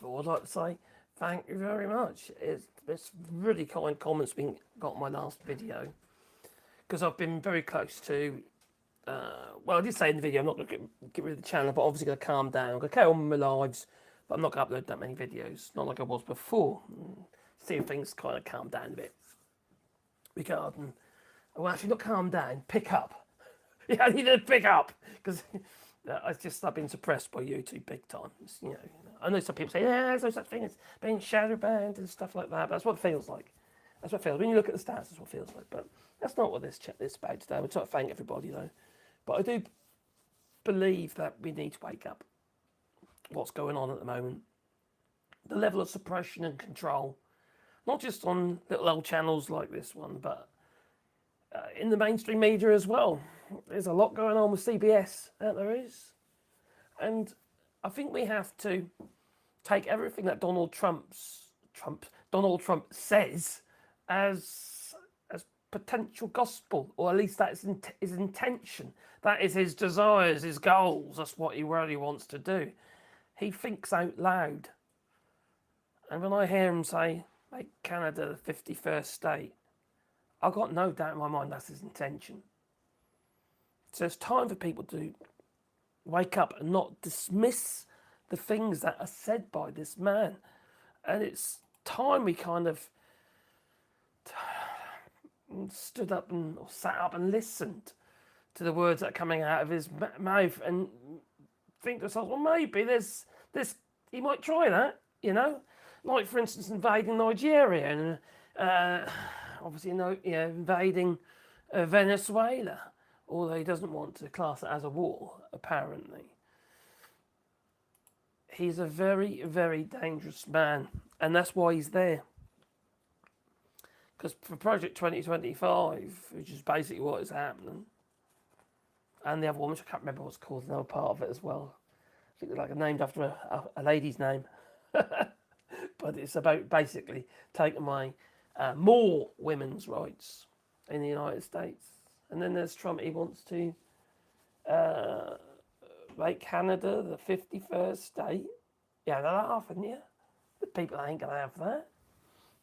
of all, I'd like to say thank you very much. It's really kind comments being got on my last video because I've been very close to. Well, I did say in the video I'm not going to get rid of the channel, but obviously going to calm down. I'm going to carry on with my lives, but I'm not going to upload that many videos, not like I was before. See if things kind of calm down a bit regarding. Well, actually, not calm down, pick up. Yeah, I need to pick up because I've been suppressed by YouTube big time. I know some people say, yeah, there's no such thing as being shadow banned and stuff like that, but that's what it feels like. That's what it feels. When you look at the stats, that's what it feels like. But that's not what this is about today. We're trying to thank everybody though. But I do believe that we need to wake up. What's going on at the moment? The level of suppression and control, not just on little old channels like this one, but in the mainstream media as well. There's a lot going on with CBS, there is. And I think we have to take everything that Donald Trump says as potential gospel, or at least that's his intention. That is his desires, his goals. That's what he really wants to do. He thinks out loud. And when I hear him say, make Canada the 51st state, I've got no doubt in my mind that's his intention. So it's time for people to wake up and not dismiss the things that are said by this man. And it's time we kind of stood up and or sat up and listened to the words that are coming out of his mouth and think to ourselves, well, maybe there's this, he might try that, like for instance invading Nigeria and obviously invading Venezuela, although he doesn't want to class it as a war, apparently. He's a very, very dangerous man, and that's why he's there. Because for Project 2025, which is basically what is happening, and the other one, which I can't remember what's called, another part of it as well. I think it's like named after a lady's name. But it's about basically taking away more women's rights in the United States. And then there's Trump, he wants to make Canada the 51st state. Yeah, they're laughing, yeah. The people ain't going to have that.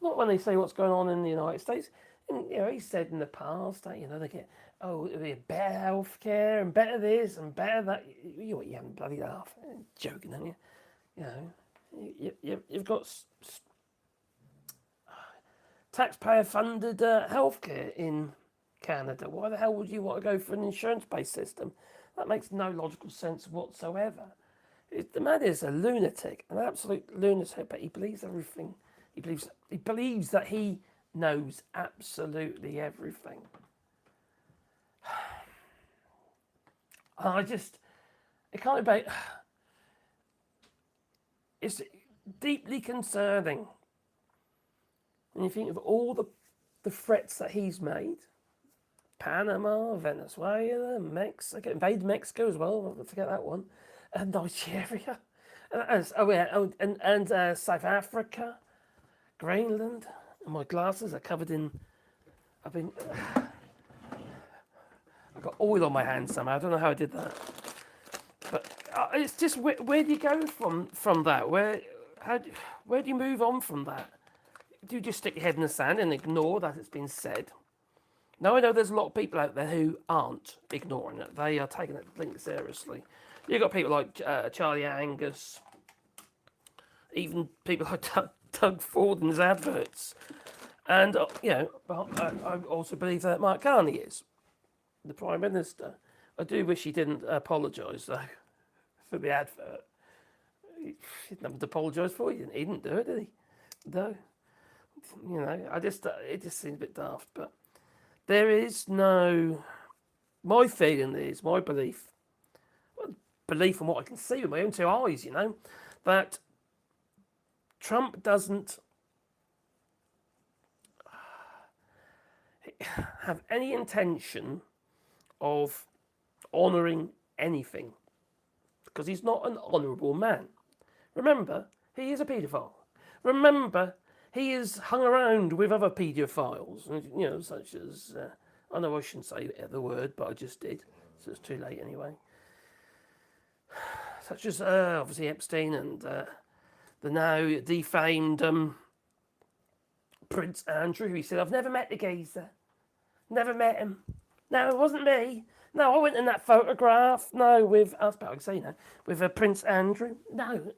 Not when they say what's going on in the United States. And, he said in the past that, they get, it'll be better health care and better this and better that. You haven't bloody laugh. Joking, aren't you? You've got taxpayer-funded healthcare in Canada. Why the hell would you want to go for an insurance-based system? That makes no logical sense whatsoever. The man is a lunatic, an absolute lunatic, but he believes everything. He believes that he knows absolutely everything. It can't be. It's deeply concerning when you think of all the threats that he's made. Panama, Venezuela, Mexico, invade Mexico as well, don't forget that one, and Nigeria, and South Africa, Greenland, and my glasses are covered in, I've got oil on my hands somehow, I don't know how I did that, but it's just, where do you go from that, where do you move on from that? Do you just stick your head in the sand and ignore that it's been said? Now, I know there's a lot of people out there who aren't ignoring it. They are taking it thing seriously. You've got people like Charlie Angus, even people like Doug Ford and his adverts. And, I also believe that Mark Carney is the Prime Minister. I do wish he didn't apologise, though, for the advert. He didn't have to apologise for it. He didn't do it, did he? No. It just seems a bit daft, but there is no, my feeling is, my belief from what I can see with my own two eyes, that Trump doesn't have any intention of honouring anything, because he's not an honourable man. Remember, he is a paedophile. Remember, he is hung around with other paedophiles, such as, I know I shouldn't say the word, but I just did, so it's too late anyway. Such as, obviously, Epstein and the now defamed Prince Andrew. He said, "I've never met the geezer. Never met him. No, it wasn't me. No, I went in that photograph. No, with I was about to say no, with Prince Andrew. No,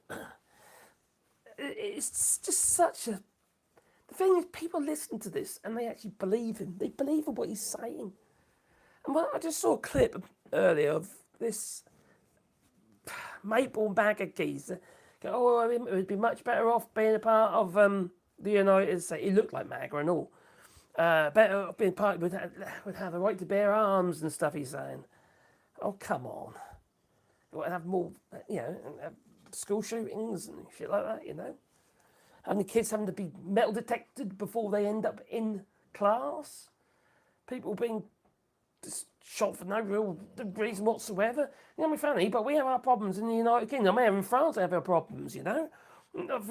it's just such a. The thing is, people listen to this and they actually believe him. They believe in what he's saying. And I just saw a clip earlier of this maple bag of geezer. Oh, it would be much better off being a part of the United States. He looked like MAGA and all. Better off being part would have the right to bear arms and stuff. He's saying, "Oh, come on! Would have more, have school shootings and shit like that. Having the kids having to be metal detected before they end up in class. People being just shot for no real reason whatsoever. We're funny, but we have our problems in the United Kingdom. Here in France, they have our problems. For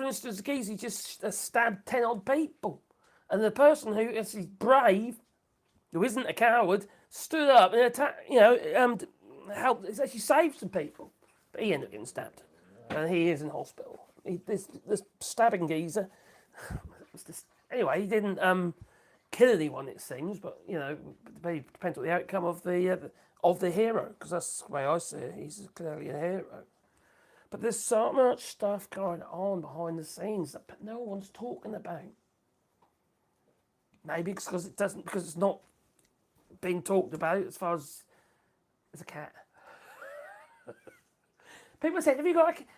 instance, the geezer just stabbed 10 odd people. And the person who is brave, who isn't a coward, stood up and attacked, helped, actually saved some people. But he ended up getting stabbed. And he is in hospital. This stabbing geezer, anyway, he didn't kill anyone, it seems, but, it depends on the outcome of the hero, because that's the way I see it. He's clearly a hero. But there's so much stuff going on behind the scenes that no one's talking about. Maybe because it's not being talked about as far as a cat. People said, have you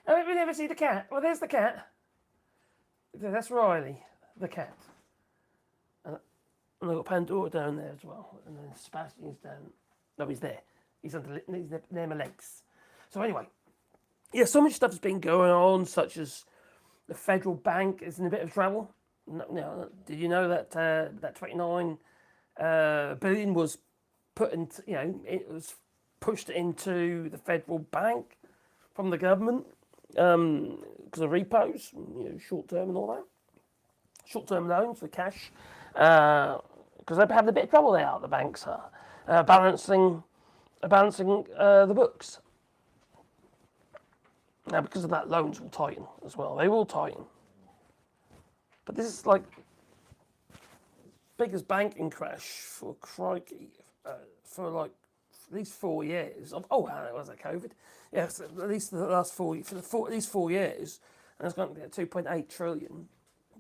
never seen the cat? Well, there's the cat. That's Riley, the cat. And I've got Pandora down there as well. And then Sebastian's down. No, he's there. He's near my legs. So anyway, so much stuff has been going on, such as the federal bank is in a bit of trouble. No, did you know that that 29 billion was put into, it was pushed into the federal bank from the government because of repos, short term and all that, short term loans for cash, because they're having a bit of trouble there. The banks are balancing the books. Now, because of that, loans will tighten as well. They will tighten. But this is like biggest banking crash for crikey for these 4 years. Was that COVID? Yes, at least the last these 4 years, and it's going to be 2.8 trillion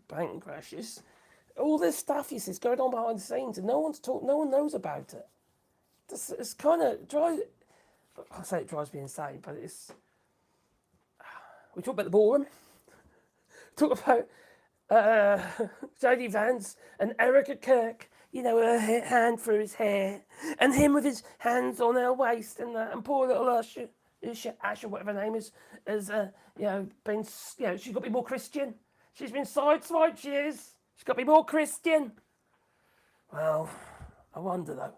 banking crashes. All this stuff is going on behind the scenes, and no one knows about it. It's kind of drives. I say it drives me insane, but it's. We talk about the ballroom. Talk about. Jodie Vance and Erica Kirk, her hand through his hair, and him with his hands on her waist, and poor little Usher, whatever her name is, has been, she's got to be more Christian. She's been sideswiped. She is. She's got to be more Christian. Well, I wonder though.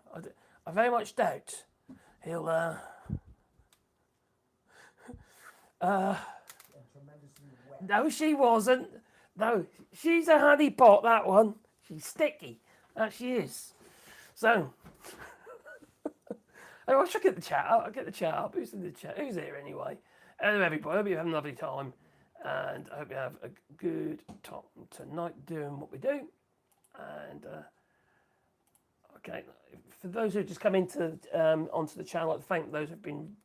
I very much doubt he'll. No, she wasn't. No, she's a honey pot, that one. She's sticky. That she is. So, I should get the chat up. I'll get the chat up. Who's in the chat? Who's here anyway? Hello, everybody. I hope you're having a lovely time. And I hope you have a good time tonight doing what we do. And, okay, for those who just come into onto the channel, I'd like to thank those who've been,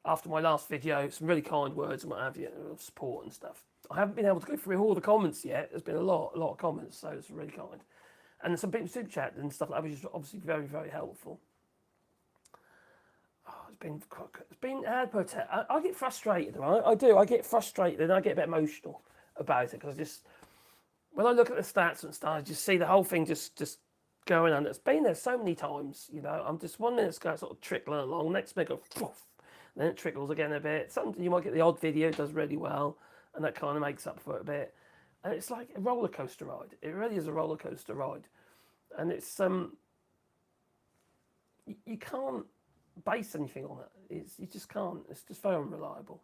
after my last video, some really kind words and what have you, of support and stuff. I haven't been able to go through all the comments yet. There's been a lot of comments, so it's really kind. And some people super chat and stuff like that, which is obviously very, very helpful. It's been hard. I get frustrated, right? I do. I get frustrated and I get a bit emotional about it because when I look at the stats and stuff, I just see the whole thing just going on. It's been there so many times, I'm just wondering it's going to sort of trickle along. Next minute, go, then it trickles again a bit. Sometimes you might get the odd video, does really well. And that kind of makes up for it a bit. And it's like a roller coaster ride. It really is a roller coaster ride. And it's you can't base anything on it. You just can't. It's just very unreliable.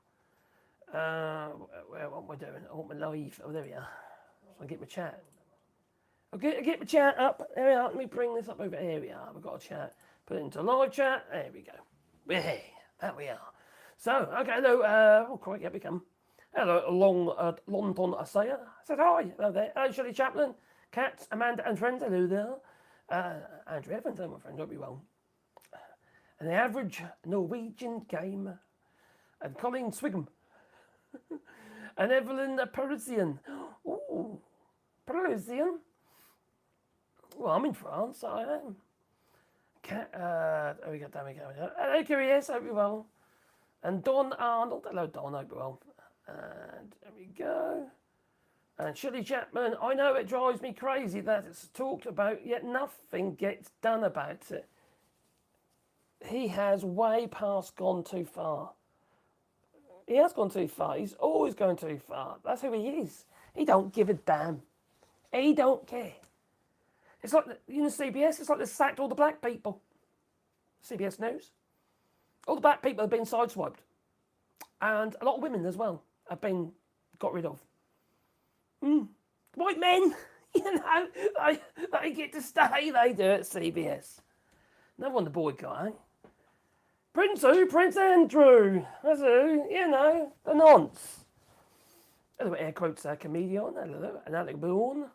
What am I doing? I want my live. Oh, there we are. So I get my chat. I'll get my chat up. There we are. Let me bring this up over here. We are. We've got a chat. Put it into live chat. There we go. We're here. There we are. So, okay, hello. Quite yet we come. Hello, London Asaya. I said, hi, hello there. Hello, Shirley Chaplin, Kat, Amanda, and friends. Hello there. Andrew Evans, hello, my friend. Hope you well. And the average Norwegian gamer. And Colleen Swigum. And Evelyn Parisian. Ooh, Parisian. Well, I'm in France, I am. There we go. Hello, Curious, hope you well. And Don Arnold. Hello, Don, hope you well. And there we go. And Shirley Chapman, I know it drives me crazy that it's talked about, yet nothing gets done about it. He has way past gone too far. He has gone too far. He's always going too far. That's who he is. He don't give a damn. He don't care. It's like, CBS, it's like they sacked all the black people. CBS News. All the black people have been sideswiped. And a lot of women as well have been got rid of. White men, they get to stay, they do at CBS. No wonder boycott, eh? Prince who? Prince Andrew. That's who, the nonce. Anyway, air quotes comedian, hello, and Alec Bourne.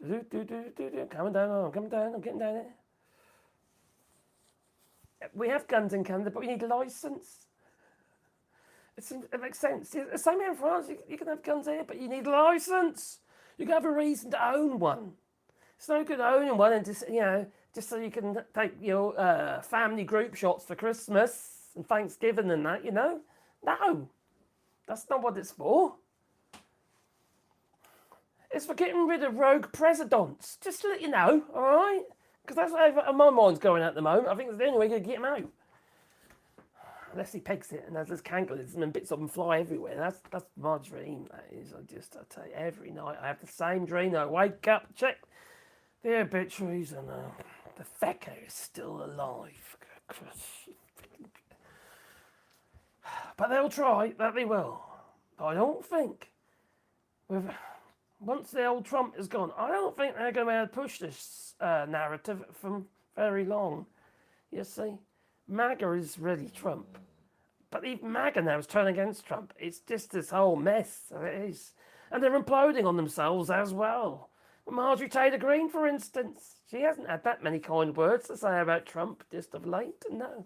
Coming down, I'm getting down there. We have guns in Canada, but we need a licence. It makes sense. Same here in France, you can have guns here, but you need a licence. You can have a reason to own one. It's no good owning one and just so you can take your family group shots for Christmas and Thanksgiving and that, No, that's not what it's for. It's for getting rid of rogue presidents. Just to let you know, all right? Because that's where my mind's going at the moment. I think it's the only way to get him out. Unless he pegs it and has this cankalism and bits of them fly everywhere. That's my dream, that is. I tell you, every night I have the same dream. I wake up, check the obituaries, and the fecker is still alive. But they'll try, that they will. But I don't think, once the old Trump is gone, I don't think they're going to be able to push this narrative for very long. You see, MAGA is really Trump. But even MAGA now is turning against Trump. It's just this whole mess. So it is. And they're imploding on themselves as well. Marjorie Taylor Greene, for instance. She hasn't had that many kind words to say about Trump just of late. No.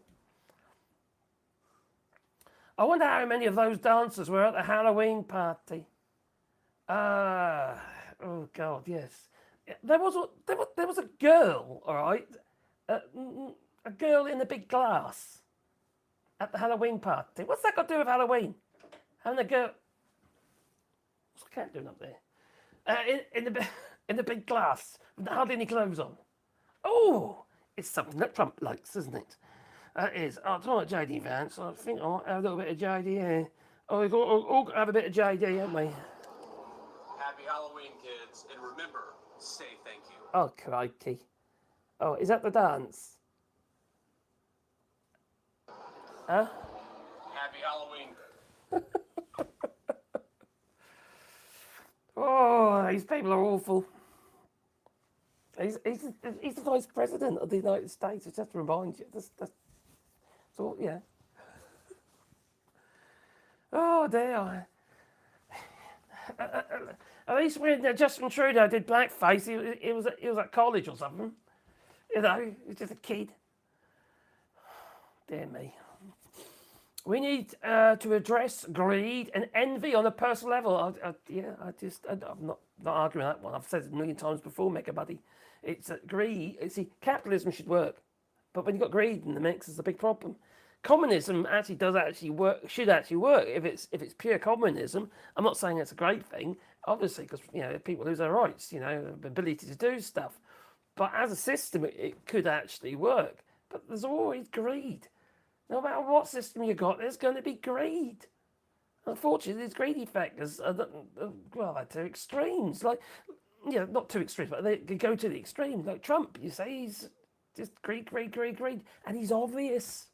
I wonder how many of those dancers were at the Halloween party. Oh God, yes. There was a girl, all right, a girl in a big glass at the Halloween party. What's that got to do with Halloween? And the girl, what's the cat doing up there? In the big glass with hardly any clothes on. Oh, it's something that Trump likes, isn't it? It is. I'll try JD Vance. I think I'll have a little bit of JD here. Oh, we've all got to have a bit of JD, haven't we? Happy Halloween, kids, and remember, say thank you. Oh, crikey. Oh, is that the dance? Huh? Happy Halloween. Oh, these people are awful. He's the vice president of the United States. Just to remind you. That's all, yeah. Oh, dear. At least when Justin Trudeau did blackface, he was at college or something. He was just a kid. Dear me. We need to address greed and envy on a personal level. I'm not arguing that one. I've said it a million times before, Mega Buddy. It's greed. See, capitalism should work, but when you've got greed in the mix, it's a big problem. Communism should actually work if it's pure communism. I'm not saying it's a great thing, obviously, because people lose their rights, the ability to do stuff. But as a system, it could actually work. But there's always greed. No matter what system you got, there's going to be greed. Unfortunately, these greedy factors are they're to extremes. Like, not too extremes, but they go to the extremes. Like Trump, you say he's just greed, and he's obvious.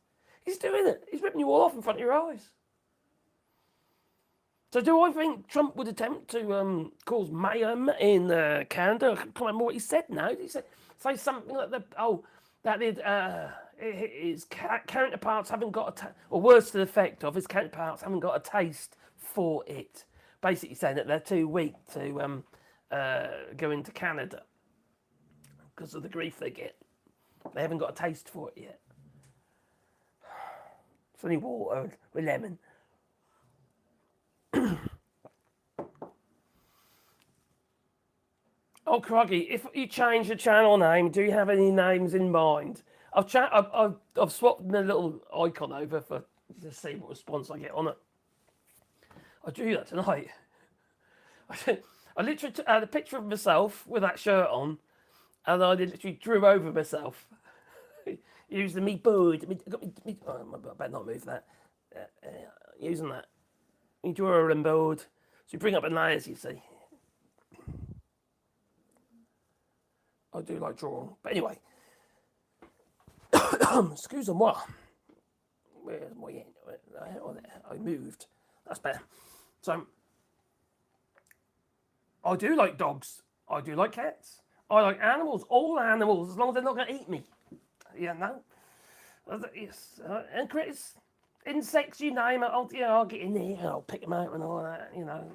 He's doing it. He's ripping you all off in front of your eyes. So do I think Trump would attempt to cause mayhem in Canada? I can't remember what he said now. He said say something like his counterparts haven't got or worse to the effect of his counterparts haven't got a taste for it, basically saying that they're too weak to go into Canada because of the grief they get. They haven't got a taste for it yet. It's only water with lemon. Oh, cruggy, if you change the channel name, do you have any names in mind? I've swapped the little icon over to see what response I get on it. I drew that tonight. I literally took a picture of myself with that shirt on, and I literally drew over myself. Using me board. I better not move that. Using that. You draw a board. So you bring up the layers, you see. I do like drawing. But anyway. Excuse-moi. Where's my end? I moved. That's better. So, I do like dogs. I do like cats. I like animals. All animals, as long as they're not going to eat me. You know? Yes. And critters, insects, you name it. I'll get in there and I'll pick them out and all that, you know.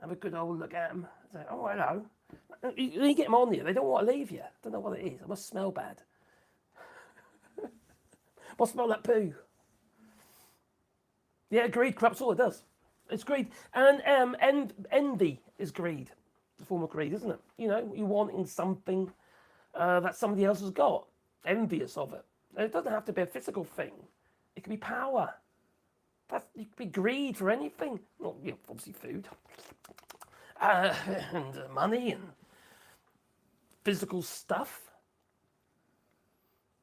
Have a good old look at them. Say, oh, hello. You get them on you. They don't want to leave you. Don't know what it is. It must smell bad. Must smell like poo. Yeah, greed corrupts all it does. It's greed. And envy is greed. It's a form of greed, isn't it? You know, you wanting something that somebody else has got. Envious of it. And it doesn't have to be a physical thing. It can be power. It could be greed for anything. Well, yeah, obviously food. And money and physical stuff.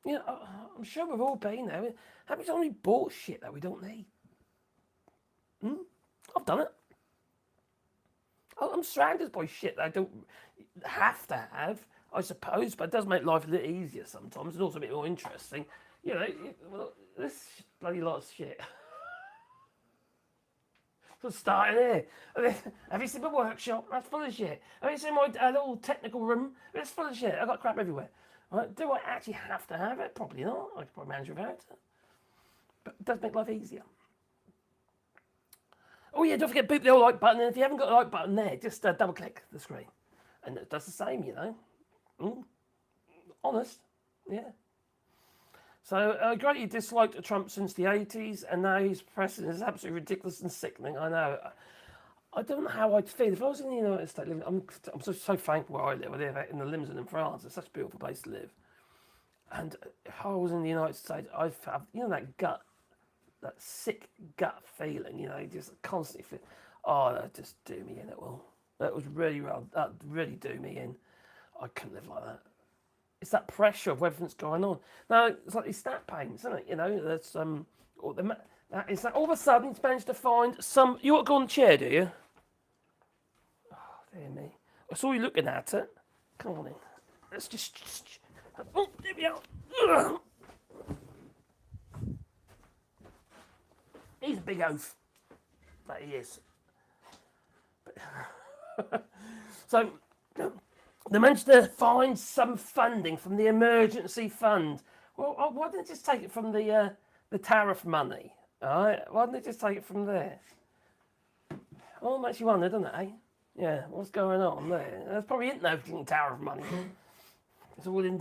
You know, I'm sure we've all been there. Have we only bought shit that we don't need? I've done it. I'm surrounded by shit that I don't have to have, I suppose, but it does make life a little easier sometimes. It's also a bit more interesting. You know, this bloody lot of shit. So starting here. Have you seen my workshop? That's full of shit. Have you seen my little technical room? It's full of shit. I've got crap everywhere. Right? Do I actually have to have it? Probably not. I could probably manage without it. But it does make life easier. Oh yeah, don't forget boot the old like button. And if you haven't got a like button there, just double click the screen. And it does the same, you know. Honest. Yeah. So, Grady disliked Trump since the 80s, and now his president is absolutely ridiculous and sickening. I know. I don't know how I'd feel. If I was in the United States, I'm so thankful where I live. I live in the Limousin in France. It's such a beautiful place to live. And if I was in the United States, I'd have, you know, that sick gut feeling, you know, just constantly feel, oh, that just do me in, it will. That was really well, that really do me in. I couldn't live like that. It's that pressure of everything that's going on. Now, it's like these snap pains, isn't it? You know, that's, that is that all of a sudden he's managed to find some, you want to go on the chair, do you? Oh, dear me. I saw you looking at it. Come on in. Let's just oh, there we are. Ugh. He's a big oaf. That he is. So, they managed to find some funding from the emergency fund. Well, why didn't they just take it from the tariff money? All right? Why didn't they just take it from there? Oh, makes you wonder, doesn't it, eh? Yeah, what's going on there? There's probably isn't no tariff money. It's all in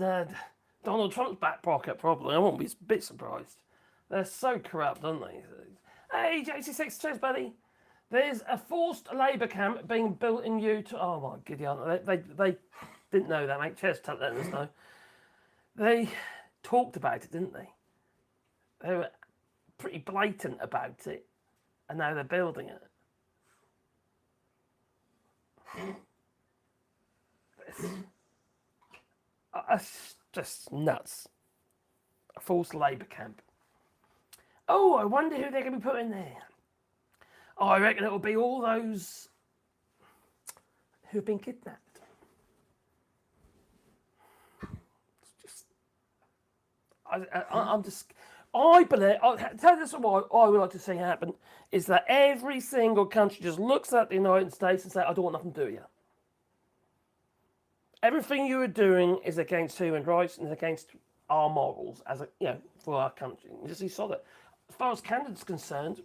Donald Trump's back pocket, probably. I won't be a bit surprised. They're so corrupt, aren't they? Hey, JC6, cheers, buddy. There's a forced labour camp being built in Utah. Oh, my God, they didn't know that, mate. Cheers for letting us know. They talked about it, didn't they? They were pretty blatant about it, and now they're building it. It's just nuts. A forced labour camp. Oh, I wonder who they're going to be putting there. Oh, I reckon it'll be all those who've been kidnapped. It's just, I believe, I'll tell you what I would like to see happen, is that every single country just looks at the United States and say, I don't want nothing to do with you. Everything you are doing is against human rights and against our morals as for our country. You just saw that. As far as Canada's concerned,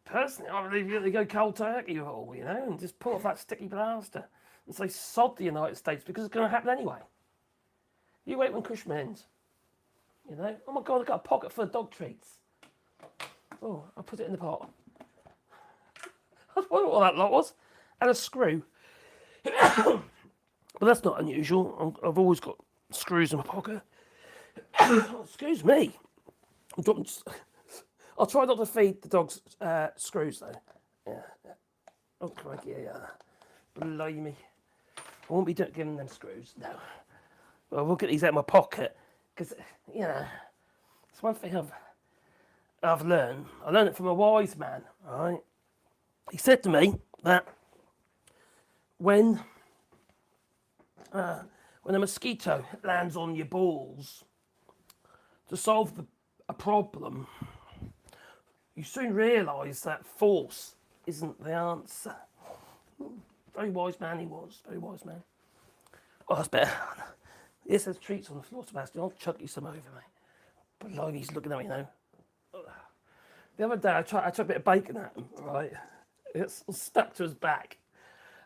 Personally, I believe you go cold turkey all, you know, and just pull off that sticky plaster and say sod the United States because it's going to happen anyway. You wait when Christmas ends. You know, oh my God, I've got a pocket full of dog treats. Oh, I'll put it in the pot. I was wondering what that lot was. And a screw. But that's not unusual. I've always got screws in my pocket. Excuse me. I'll try not to feed the dogs screws though. Yeah. Oh, crikey, yeah. Blimey. I won't be giving them screws, no. Well, I will get these out of my pocket because, you know, it's one thing I've learned. I learned it from a wise man, right? He said to me that when a mosquito lands on your balls, to solve a problem, you soon realise that force isn't the answer. Very wise man he was, very wise man. Oh, that's better. Yes, there's treats on the floor, Sebastian. I'll chuck you some over, mate. Blimey, he's looking at me now. The other day, I tried a bit of bacon at him, right? It's stuck to his back.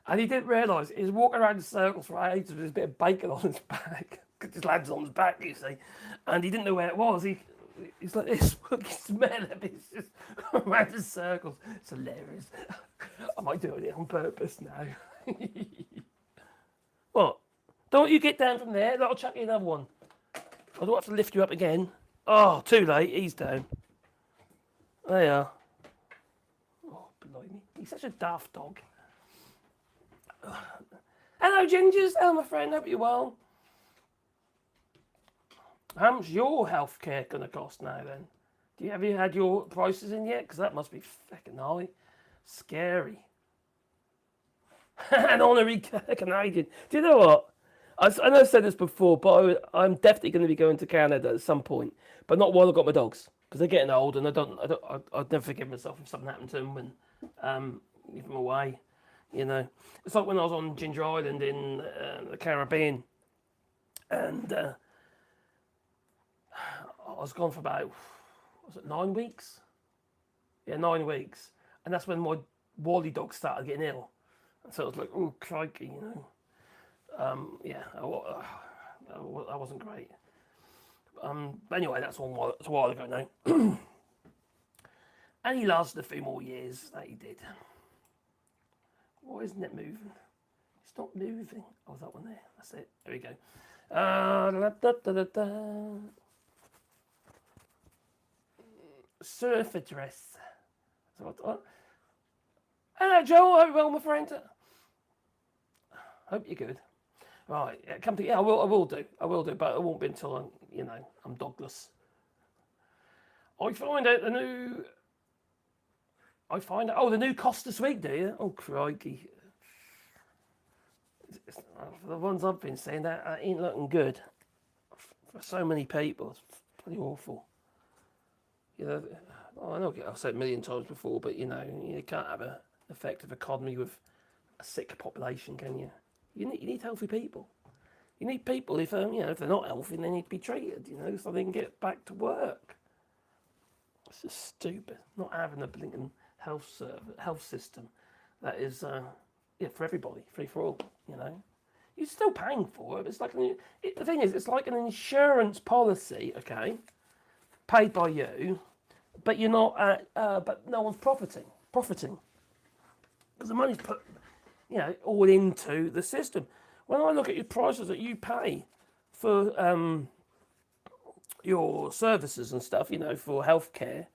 And he didn't realise he was walking around in circles for ages with a bit of bacon on his back. Because his lad's on his back, you see. And he didn't know where it was. He's like this, you smell it, he's just going around in circles. It's hilarious. I might do it on purpose now. What? Don't you get down from there? I'll chuck you another one. I don't have to lift you up again. Oh, too late. He's down. There you are. Oh, blimey. He's such a daft dog. Hello, Gingers. Hello, my friend. Hope you're well. How much your healthcare going to cost now, then? Have you had your prices in yet? Because that must be fucking high. Scary. An honorary Canadian. Do you know what? I know I've said this before, but I'm definitely going to be going to Canada at some point, but not while I've got my dogs because they're getting old, and I'd never forgive myself if something happened to them when leave them away. You know, it's like when I was on Ginger Island in the Caribbean, and I was gone for about 9 weeks? Yeah, 9 weeks, and that's when my Wally dog started getting ill. So I was like, oh, crikey, you know. Yeah, that wasn't great. But anyway, that's a while ago now. And he lasted a few more years, that he did. Why isn't it moving? It's not moving. Oh, that one there. That's it. There we go. Surf address. Hello, Joel. Hope you're well, my friend. Hope you're good. Right, yeah, come to I will do, but it won't be until I'm dogless. I find out the new cost this week, do you? Oh, crikey. The ones I've been saying, that ain't looking good for so many people. It's pretty awful. You know, I know I've said it a million times before, but you can't have an effective economy with a sick population, can you? You need healthy people. You need people if if they're not healthy, they need to be treated, so they can get back to work. It's just stupid not having a blinking health system that is for everybody, free for all. You're still paying for it. It's like the thing is, it's like an insurance policy, okay, paid by you, but you're not. But no one's profiting because the money's put. All into the system. When I look at your prices that you pay for your services and stuff, for healthcare,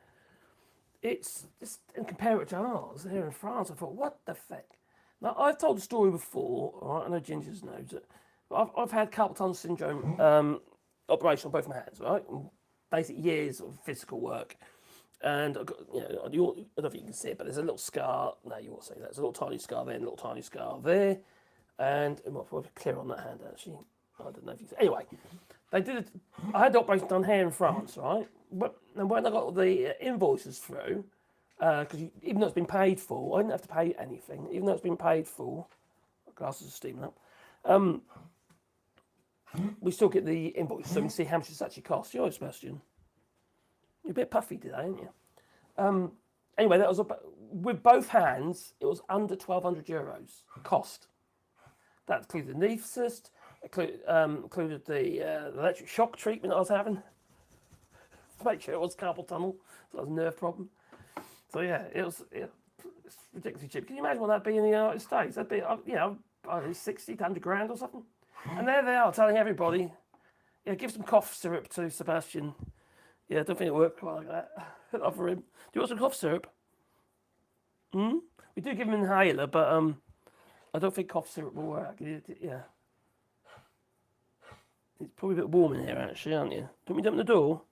it's just, and compare it to ours here in France, I thought, what the fuck? Now, I've told the story before, all right, I know Ginger's knows it, but I've had carpal tunnel syndrome operation on both my hands, right? Basically years of physical work. And I've got, I don't know if you can see it, but there's a little scar. No, you won't see that. There's a little tiny scar there, and a little tiny scar there, and it might probably clear on that hand actually. I don't know if you see. Anyway, they did it. I had the operation done here in France, right? But when I got the invoices through, because even though it's been paid for, I didn't have to pay anything. Even though it's been paid for, my glasses are steaming up. We still get the invoice, so we can see how much it's actually cost. Sebastian. You're a bit puffy today, aren't you? Anyway, that was with both hands, it was under €1,200 cost. That included the anaesthetist, included the electric shock treatment I was having to make sure it was carpal tunnel, so that was a nerve problem. So yeah, it's ridiculously cheap. Can you imagine what that'd be in the United States? That'd be, I don't know, 60 to 100 grand or something. And there they are telling everybody, yeah, give some cough syrup to Sebastian. Yeah, I don't think it worked quite like that. Not for him. Do you want some cough syrup? We do give him an inhaler, but I don't think cough syrup will work. Yeah. It's probably a bit warm in here, actually, aren't you? Don't we open the door?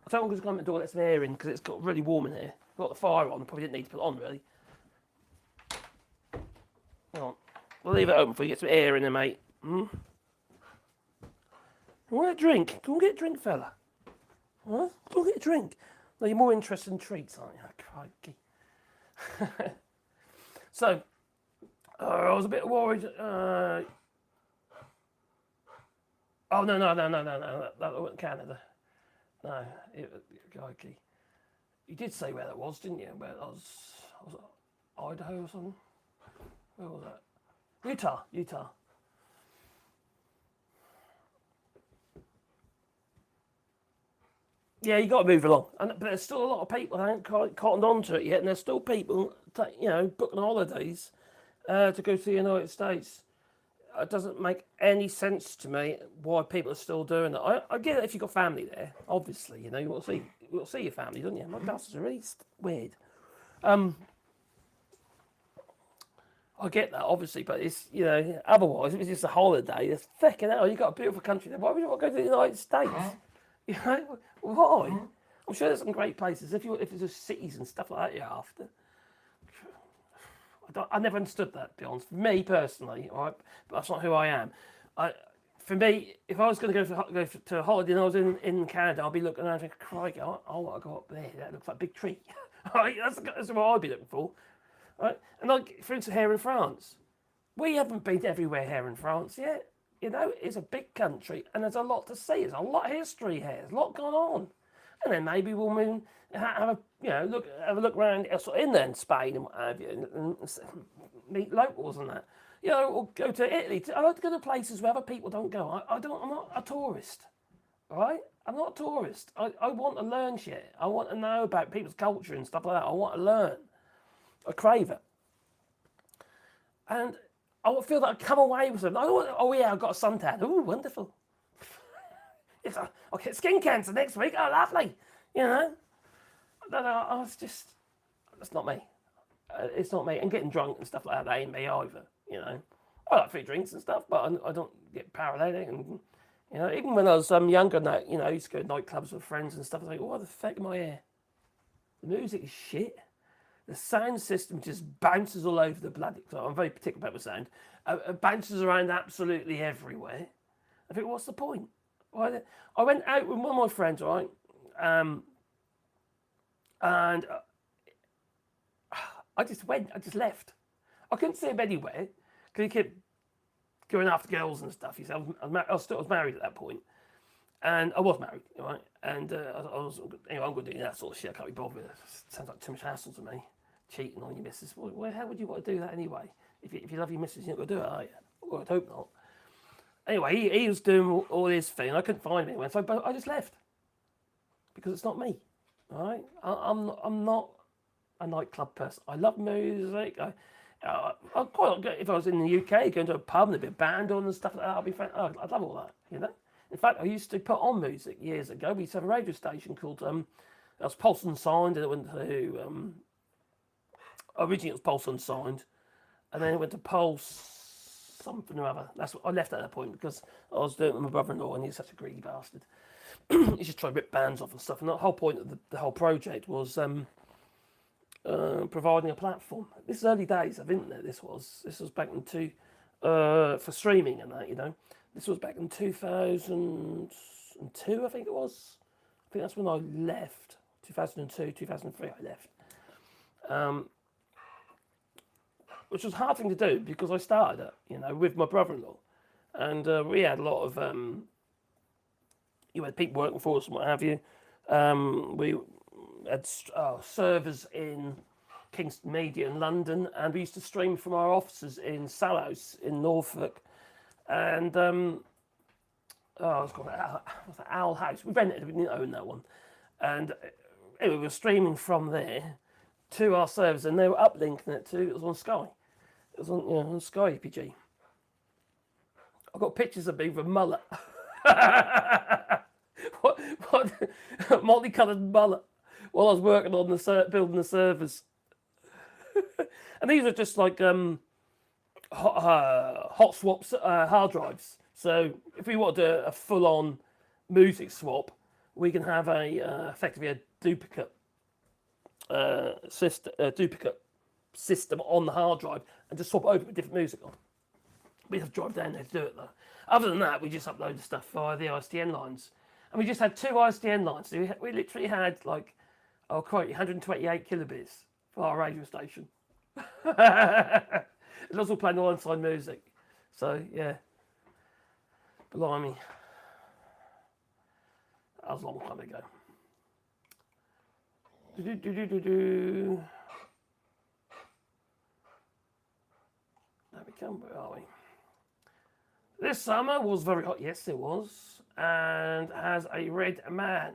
I don't want to climb the door, let some air in, because it's got really warm in here. Got the fire on, probably didn't need to put it on, really. Hang on. We'll leave it open before you get some air in there, mate. Want a drink? Go and get a drink, fella. Huh? Go and get a drink. No, you're more interested in treats, aren't you? Oh, crikey. So, I was a bit worried. Oh, no. That wasn't Canada. No, crikey. You did say where that was, didn't you? Where that was it Idaho or something? Where was that? Utah. Yeah, you got to move along, but there's still a lot of people that haven't cottoned on to it yet, and there's still people, booking holidays to go to the United States. It doesn't make any sense to me why people are still doing it. I get it if you've got family there, obviously, you want to see your family, don't you? My bastards are really weird. I get that, obviously, but it's, otherwise, if it's just a holiday, it's fucking hell, you've got a beautiful country there. Why would you want to go to the United States? Why? I'm sure there's some great places. If there's just cities and stuff like that you're after. I never understood that, to be honest. For me, personally, all right, but that's not who I am. For me, if I was going to go to a holiday and I was in Canada, I'd be looking around and thinking, crikey, I want to go up there. That looks like a big tree. All right, that's what I'd be looking for. Right? And like, for instance, here in France, we haven't been everywhere here in France yet. It's a big country and there's a lot to see. There's a lot of history here. There's a lot going on. And then maybe we'll move, have a look around in there in Spain and what have you, and meet locals and that. Or go to Italy. I like to go to places where other people don't go. I'm not a tourist. All right? I'm not a tourist. I want to learn shit. I want to know about people's culture and stuff like that. I want to learn. I crave it. And I feel that I come away with something. Oh yeah, I've got a suntan. Oh, wonderful. I'll get skin cancer next week. Oh, lovely. That's not me. It's not me. And getting drunk and stuff like that ain't me either. I like free drinks and stuff, but I don't get paralytic. And even when I was younger, I used to go to nightclubs with friends and stuff. I was like, what the fuck am I here? The music is shit. The sound system just bounces all over the bloody. So I'm very particular about the sound. It bounces around absolutely everywhere. I think, what's the point? I went out with one of my friends, right? And I just left. I couldn't see him anywhere because he kept going after girls and stuff. He said I was married at that point, and I was married, right? And I was, I'm going to do that sort of shit. I can't be bothered with it. Sounds like too much hassle to me. Cheating on your missus. Well, how would you want to do that anyway? If you love your missus, you're not going to do it, are you? Well, I'd hope not. Anyway, he was doing all his thing. I couldn't find him anywhere, so I just left because it's not me. All right, I'm not a nightclub person. I love music. I quite like if I was in the UK, going to a pub and there'd be a band on and stuff like that. I'd love all that. In fact, I used to put on music years ago. We used to have a radio station called that was Pulse Unsigned, and it went to originally it was Pulse Unsigned, and then it went to Pulse something or other. That's what I left at that point because I was doing it with my brother-in-law, and he's such a greedy bastard. He's just trying to rip bands off and stuff. And the whole point of the whole project was providing a platform. This is early days of internet. This was back in for streaming and that. This was back in 2002, I think it was. I think that's when I left. 2002, 2003, I left. Which was a hard thing to do because I started it, with my brother-in-law, and we had a lot of had people working for us and what have you. We had servers in Kingston Media in London, and we used to stream from our offices in Sallows in Norfolk, and it's called Owl House. We rented it, we didn't own that one, and anyway, we were streaming from there to our servers, and they were uplinking it to. It was on Sky. It was on Sky EPG. I've got pictures of me with a mullet. what multicoloured mullet while I was working on building the servers. And these are just like hot swaps hard drives. So if we want a full-on music swap, we can have effectively a duplicate system on the hard drive and just swap over with different music on. We have to drive down there to do it though. Other than that, we just upload the stuff via the ISDN lines. And we just had 2 ISDN lines. So we literally had 128 kilobits for our radio station. It was all playing alongside music. So, yeah. Blimey. That was a long time ago. There we come. Where are we? This summer was very hot. Yes, it was. And as a red man,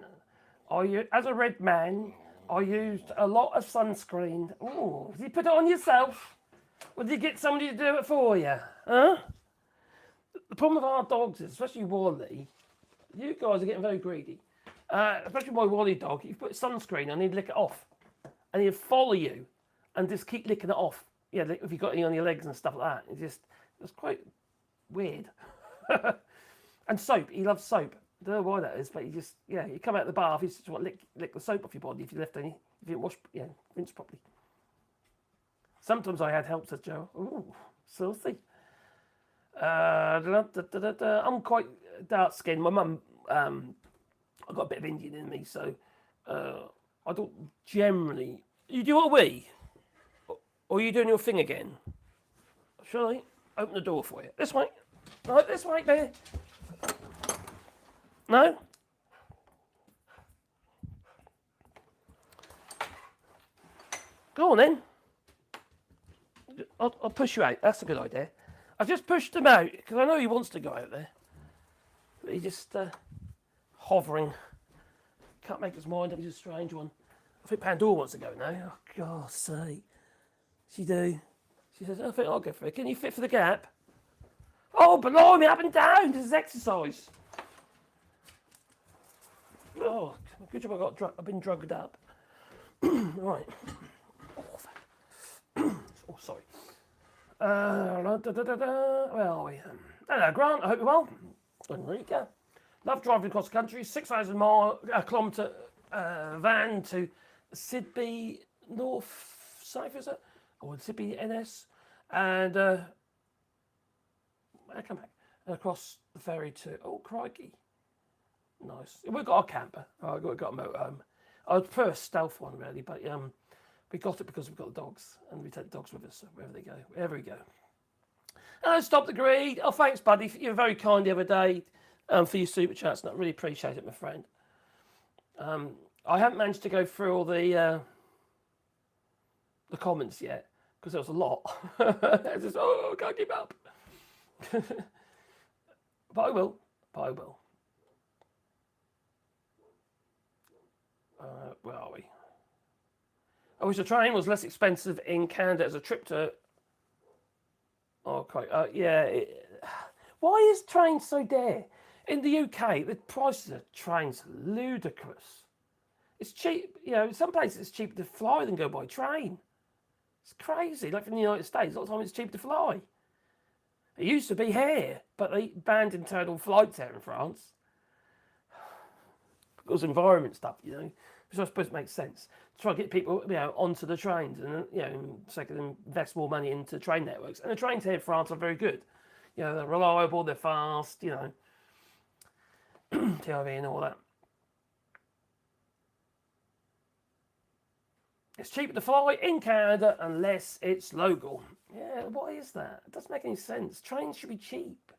as a red man, I used a lot of sunscreen. Oh, did you put it on yourself? Or did you get somebody to do it for you? Huh? The problem with our dogs is, especially Wally, you guys are getting very greedy. Especially my Wally dog, you put sunscreen on, he'd lick it off. And he'd follow you and just keep licking it off. Yeah, if you've got any on your legs and stuff like that. It's quite weird. And soap, he loves soap. I don't know why that is, but you come out of the bath, you just want to lick the soap off your body if you left any, if you didn't rinse properly. Sometimes I had help, said Joe. Ooh, filthy. I'm quite dark skinned. My mum, I've got a bit of Indian in me, so I don't generally. You do a wee? Or are you doing your thing again? Shall I open the door for you? This way. No, this way, there. No? Go on then. I'll push you out. That's a good idea. I've just pushed him out because I know he wants to go out there. But he's just hovering. Can't make his mind up. He's a strange one. I think Pandora wants to go now. Oh, God's sake. She do. She says, I think I'll go for it. Can you fit for the gap? Oh, blimey, up and down. This is exercise. Oh, good job I've been drugged up. Right. Oh, sorry. Where are we? Hello, Grant. I hope you're well. Enrica. Love driving across the country. 6,000 kilometre van to Sidby North South, is it? Or Sidby NS. And I come back. And across the ferry to, oh, crikey. Nice. We've got a camper. We've got a motorhome. I would prefer a stealth one, really, but we got it because we've got the dogs, and we take the dogs with us wherever they go, wherever we go. Hello, Stop the Greed. Oh, thanks, buddy. You were very kind the other day for your super chats, and I really appreciate it, my friend. I haven't managed to go through all the comments yet because there was a lot. It's just, I can't keep up. But I will. Where are we? I wish the train was less expensive in Canada as a trip to. Oh, quite. Why is trains so dear? In the UK, the prices of trains are ludicrous. It's cheap. Some places it's cheaper to fly than go by train. It's crazy. Like in the United States, a lot of the time it's cheaper to fly. It used to be here, but they banned internal flights out in France. Because environment stuff, which I suppose makes sense. To try to get people, onto the trains and, so they can invest more money into train networks. And the trains here in France are very good. They're reliable, they're fast, TRV and all that. It's cheaper to fly in Canada unless it's local. Yeah, why is that? It doesn't make any sense. Trains should be cheap.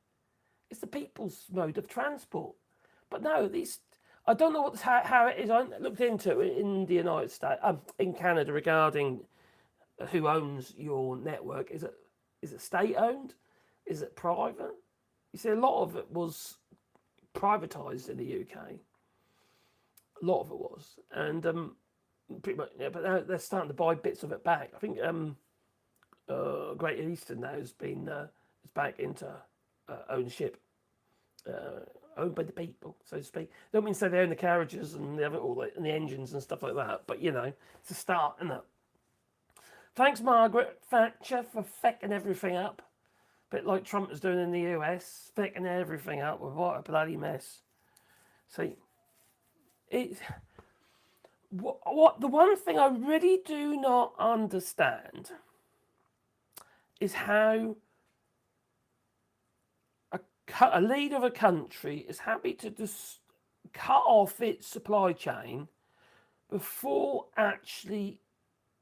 It's the people's mode of transport. But no, I don't know how it is. I looked into it in the United States, in Canada regarding who owns your network. Is it state owned? Is it private? You see, a lot of it was privatised in the UK. A lot of it was, and pretty much. Yeah, but now they're starting to buy bits of it back. I think Great Eastern now has been is back into ownership, owned by the people, so to speak. Don't mean to say they own the carriages and and the engines and stuff like that, but it's a start, isn't it? Thanks, Margaret Thatcher, for fecking everything up. Bit like Trump is doing in the US, fecking everything up. What a bloody mess. See, what the one thing I really do not understand is how a leader of a country is happy to just cut off its supply chain before actually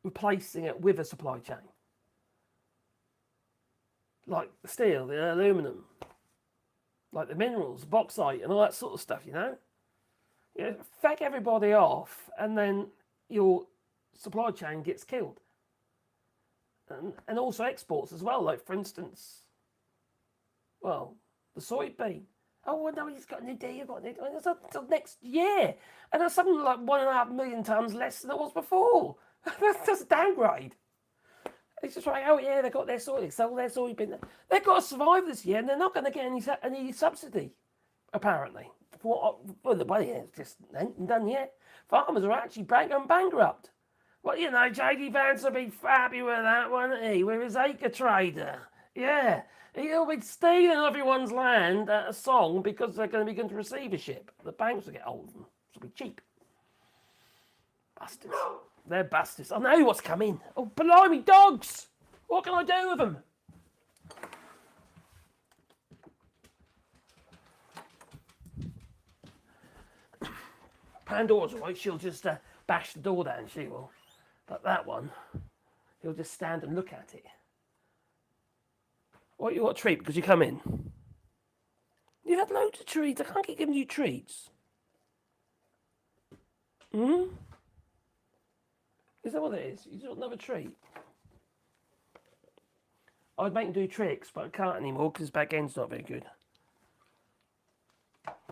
replacing it with a supply chain. Like the steel, the aluminum, like the minerals, the bauxite, and all that sort of stuff, feck everybody off, and then your supply chain gets killed. And also exports as well, like, for instance, well, the soybean. Oh, well, nobody's got an idea about it. It's until next year. And that's something like 1.5 million tonnes less than it was before. That's a downgrade. It's just like, oh, yeah, they've got their soy. They sell their soybean. They've got to survive this year, and they're not going to get any subsidy, apparently. Well, it's just ain't done yet. Farmers are actually going bankrupt. Well, J.D. Vance will be happy with that, won't he? With his acre trader. Yeah. He'll be stealing everyone's land at a song because they're going to be going to receivership. The banks will get hold of them. It'll be cheap. Bastards. They're bastards. I know what's coming. Oh, blimey, dogs! What can I do with them? Pandora's right. She'll just bash the door down. She will. But that one, he'll just stand and look at it. What, you want a treat because you come in? You've had loads of treats. I can't keep giving you treats. Is that what it is? You want another treat? I'd make him do tricks, but I can't anymore because his back end's not very good.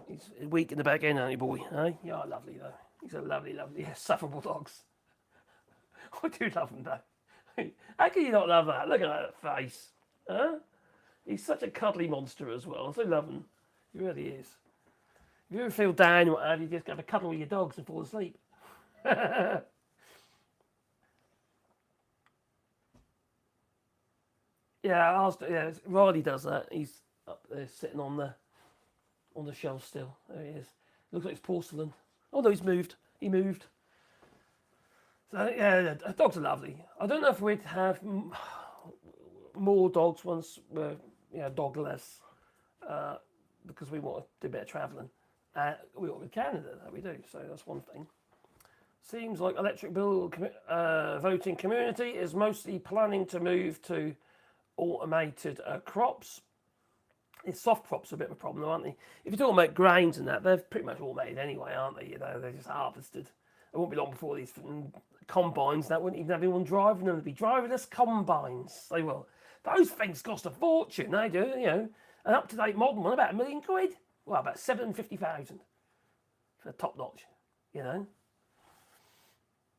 He's weak in the back end, aren't you, boy? Eh? You are lovely, though. He's a lovely, sufferable dogs. I do love him, though. How can you not love that? Look at that face. Huh? He's such a cuddly monster as well. I so love him. He really is. If you ever feel down or what have you, just have a cuddle with your dogs and fall asleep. Yeah, Riley does that. He's up there sitting on the shelf still. There he is. Looks like it's porcelain. Oh no, he's moved. He moved. So yeah, dogs are lovely. I don't know if we'd have more dogs once we're dogless, because we want to do a bit of travelling. We want with Canada, that we do. So that's one thing. Seems like electric bill voting community is mostly planning to move to automated crops. It's soft crops are a bit of a problem, aren't they? If you're talking about grains and that, they're pretty much automated anyway, aren't they? They're just harvested. It won't be long before these combines that wouldn't even have anyone driving them. They'd be driverless combines. They will. Those things cost a fortune. They do. An up-to-date modern one, about £1 million. Well, about 750,000 for top notch.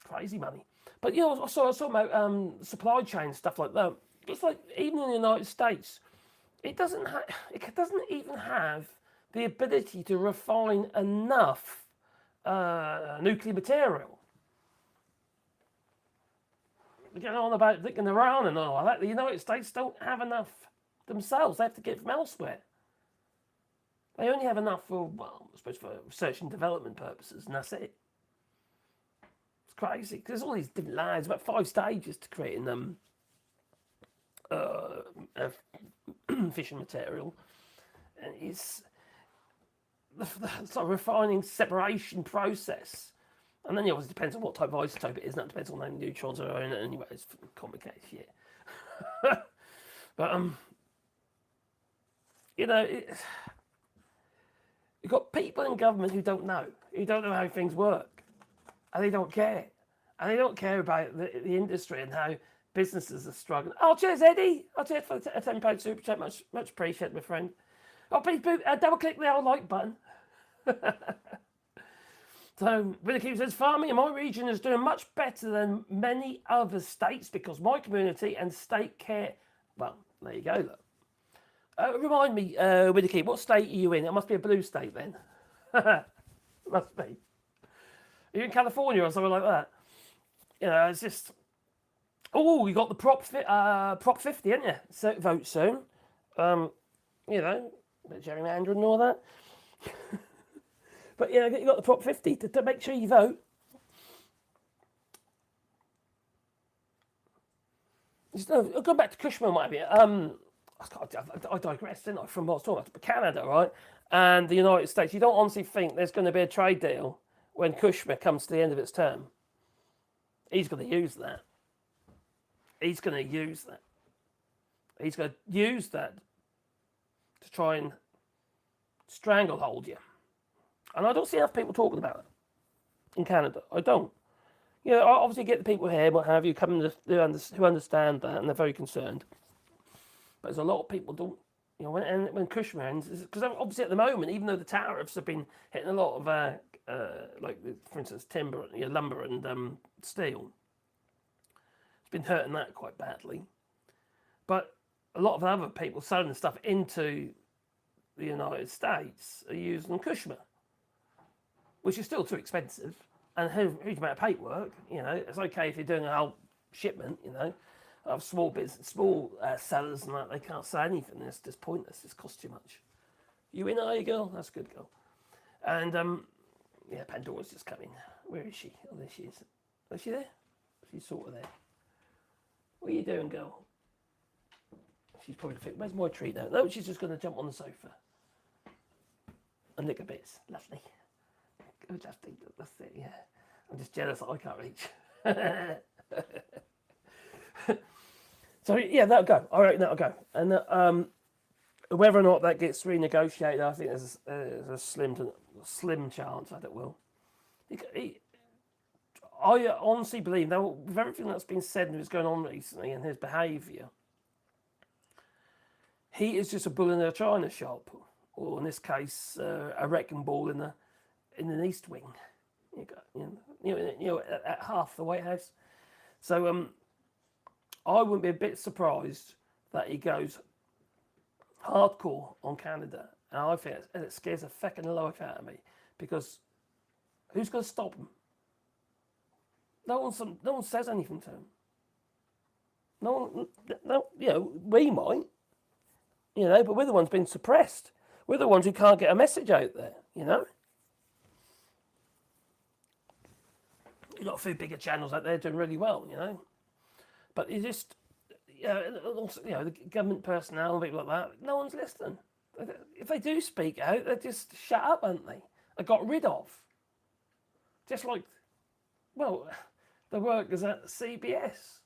Crazy money. But I was talking about supply chain stuff like that. It's like even in the United States, it doesn't even have the ability to refine enough nuclear material. We're getting on about thinking Iran and all that. The United States don't have enough themselves. They have to get from elsewhere. They only have enough for, I suppose, for research and development purposes, and that's it. It's crazy because there's all these different lines, about 5 stages to creating fishing material, and it's the sort of refining separation process, and then it obviously depends on what type of isotope it is, and that depends on how many neutrons are in it anyway. It's complicated shit. But you've got people in government who don't know how things work, and they don't care, about the industry and how businesses are struggling. Oh, cheers, Eddie. Oh, cheers for the £10 super chat. Much appreciated, my friend. Oh, please double click the old like button. So, Willie says, farming in my region is doing much better than many other states because my community and state care. Well, there you go, look. Remind me, Willie, what state are you in? It must be a blue state then. Must be. Are you in California or something like that? You know, it's just. Oh, you got the Prop 50, haven't you? So vote soon. You know, gerrymandering and all that. But yeah, you got the Prop 50 to make sure you vote. I'll go back to Cushman, might be. I digressed, didn't I, from what I was talking about. Canada, right? And the United States. You don't honestly think there's going to be a trade deal when Cushman comes to the end of its term. He's going to use that. He's going to use that. He's going to use that to try and stranglehold you. And I don't see enough people talking about it in Canada. I don't. You know, I obviously get the people here, what have you, coming who understand that and they're very concerned. But there's a lot of people don't. You know, when Cushman ends, because obviously at the moment, even though the tariffs have been hitting a lot of, like for instance, timber, lumber and steel, it's been hurting that quite badly. But a lot of other people selling stuff into the United States are using Cushman, which is still too expensive and a huge amount of paperwork. You know, it's okay if you're doing a whole shipment, you know, of small sellers and that, they can't say anything. It's just pointless. It's cost too much. You in, are you, girl? That's a good girl. And, yeah, Pandora's just coming. Where is she? Oh, there she is. Is she there? She's sort of there. What are you doing, girl? She's probably thinking, where's my treat now? No, she's just going to jump on the sofa and lick a bit. Lovely. Oh, lovely. That's it, yeah. I'm just jealous that I can't reach. So, yeah, that'll go. I reckon that'll go. And whether or not that gets renegotiated, I think there's a slim chance that it will. I honestly believe that with everything that's been said and what's going on recently and his behaviour, he is just a bull in a china shop, or in this case, a wrecking ball in an east wing. You know, at half the White House. So I wouldn't be a bit surprised that he goes hardcore on Canada, and I think it scares the feckin' life out of me because who's going to stop him? No one says anything to him. No, you know, we might, you know, but we're the ones being suppressed. We're the ones who can't get a message out there, you know. You've got a few bigger channels out there doing really well, you know. But you just, you know, the government personnel and people like that, no one's listening. If they do speak out, they're just shut up, aren't they? They got rid of. Just like, well, the workers at CBS.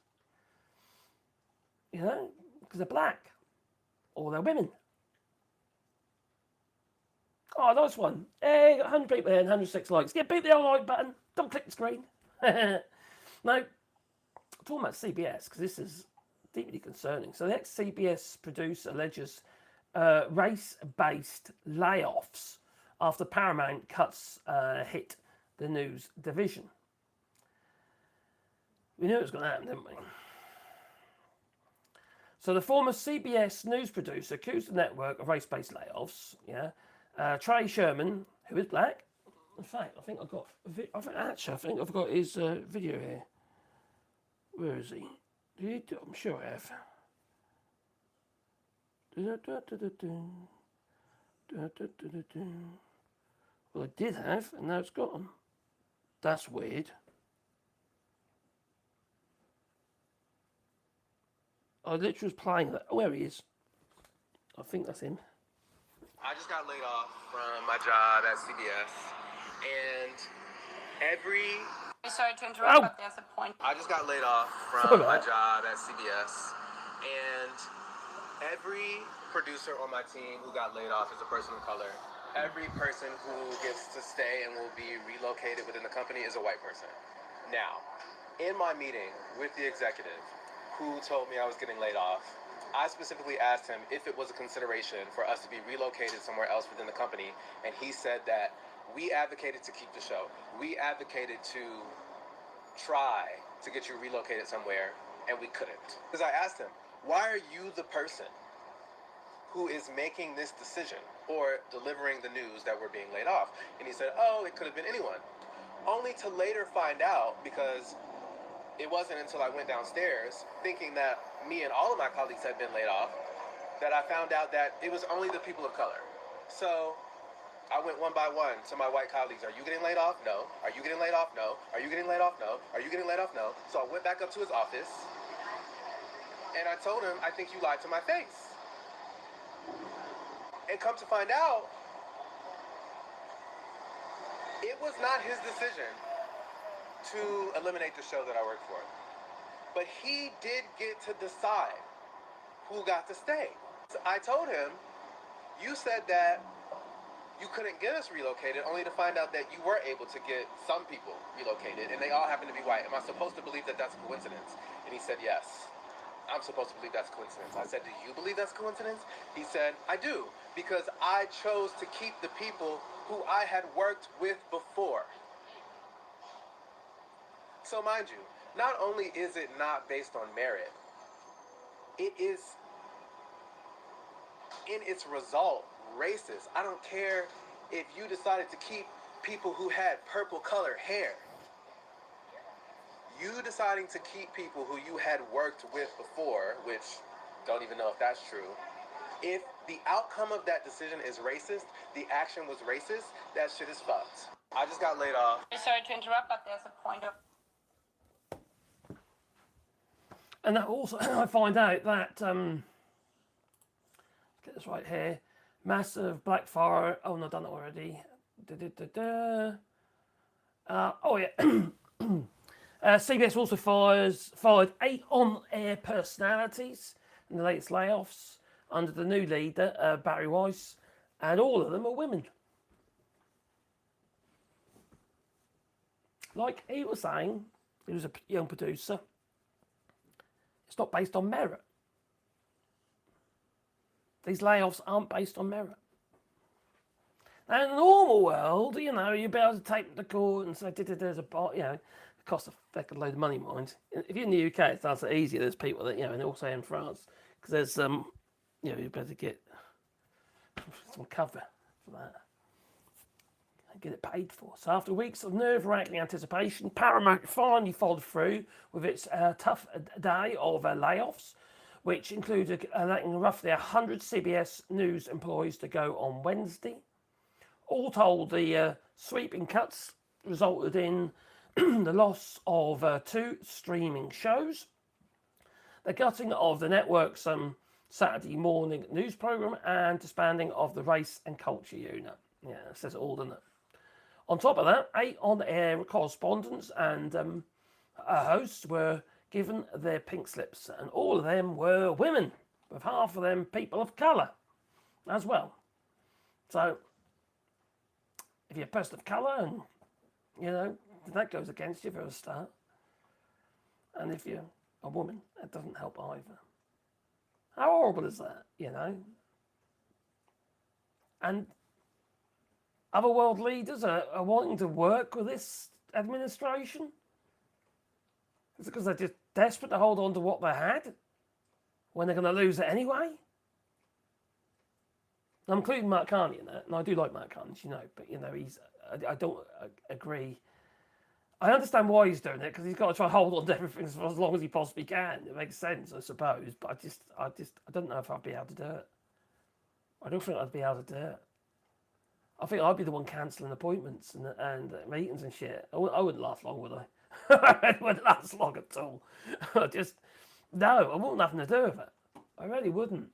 You know, because they're black. Or they're women. Oh, nice one. Hey, got 100 people here and 106 likes. Yeah, beat the old like button. Don't click the screen. Now, talking about CBS, because this is deeply concerning. So the ex-CBS producer alleges race-based layoffs after Paramount cuts hit the news division. We knew it was going to happen, didn't we? So the former CBS news producer accused the network of race-based layoffs. Yeah, Trey Sherman, who is black. In fact, I think I've got his video here. Where is he? I'm sure I have. Well, I did have, and now it's gone. That's weird. I literally was playing that. Oh, there he is. I think that's him. I just got laid off from my job at CBS, and Sorry to interrupt, but there's a point. I just got laid off from my job at CBS, and every producer on my team who got laid off is a person of color. Every person who gets to stay and will be relocated within the company is a white person. Now, in my meeting with the executive, who told me I was getting laid off. I specifically asked him if it was a consideration for us to be relocated somewhere else within the company, and he said that we advocated to keep the show. We advocated to try to get you relocated somewhere, and we couldn't. Because I asked him, why are you the person who is making this decision or delivering the news that we're being laid off? And he said, oh, it could have been anyone. Only to later find out, because it wasn't until I went downstairs thinking that me and all of my colleagues had been laid off, that I found out that it was only the people of color. So I went one by one to my white colleagues. Are you getting laid off? No. Are you getting laid off? No. Are you getting laid off? No. Are you getting laid off? No. So I went back up to his office and I told him, I think you lied to my face. And come to find out, it was not his decision to eliminate the show that I work for. But he did get to decide who got to stay. So I told him, you said that you couldn't get us relocated, only to find out that you were able to get some people relocated, and they all happen to be white. Am I supposed to believe that that's a coincidence? And he said, yes, I'm supposed to believe that's a coincidence. I said, do you believe that's a coincidence? He said, I do, because I chose to keep the people who I had worked with before. So mind you, not only is it not based on merit, it is, in its result, racist. I don't care if you decided to keep people who had purple colored hair. You deciding to keep people who you had worked with before, which don't even know if that's true. If the outcome of that decision is racist, the action was racist, that shit is fucked. I just got laid off. Sorry to interrupt, but there's a point of... And that also, I find out that, let's get this right here, massive black fire, oh no, I've done it already. Oh yeah. CBS also fired 8 on-air personalities in the latest layoffs under the new leader, Barry Weiss, and all of them are women. Like he was saying, he was a young producer, it's not based on merit. These layoffs aren't based on merit. Now, in the normal world, you know, you'd be able to take them to court and say, there's a bot, you know, it costs a fucking load of money, mind. If you're in the UK, it's nice and easier. There's people that, you know, and also in France, because there's, you know, you'd better get some cover for that. And get it paid for. So after weeks of nerve-wracking anticipation, Paramount finally followed through with its tough day of layoffs, which included letting roughly 100 CBS News employees to go on Wednesday. All told, the sweeping cuts resulted in the loss of 2 streaming shows, the gutting of the network's Saturday morning news programme, and disbanding of the race and culture unit. Yeah, it says it all, doesn't it? On top of that, 8 on-air correspondents and hosts were given their pink slips, and all of them were women, with half of them people of colour as well. So, if you're a person of colour, and you know, that goes against you for a start. And if you're a woman, that doesn't help either. How horrible is that, you know? And other world leaders are wanting to work with this administration? Is it because they're just desperate to hold on to what they had when they're going to lose it anyway? I'm including Mark Carney in that, and I do like Mark Carney, you know, but you know, I don't agree. I understand why he's doing it, because he's got to try and hold on to everything for as long as he possibly can. It makes sense, I suppose, but I don't know if I'd be able to do it. I don't think I'd be able to do it. I think I'd be the one cancelling appointments and meetings and shit. I wouldn't last long, would I? It wouldn't last long at all. I wouldn't have nothing to do with it. I really wouldn't.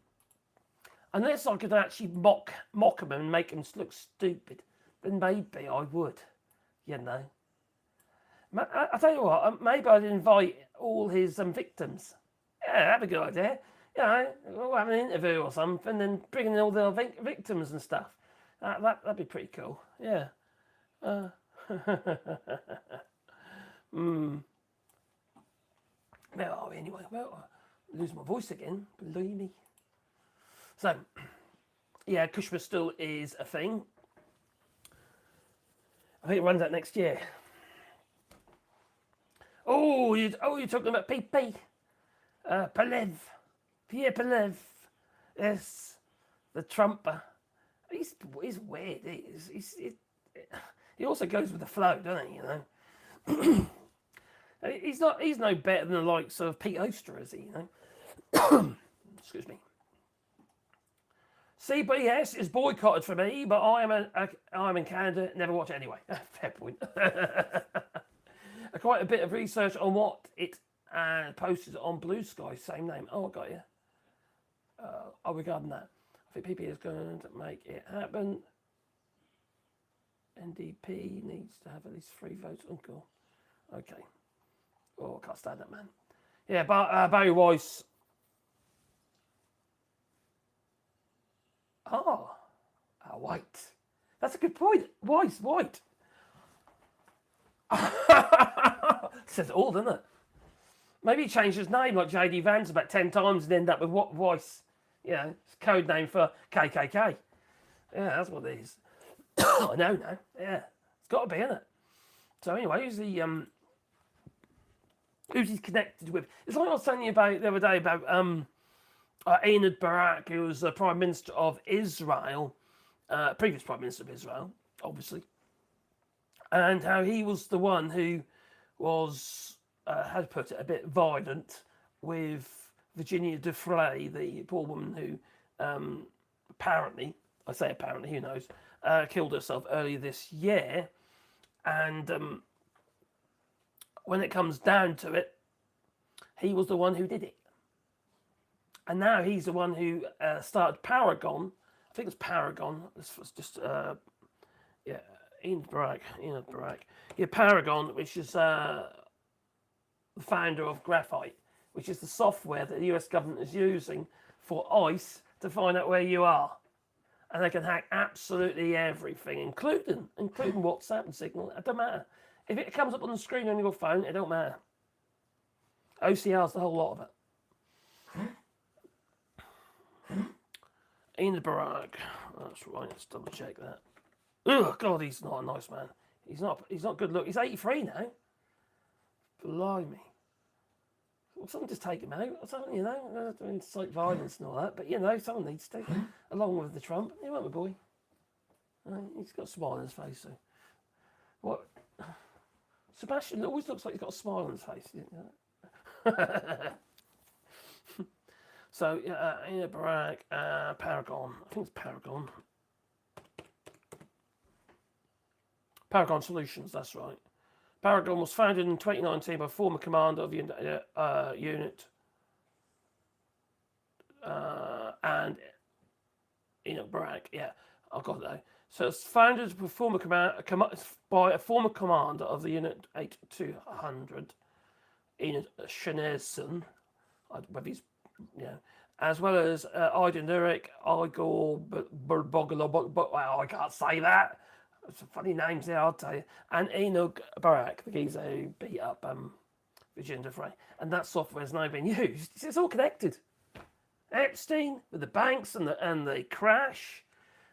Unless I could actually mock them and make them look stupid, then maybe I would, you know. I tell you what, maybe I'd invite all his victims. Yeah, that'd be a good idea. You know, we'll have an interview or something and bring in all the victims and stuff. That'd be pretty cool, yeah. Where are we anyway? lose my voice again, believe me. So, yeah, Christmas still is a thing. I think it runs out next year. Oh, you're talking about PP. Palev. Pierre Palev. Yes, the Trumper. He's weird. He also goes with the flow, doesn't he? You know, he's no better than the likes of Pete Oster, is he? You know. Excuse me. CBS is boycotted for me, but I'm in Canada. Never watch it anyway. Fair point. Quite a bit of research on what it posted on Blue Sky, same name. Oh, I got you. Regarding that, I think PP is going to make it happen. NDP needs to have at least 3 votes. Oh, cool. Okay. Oh, I can't stand that man. Yeah, but Barry Weiss. White. That's a good point. Weiss, white. Says it all, doesn't it? Maybe he changed his name like JD Vance about 10 times and end up with what Weiss. You know, it's a code name for KKK. Yeah, that's what it is. I know now. Yeah, it's got to be, isn't it? So anyway, who's he connected with? It's like I was telling you about the other day about Enid Barak, who was the Prime Minister of Israel, previous Prime Minister of Israel, obviously, and how he was the one who was, how to put it, a bit violent with Virginia Defray, the poor woman who apparently, I say apparently, who knows, killed herself earlier this year. And when it comes down to it, he was the one who did it. And now he's the one who started Paragon. I think it's Paragon. This was just, Enid Barak. Yeah, Paragon, which is the founder of Graphite, which is the software that the US government is using for ICE to find out where you are. And they can hack absolutely everything, including WhatsApp and Signal. It don't matter. If it comes up on the screen on your phone, it don't matter. OCR's the whole lot of it. Enid Barak. That's right, let's double check that. Oh God, he's not a nice man. He's not good look. He's 83 now. Blimey. Well, someone just take him out or something, you know, incite violence and all that. But, you know, someone needs to, along with the Trump. You won't, my boy. He's got a smile on his face, so. What? Sebastian always looks like he's got a smile on his face. You know? So, yeah, Barack, Paragon. I think it's Paragon. Paragon Solutions, that's right. Paragon was founded in 2019 by former commander of the unit and Barack. Yeah, I got that. So it's founded by a former commander of the Unit 8200, Enid Shenezson, whether he's, as well as Ida Nurek, Igor Bogolo, well, I can't say that. Some funny names there, I'll tell you. And Enoch Barak, the geezer who beat up Virginia Defray. And that software has now been used. It's all connected. Epstein with the banks and the crash,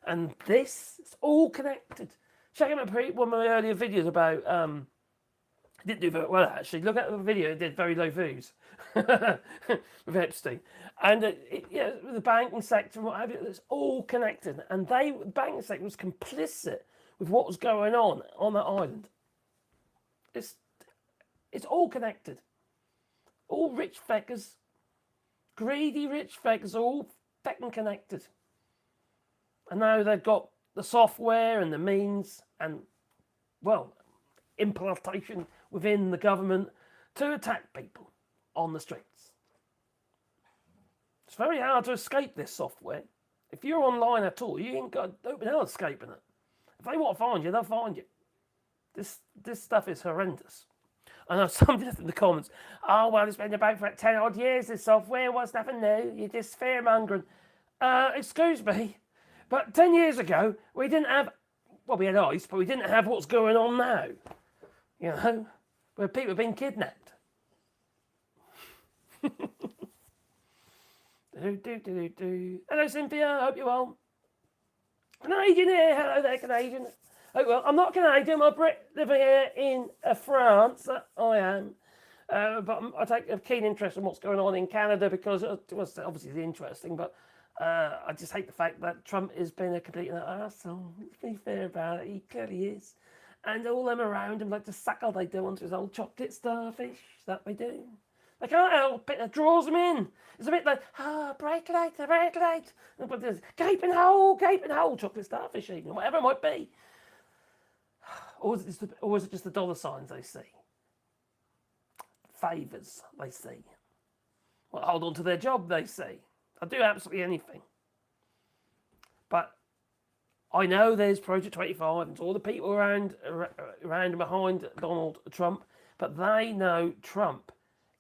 and this, it's all connected. Check out one of my earlier videos about. It didn't do very well actually. Look at the video; it did very low views with Epstein, and with the banking sector and what have you. It's all connected, and the banking sector was complicit with what was going on that island. It's all connected. All rich feckers, greedy rich feckers, are all fecking connected. And now they've got the software and the means and, well, implantation within the government to attack people on the streets. It's very hard to escape this software. If you're online at all, you ain't got no escaping it. If they want to find you, they'll find you. This stuff is horrendous. I know somebody in the comments, oh, well, it's been about for 10 odd years, this software was nothing new, you're just fear-mongering. Excuse me, but 10 years ago, we didn't have, well, we had ICE, but we didn't have what's going on now. You know, where people have been kidnapped. Hello, Cynthia. Hope you're well. Canadian here. Hello there, Canadian. Oh, well, I'm not Canadian. I'm a Brit living here in France. I am. But I take a keen interest in what's going on in Canada because it's obviously interesting, but I just hate the fact that Trump has been a complete arsehole. Let's be fair about it. He clearly is. And all them around him like to suckle they do onto his old chocolate starfish. That they do. They can't help it. It draws them in. It's a bit like, break later, break late. But there's gaping hole, chocolate starfish even, whatever it might be. Or is it just the dollar signs they see? Favours they see. Well, hold on to their job they see. I'll do absolutely anything. But I know there's Project 25 and all the people around and behind Donald Trump, but they know Trump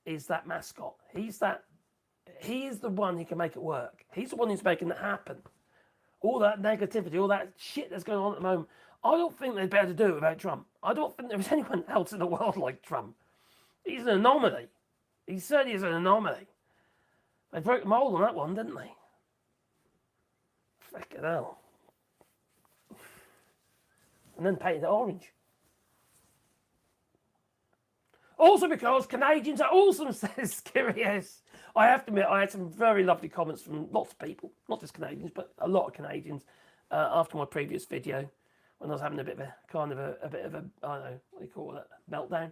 is that mascot. He is the one who can make it work. He's the one who's making it happen. All that negativity, all that shit that's going on at the moment, I don't think they'd be able to do it without Trump. I don't think there's anyone else in the world like Trump. He's an anomaly. He certainly is an anomaly. They broke the mold on that one, didn't they? Fucking hell. And then painted it orange. Also because Canadians are awesome, says Curious. I have to admit, I had some very lovely comments from lots of people, not just Canadians, but a lot of Canadians, after my previous video, when I was having a bit of a I don't know, what do you call it, meltdown.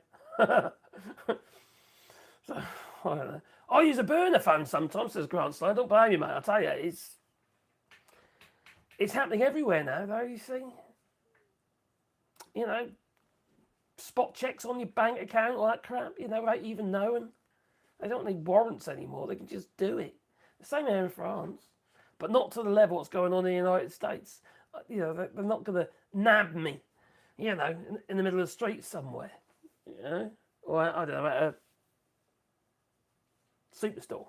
So, I don't know. I use a burner phone sometimes, says Grant, so I don't blame you, mate. I tell you, it's happening everywhere now, though, you see. You know, spot checks on your bank account, all that crap, you know, without even knowing. They don't need warrants anymore. They can just do it. The same here in France, but not to the level what's going on in the United States. You know, they're not going to nab me, you know, in the middle of the street somewhere, you know, or I don't know, at a superstore.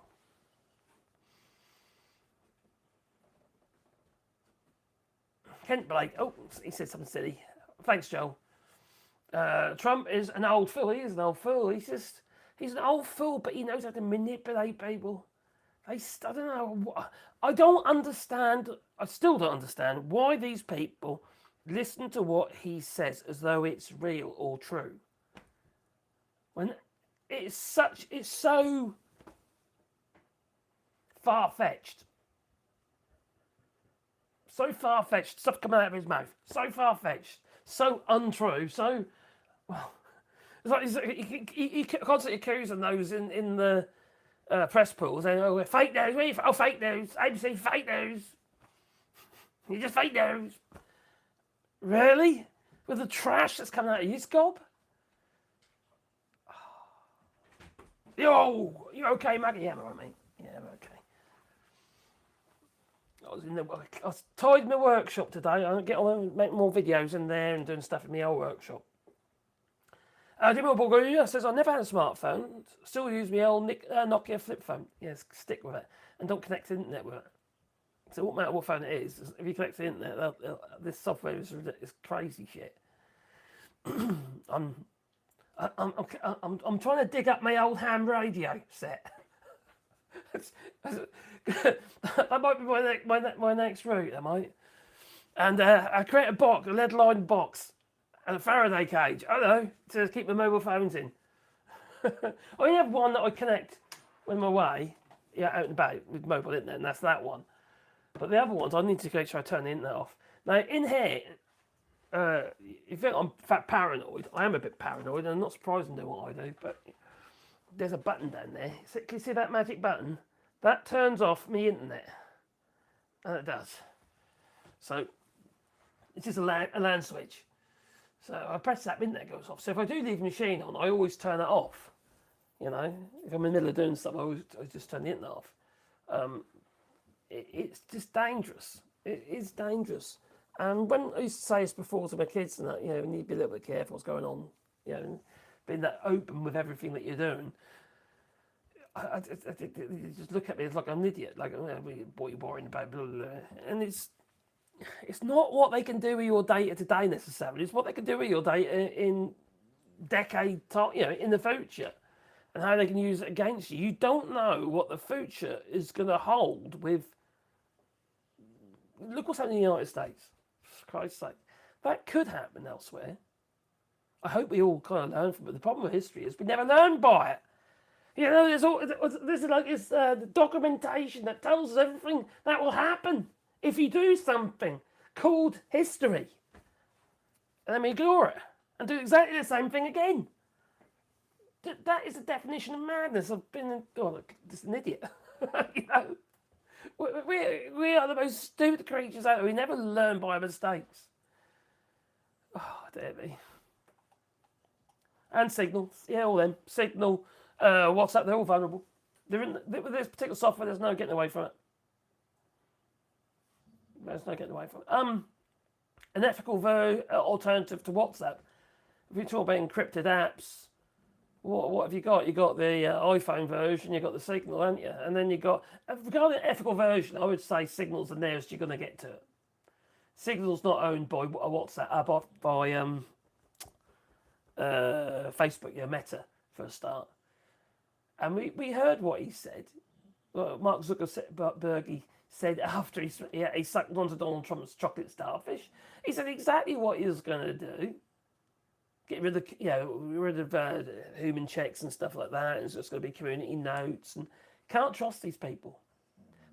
Kent Blake, oh, he said something silly. Thanks, Joel. Trump is an old fool. He is an old fool. He's an old fool, but he knows how to manipulate people. I don't know. I don't understand. I still don't understand why these people listen to what he says as though it's real or true. When it's so far-fetched. So far-fetched. Stuff coming out of his mouth. So far-fetched. So untrue. So, well, it's like he constantly accusing those in the press pools, saying, "Oh, fake news! Oh, fake news! ABC, fake news! You're just fake news." Really? With the trash that's coming out of his gob? You okay, Maggie? Yeah, I'm alright, mate. Yeah, I'm okay. I was tied in the workshop today. I get on and make more videos in there and doing stuff in my old workshop. Dimo Bulgaria says, I never had a smartphone. Still use my old Nokia flip phone. Yes, stick with it. And don't connect to the internet with it. So it won't matter what phone it is. If you connect to the internet, this software is crazy shit. I'm trying to dig up my old ham radio set. That might be my next route, that might. And I create a lead-lined box, and a Faraday cage. I don't know, to keep my mobile phones in. I only have one that I connect when I'm away, out and about with mobile internet, and that's that one. But the other ones, I need to make sure I turn the internet off. Now, in here, you think I'm paranoid. I am a bit paranoid, and I'm not surprised in doing what I do, but there's a button down there. Can you see that magic button? That turns off my internet. And it does. So, it's just a LAN switch. So, I press that, internet goes off. So, if I do leave the machine on, I always turn it off. You know, if I'm in the middle of doing stuff, I just turn the internet off. It's just dangerous. It is dangerous. And when I used to say this before to my kids, and that, you know, you need to be a little bit careful what's going on, you know, and being that open with everything that you're doing. I just look at me as like I'm an idiot, like, what are you worrying about, blah, blah, blah. And it's not what they can do with your data today necessarily. It's what they can do with your data in decade time, you know, in the future. and how they can use it against you. You don't know what the future is going to hold with. Look what's happening in the United States. For Christ's sake. That could happen elsewhere. I hope we all kind of learn from it. The problem with history is we never learn by it. You know, this is like the documentation that tells us everything that will happen if you do something called history. And then we ignore it and do exactly the same thing again. That is the definition of madness. I've been, just an idiot. You know, we are the most stupid creatures out there. We never learn by our mistakes. Oh, dear me. And Signal, yeah, all them. Signal, WhatsApp, they're all vulnerable. With this particular software, there's no getting away from it. There's no getting away from it. An ethical alternative to WhatsApp. If you talk about encrypted apps, what have you got? You got the iPhone version, you got the Signal, haven't you? And then you got, regarding the ethical version, I would say Signal's the nearest you're going to get to it. Signal's not owned by WhatsApp, by Facebook, Meta, for a start. And we heard what he said. Well, Mark Zuckerberg said after he sucked onto Donald Trump's chocolate starfish. He said exactly what he was going to do. Get rid of human checks and stuff like that. And it's just going to be community notes. And can't trust these people.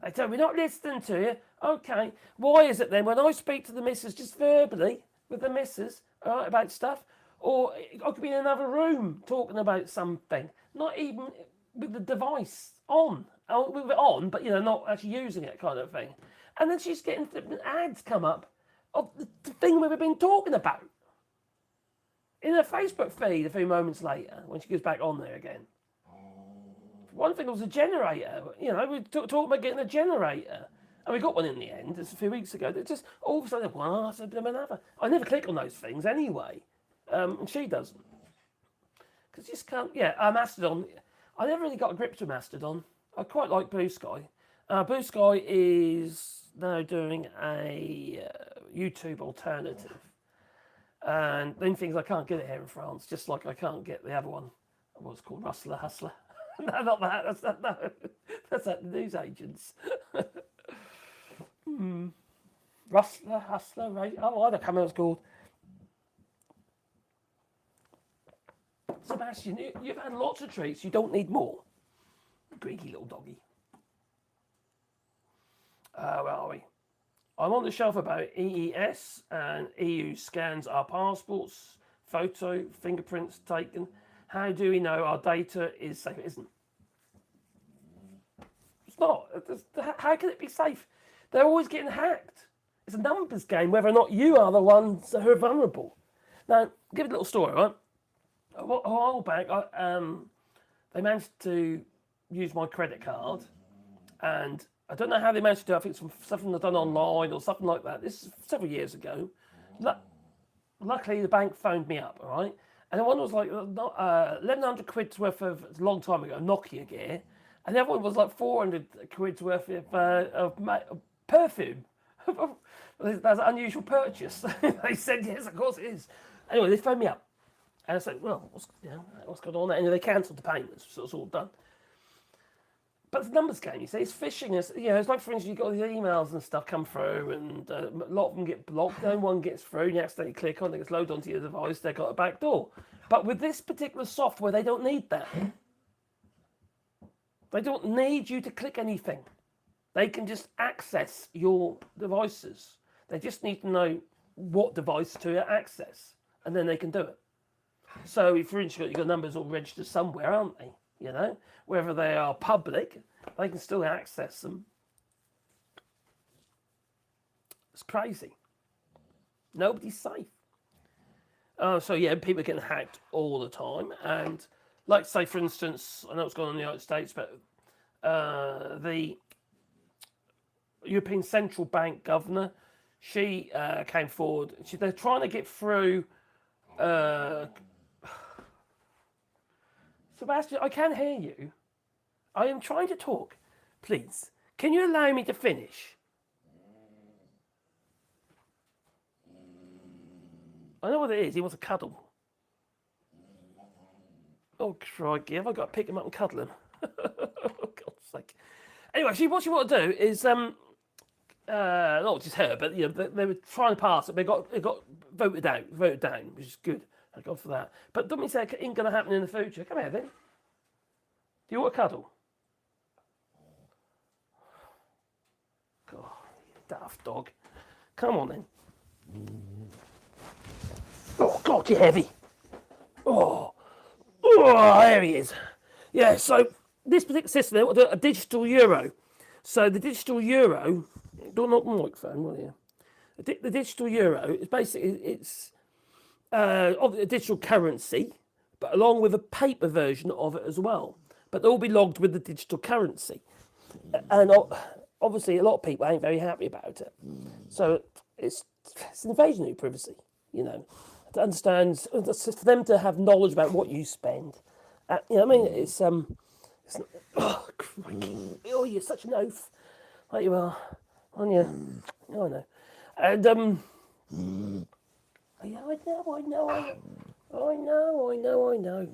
They tell me, we're not listening to you. Okay, why is it then when I speak to the missus just verbally with the missus, all right, about stuff, or I could be in another room talking about something, not even with the device on, with it on, but not actually using it, kind of thing. And then she's getting ads come up of the thing we've been talking about in her Facebook feed a few moments later when she goes back on there again. One thing was a generator. We talked about getting a generator. And we got one in the end, just a few weeks ago. That just all of a sudden, another. I never click on those things anyway. And she doesn't. Because you just can't, Mastodon. I never really got a grip to Mastodon. I quite like Blue Sky. Blue Sky is now doing a YouTube alternative. And then things I can't get it here in France, just like I can't get the other one. What's called Rustler Hustler. No, not that. That's that news agents. Rustler Hustler, right? Oh, I don't know what it's called. Sebastian, you've had lots of treats. You don't need more. Greedy little doggy. Where are we? I'm on the shelf about EES, and EU scans our passports, photo, fingerprints taken. How do we know our data is safe? It isn't. It's not. How can it be safe? They're always getting hacked. It's a numbers game, whether or not you are the ones who are vulnerable. Now, give a little story, right? A while back, they managed to use my credit card, and I don't know how they managed to do it. I think it's something they've done online or something like that. This is several years ago. Luckily, the bank phoned me up, all right? And the one was like 1,100 quid's worth of, it's a long time ago, Nokia gear. And the other one was like 400 quid's worth of perfume. That's an unusual purchase. They said, yes, of course it is. Anyway, they phoned me up. And I said, well, what's going on there? And they cancelled the payments, so it's all done. But it's a numbers game, you see. It's phishing. It's like, for instance, you've got these emails and stuff come through, and a lot of them get blocked. Then one gets through, and you accidentally click on it, gets loaded onto your device, they've got a back door. But with this particular software, they don't need that. They don't need you to click anything. They can just access your devices. They just need to know what device to access, and then they can do it. So, if for instance, you've got numbers all registered somewhere, aren't they? Whether they are public, they can still access them. It's crazy. Nobody's safe. People are getting hacked all the time. And, like, say, for instance, I know it's going on in the United States, but the European Central Bank governor, she came forward. They're trying to get through. Sebastian, I can't hear you. I am trying to talk. Please, can you allow me to finish? I know what it is. He wants a cuddle. Oh, Oh, crikey. Have I got to pick him up and cuddle him? Oh, God's sake. Anyway, what you want to do is, not just her, but they were trying to pass it. It got voted down, which is good. Thank God for that. But don't mean say it ain't going to happen in the future. Come here, then. Do you want a cuddle? God, you daft dog. Come on, then. Oh, God, you're heavy. Oh, there he is. Yeah, so this particular system, they want to do a digital euro. So the digital euro, don't knock the microphone, will you? The digital euro is basically, it's of a digital currency, but along with a paper version of it as well. But they'll all be logged with the digital currency. And obviously, a lot of people ain't very happy about it. So it's an invasion of your privacy, to understand, for them to have knowledge about what you spend. You know what I mean? It's oh, crikey. Oh, you're such an oaf. Like you are, aren't you? Oh, I know. And, yeah, I know.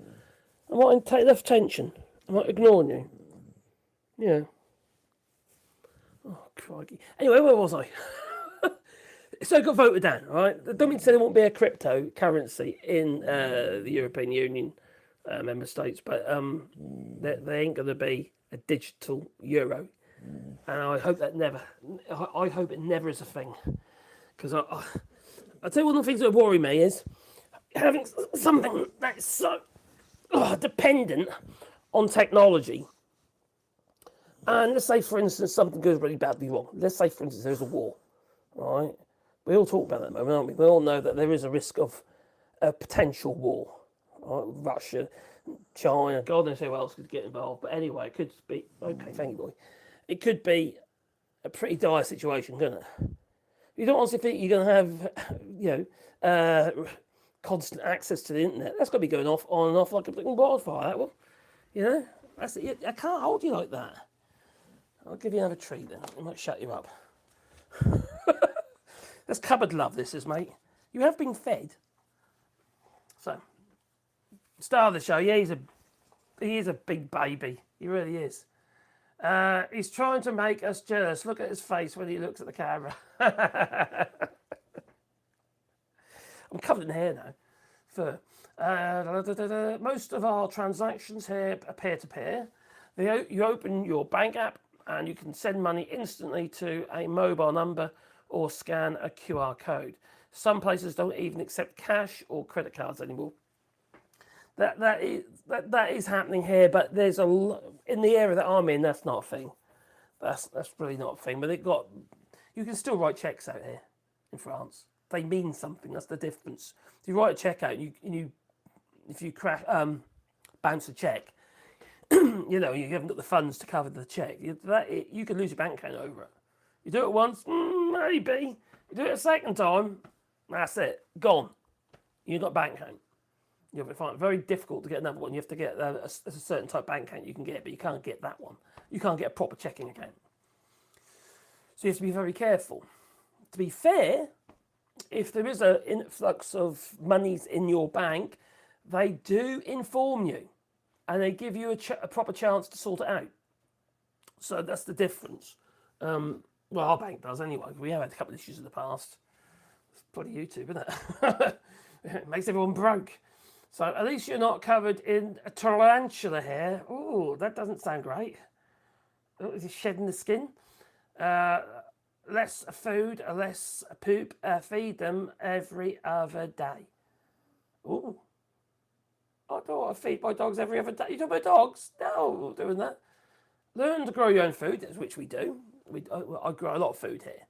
I might take enough attention. I might ignore you. Yeah. Oh, crikey. Anyway, where was I? So it got voted down, all right? That don't mean to say there won't be a cryptocurrency in the European Union member states, but there ain't going to be a digital euro. And I hope it never is a thing. Because I'll tell you one of the things that worry me is having something that's so dependent on technology. And let's say, for instance, something goes really badly wrong. Let's say, for instance, there's a war, all right? We all talk about that at the moment, aren't we? We all know that there is a risk of a potential war. Right? Russia, China, God knows who else could get involved. But anyway, it could be, okay, thank you, boy. It could be a pretty dire situation, couldn't it? You don't honestly think you're going to have, constant access to the internet. That's got to be going off on and off like a blinking wildfire, that one. That's it. I can't hold you like that. I'll give you another treat then. I might shut you up. That's cupboard love, this is, mate. You have been fed. So, star of the show. Yeah, he is a big baby. He really is. He's trying to make us jealous. Look at his face when he looks at the camera. I'm covered in hair now. Fur. Most of our transactions here are peer-to-peer. You open your bank app and you can send money instantly to a mobile number or scan a QR code. Some places don't even accept cash or credit cards anymore. That is happening here, but there's a lot in the area that I'm in. That's not a thing. That's really not a thing. But you can still write checks out here in France. They mean something. That's the difference. If you write a check out, if you bounce a check, you haven't got the funds to cover the check. You could lose your bank account over it. You do it once, maybe. You do it a second time, that's it, gone. You've got a bank account. You'll find it very difficult to get another one. You have to get a certain type of bank account you can get, but you can't get that one. You can't get a proper checking account. So you have to be very careful. To be fair, if there is an influx of monies in your bank, they do inform you and they give you a proper chance to sort it out. So that's the difference. Well, our bank does anyway. We have had a couple of issues in the past. It's bloody YouTube, isn't it? It makes everyone broke. So at least you're not covered in a tarantula hair. Ooh, that doesn't sound great. Oh, is he shedding the skin? Less food, less poop. Feed them every other day. Ooh. I don't want to feed my dogs every other day. You talking about dogs? No, I'm not doing that. Learn to grow your own food, which we do. I grow a lot of food here.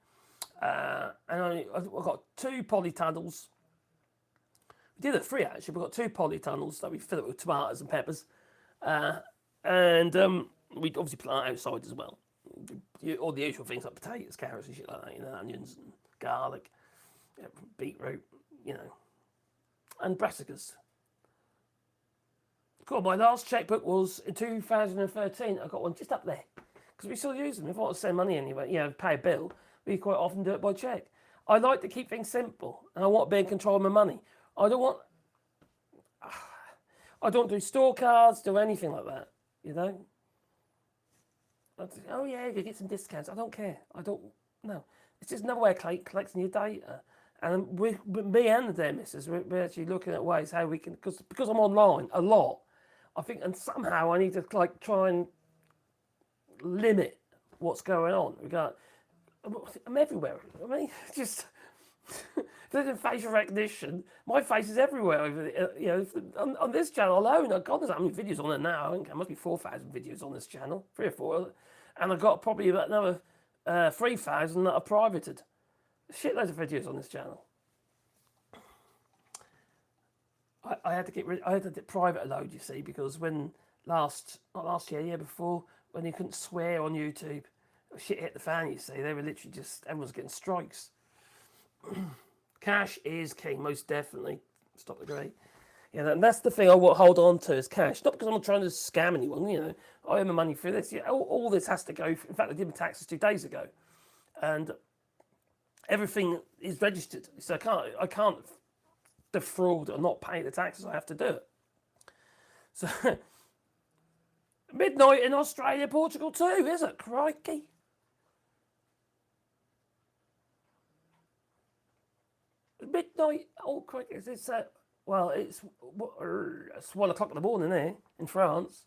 And I've got 2 polytunnels. We did it 3 actually. We've got 2 polytunnels that we fill it with tomatoes and peppers. And we obviously plant outside as well. All the usual things like potatoes, carrots and shit like that, onions and garlic, beetroot, and brassicas. Cool, my last checkbook was in 2013. I got one just up there. Because we still use them. If I want to send money anyway, pay a bill, we quite often do it by cheque. I like to keep things simple, and I want to be in control of my money. I don't want I don't do store cards, do anything like that. You know. Oh yeah, you get some discounts. I don't care. I don't. No, it's just another way of collecting your data. And me and the dear missus, we're actually looking at ways how we can, because I'm online a lot. I think, and somehow I need to like try and limit what's going on. I'm everywhere. I mean, just there's facial recognition. My face is everywhere. You know, on this channel alone, God knows how many videos on there now. I think there must be 4,000 videos on this channel, 3 or 4, and I've got probably about another 3,000 that are privated. Shitloads of videos on this channel. I had to get rid. I had to private a load, you see, because when not last year, year before, when you couldn't swear on YouTube, shit hit the fan. You see, they were literally just everyone's getting strikes. Cash is king, most definitely. Stop the great. Yeah, and that's the thing I will hold on to is cash. Not because I'm trying to scam anyone. You know, I earn my money through this. Yeah, all this has to go. In fact, I did my taxes 2 days ago, and everything is registered, so I can't defraud or not pay the taxes. I have to do it. So midnight in Australia, Portugal too, is it? Crikey! Midnight. Oh, crikey! It's well, it's 1 o'clock in the morning there in France.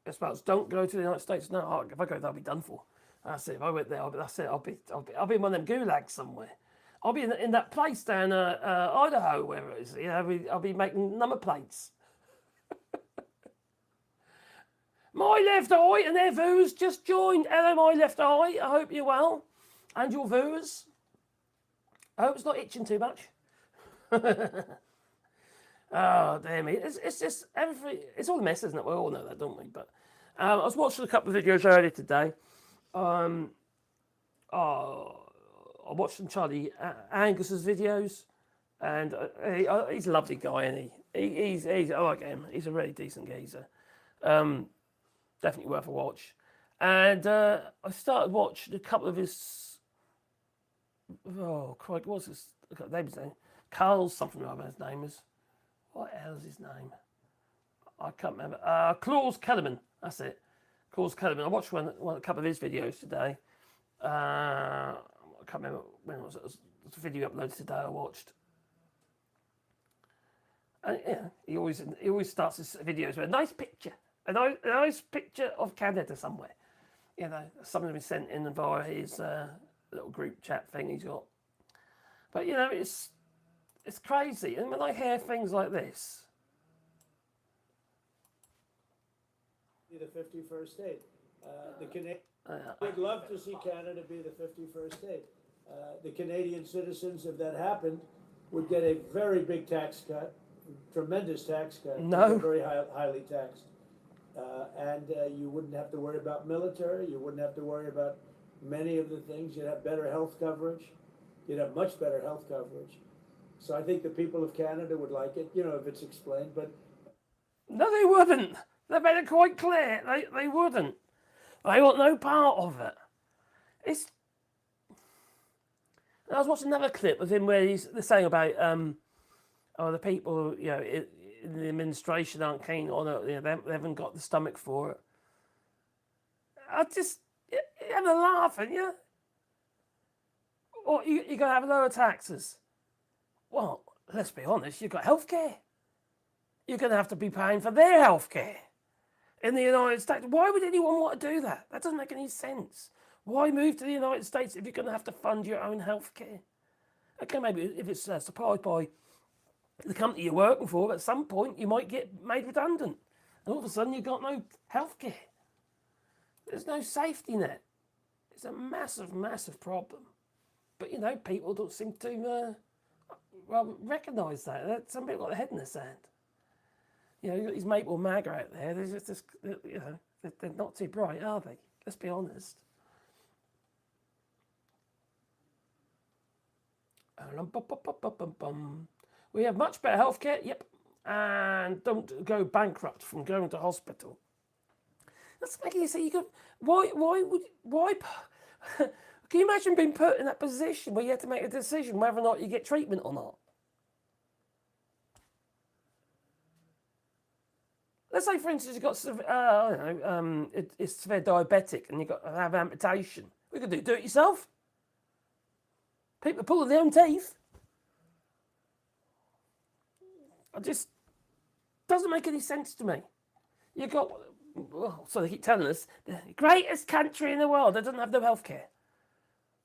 I suppose don't go to the United States. No, if I go, that'll be done for. That's it. If I went there, that's it. I'll be in one of them gulags somewhere. I'll be in that place down Idaho, wherever it is. You know, I'll be making number plates. My left eye and their viewers just joined. Hello, my left eye. I hope you're well, and your viewers. I hope it's not itching too much. Oh, damn it. It's just everything. It's all a mess, isn't it? We all know that, don't we? But I was watching a couple of videos earlier today. I watched some Charlie Angus's videos, and he's a lovely guy, isn't he? He's I like him. He's a really decent geezer. Definitely worth a watch. And I started watching a couple of his. Oh, crikey, what's his name? Carl something or other. His name is. What the hell's his name? I can't remember. Klaus Kellerman. That's it. Klaus Kellerman. I watched a couple of his videos today. I can't remember when it was. It was a video uploaded today. I watched. And yeah, he always starts his videos with a nice picture, a nice picture of Canada somewhere. You know, something been sent in via his little group chat thing he's got. But you know, it's crazy. And when I hear things like this, the 51st state. We'd love to see Canada be the 51st state. The Canadian citizens, if that happened, would get a very big tax cut, tremendous tax cut. No. Very highly taxed. And you wouldn't have to worry about military. You wouldn't have to worry about many of the things. You'd have better health coverage. You'd have much better health coverage. So I think the people of Canada would like it, you know, if it's explained, but... No, they wouldn't. They made it quite clear. They wouldn't. They want no part of it. I was watching another clip of him where they're saying about, the people, you know, in the administration aren't keen on it. You know, they haven't got the stomach for it. You're having a laugh, aren't you? Or you're going to have lower taxes. Well, let's be honest, you've got healthcare. You're going to have to be paying for their healthcare in the United States. Why would anyone want to do that? That doesn't make any sense. Why move to the United States if you're going to have to fund your own healthcare? Okay, maybe if it's supplied by the company you're working for, at some point you might get made redundant. And all of a sudden you've got no healthcare. There's no safety net. It's a massive, massive problem. But, you know, people don't seem to... recognise that. Some people got their head in the sand. You know, you got these Maple MAGA out there. They're just, you know, they're not too bright, are they? Let's be honest. We have much better healthcare. Yep, and don't go bankrupt from going to hospital. That's making you say you go. Why Can you imagine being put in that position where you have to make a decision whether or not you get treatment or not? Let's say, for instance, you've got it's severe diabetic and you've got to have amputation. What you could do it yourself. People are pulling their own teeth. It just doesn't make any sense to me. You've got, well, so they keep telling us, the greatest country in the world that doesn't have no healthcare.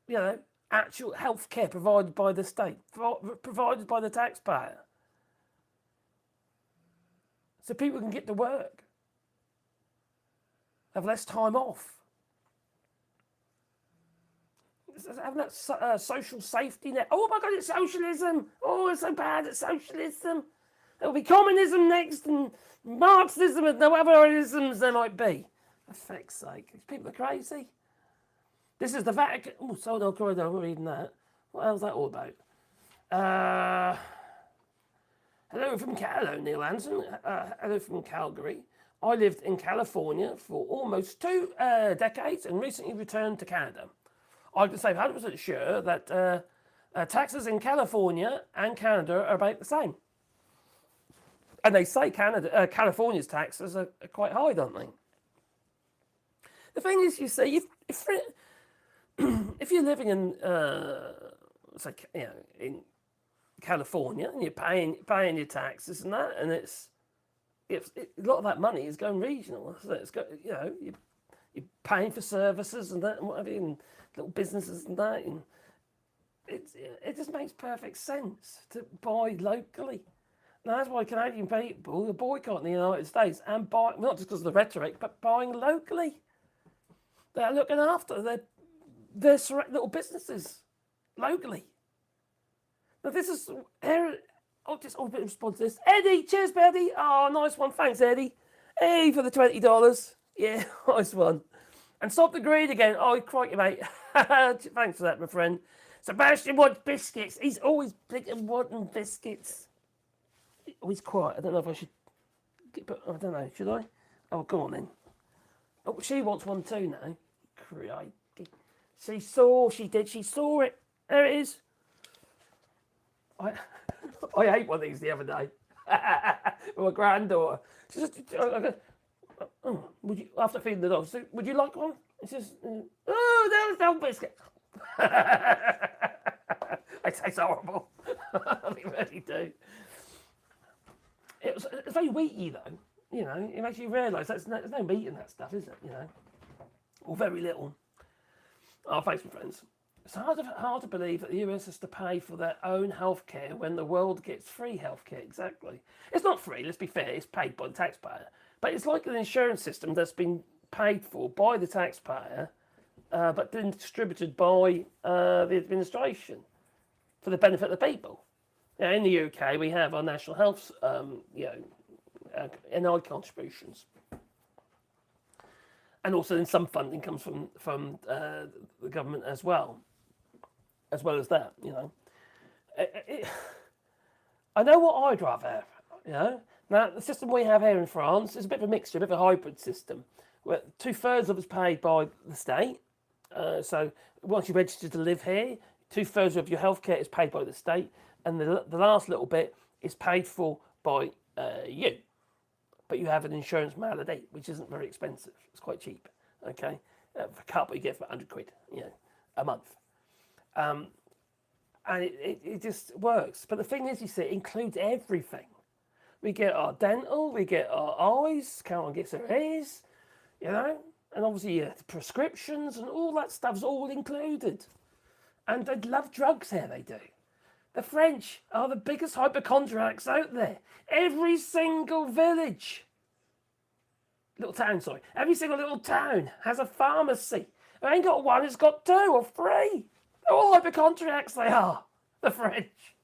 You know, actual healthcare provided by the state, provided by the taxpayer. So people can get to work, have less time off. Having that social safety net. Oh my God, it's socialism. Oh, it's so bad, it's socialism. There'll be communism next and Marxism and no other isms there might be. For fuck's sake, these people are crazy. This is the Vatican. Oh, so no, corridor, we're reading that. What hell's that all about? Hello, Neil Anson. Hello from Calgary. I lived in California for almost 2 decades and recently returned to Canada. I can say 100% sure that taxes in California and Canada are about the same. And they say California's taxes are quite high, don't they? The thing is, you see, if you're living in, say, you know, in California and you're paying your taxes and that, and a lot of that money is going regional. So it's got, you know, you're paying for services and that and whatever, and little businesses and that, and it just makes perfect sense to buy locally. And that's why Canadian people are boycotting the United States and buy, not just because of the rhetoric, but buying locally. They're looking after their little businesses locally. Now this is I'll just a bit of response to this. Eddie, cheers, Eddie. Oh, nice one. Thanks, Eddie. Hey, for the $20. Yeah, nice one. And stop the greed again. Oh, crikey, mate. Thanks for that, my friend. Sebastian wants biscuits. He's always picking wanting biscuits. Always quiet. I don't know if I should. But I don't know. Should I? Oh, go on then. Oh, she wants one too now. Crikey. She saw it. There it is. I ate one of these the other day. With my granddaughter. She says, oh, would you, after feeding the dogs, would you like one? It's just, oh, there's no biscuit. It tastes horrible. They really do. It's very wheaty though. You know, it makes you realise there's no meat in that stuff, is it? You know, or very little. Oh, thanks, my friends. It's hard to believe that the US has to pay for their own healthcare when the world gets free healthcare. Exactly. It's not free. Let's be fair. It's paid by the taxpayer, but it's like an insurance system that's been paid for by the taxpayer, but then distributed by the administration for the benefit of the people. Now, in the UK, we have our national health, NI contributions, and also then some funding comes from the government as well as that. You know, I know what I'd rather have. You know, now the system we have here in France is a bit of a mixture, a bit of a hybrid system, where 2/3 of it's paid by the state. So once you register to live here, 2/3 of your healthcare is paid by the state. And the last little bit is paid for by you. But you have an insurance malady, which isn't very expensive. It's quite cheap, okay? For a couple you get for £100, you know, a month. And it just works. But the thing is, you see, it includes everything. We get our dental, we get our eyes, Caroline gets her ears, you know? And obviously the prescriptions and all that stuff's all included. And they love drugs here, they do. The French are the biggest hypochondriacs out there. Every single village, every single little town has a pharmacy. It ain't got one, it's got 2 or 3. They're all hypochondriacs, they are, the French.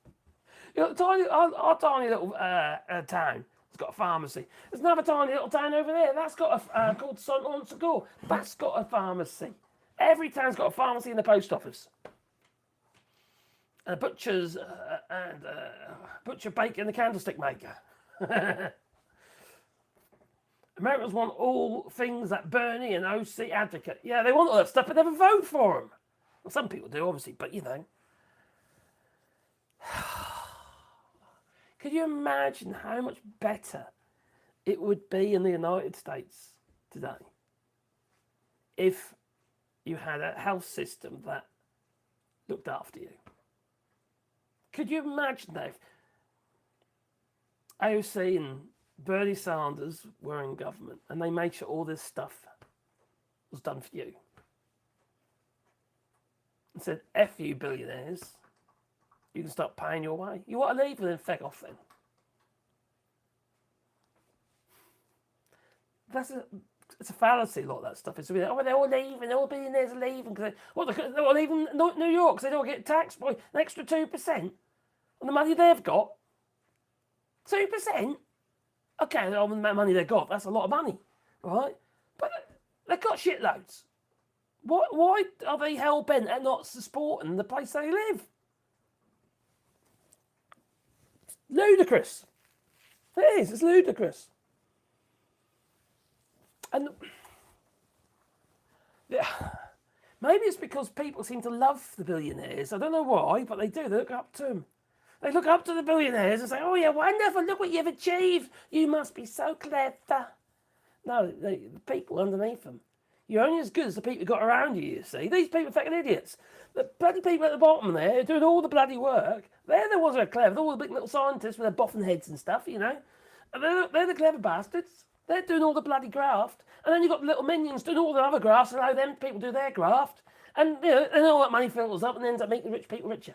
You know, our tiny little town has got a pharmacy. There's another tiny little town over there, that's got called Saint-Ouen-Secours. That's got a pharmacy. Every town's got a pharmacy in the post office. Butchers and butcher, bake, and the candlestick maker. Americans want all things that Bernie and OC advocate. Yeah, they want all that stuff, but never vote for them. Well, some people do, obviously, but could you imagine how much better it would be in the United States today if you had a health system that looked after you? Could you imagine that if AOC and Bernie Sanders were in government and they made sure all this stuff was done for you? And said, F you billionaires, you can start paying your way. You want to leave and then feck off then. It's a fallacy, a lot of that stuff. It's really, they're all leaving, all billionaires are leaving. They're all leaving New York because they don't get taxed by an extra 2% on the money they've got. 2%? Okay, on the money they've got, that's a lot of money, right? But they've got shitloads. Why are they hell-bent at not supporting the place they live? It's ludicrous. It is, it's ludicrous. And yeah, maybe it's because people seem to love the billionaires. I don't know why, but they do. They look up to them. They look up to the billionaires and say, oh, you're wonderful. Look what you've achieved. You must be so clever. No, the people underneath them. You're only as good as the people you got around you see. These people are fucking idiots. The bloody people at the bottom there doing all the bloody work, they're the ones that are clever. They're all the big little scientists with their boffin heads and stuff, And they're the clever bastards. They're doing all the bloody graft. And then you've got the little minions doing all the other grafts and how them people do their graft. And, and all that money fills up and ends up making rich people richer.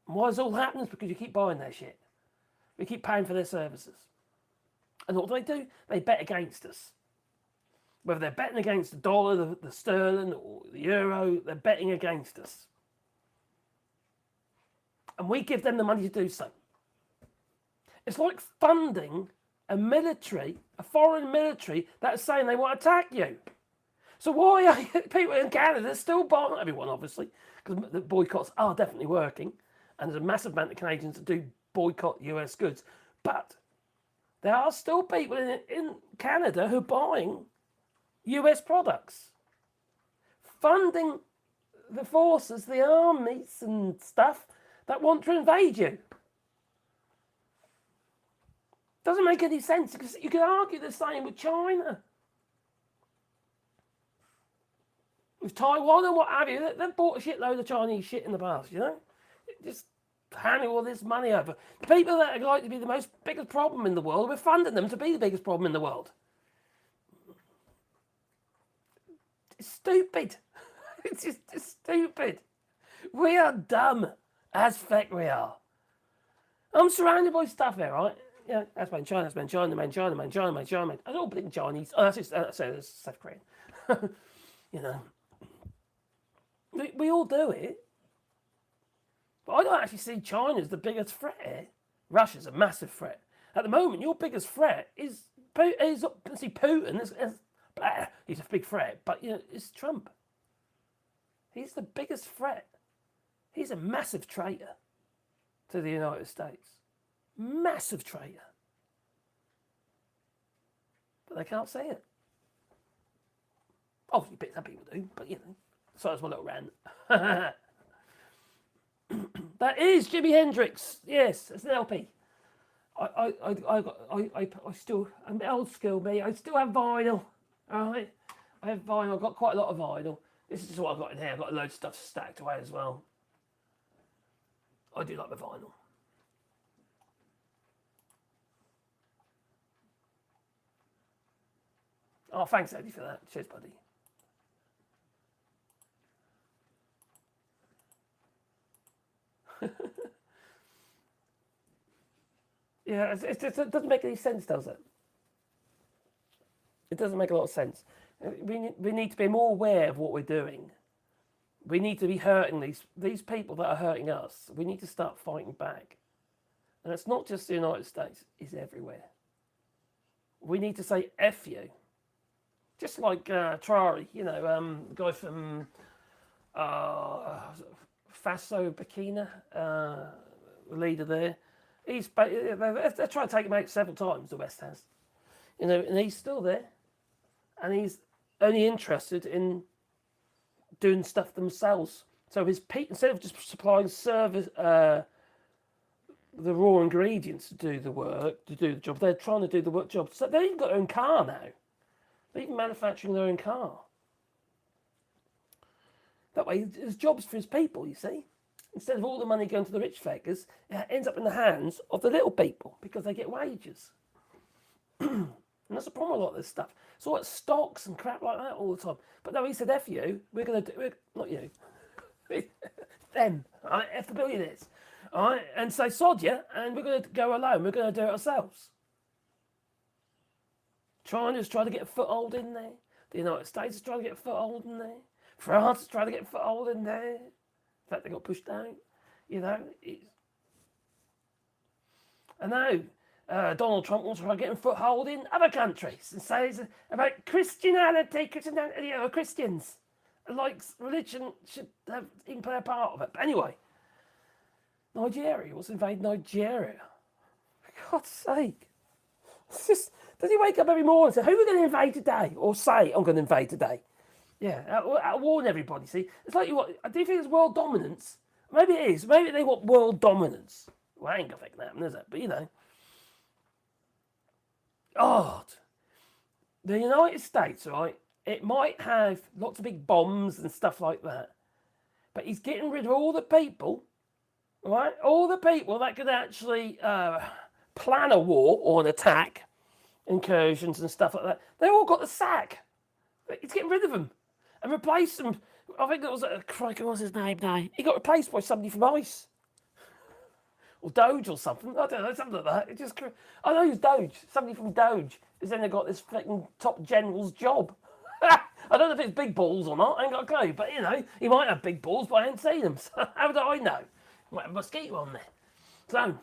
And why this all happens? Because you keep buying their shit. We keep paying for their services. And what do? They bet against us. Whether they're betting against the dollar, the sterling, or the euro, they're betting against us. And we give them the money to do so. It's like funding a military, a foreign military, that's saying they want to attack you. So why are people in Canada still buying, not everyone obviously, because the boycotts are definitely working, and there's a massive amount of Canadians that do boycott US goods, but there are still people in Canada who are buying US products, funding the forces, the armies and stuff that want to invade you. Doesn't make any sense because you could argue the same with China, with Taiwan and what have you. They've bought a shitload of Chinese shit in the past, Just handing all this money over. The people that are like to be the biggest problem in the world, we're funding them to be the biggest problem in the world. It's stupid. It's just stupid. We are dumb as feck we are. I'm surrounded by stuff here, right? Yeah, that's man China, that's man China, man China, man China, man China, man. I don't believe Chinese. Oh, that's South Korean. We all do it. But I don't actually see China as the biggest threat here. Russia's a massive threat. At the moment, your biggest threat is Putin. He's a big threat, but it's Trump. He's the biggest threat. He's a massive traitor to the United States. Massive traitor. But they can't say it. Obviously, some people do, but so that's my little rant. That is Jimi Hendrix. Yes, it's an LP. I still, I'm old school, me. I still have vinyl. All right, I have vinyl. I've got quite a lot of vinyl. This is just what I've got in here. I've got a load of stuff stacked away as well. I do like the vinyl. Oh, thanks, Eddie, for that. Cheers, buddy. Yeah, it doesn't make any sense, does it? It doesn't make a lot of sense. We need to be more aware of what we're doing. We need to be hurting these people that are hurting us. We need to start fighting back. And it's not just the United States, it's everywhere. We need to say F you. Just like Trari, the guy from Faso Burkina, the leader there. They're trying to take him out several times, the West has. And he's still there. And he's only interested in doing stuff themselves. So instead of just supplying service, the raw ingredients to do the work, to do the job, they're trying to do the work job. So they've even got their own car now. They're even manufacturing their own car. That way, there's jobs for his people, you see. Instead of all the money going to the rich fakers, it ends up in the hands of the little people because they get wages. And that's the problem with a lot of this stuff. It's all like stocks and crap like that all the time. But no, he said, F you, we're going to do it, not you. Them, right? F the billionaires. All right? And say, sod you, and we're going to go alone. We're going to do it ourselves. China's trying to get a foothold in there. The United States is trying to get a foothold in there. France is trying to get a foothold in there. In fact, they got pushed out. You know, I know Donald Trump wants to try to get a foothold in other countries and says about Christianity, you know, Christians, like religion should have even play a part of it. But anyway, Nigeria wants to invade Nigeria. For God's sake. It's just, does he wake up every morning and say, who are we going to invade today? Or say, I'm going to invade today? Yeah, I'll warn everybody, see. It's like, do you think it's world dominance? Maybe it is. Maybe they want world dominance. Well, I ain't going to think that happen, is it? But, you know. God. The United States, right, it might have lots of big bombs and stuff like that. But he's getting rid of all the people, right? All the people that could actually plan a war or an attack, incursions and stuff like that. They all got the sack. He's getting rid of them and replaced them. I think it was, crikey, what's his name now? He got replaced by somebody from ICE. Or Doge or something. I don't know, something like that. It just, I know he's Doge. Somebody from Doge has then got this freaking top general's job. I don't know if it's big balls or not. I ain't got a clue. But, you know, he might have big balls, but I ain't seen them. So how do I know? He might have a mosquito on there. So,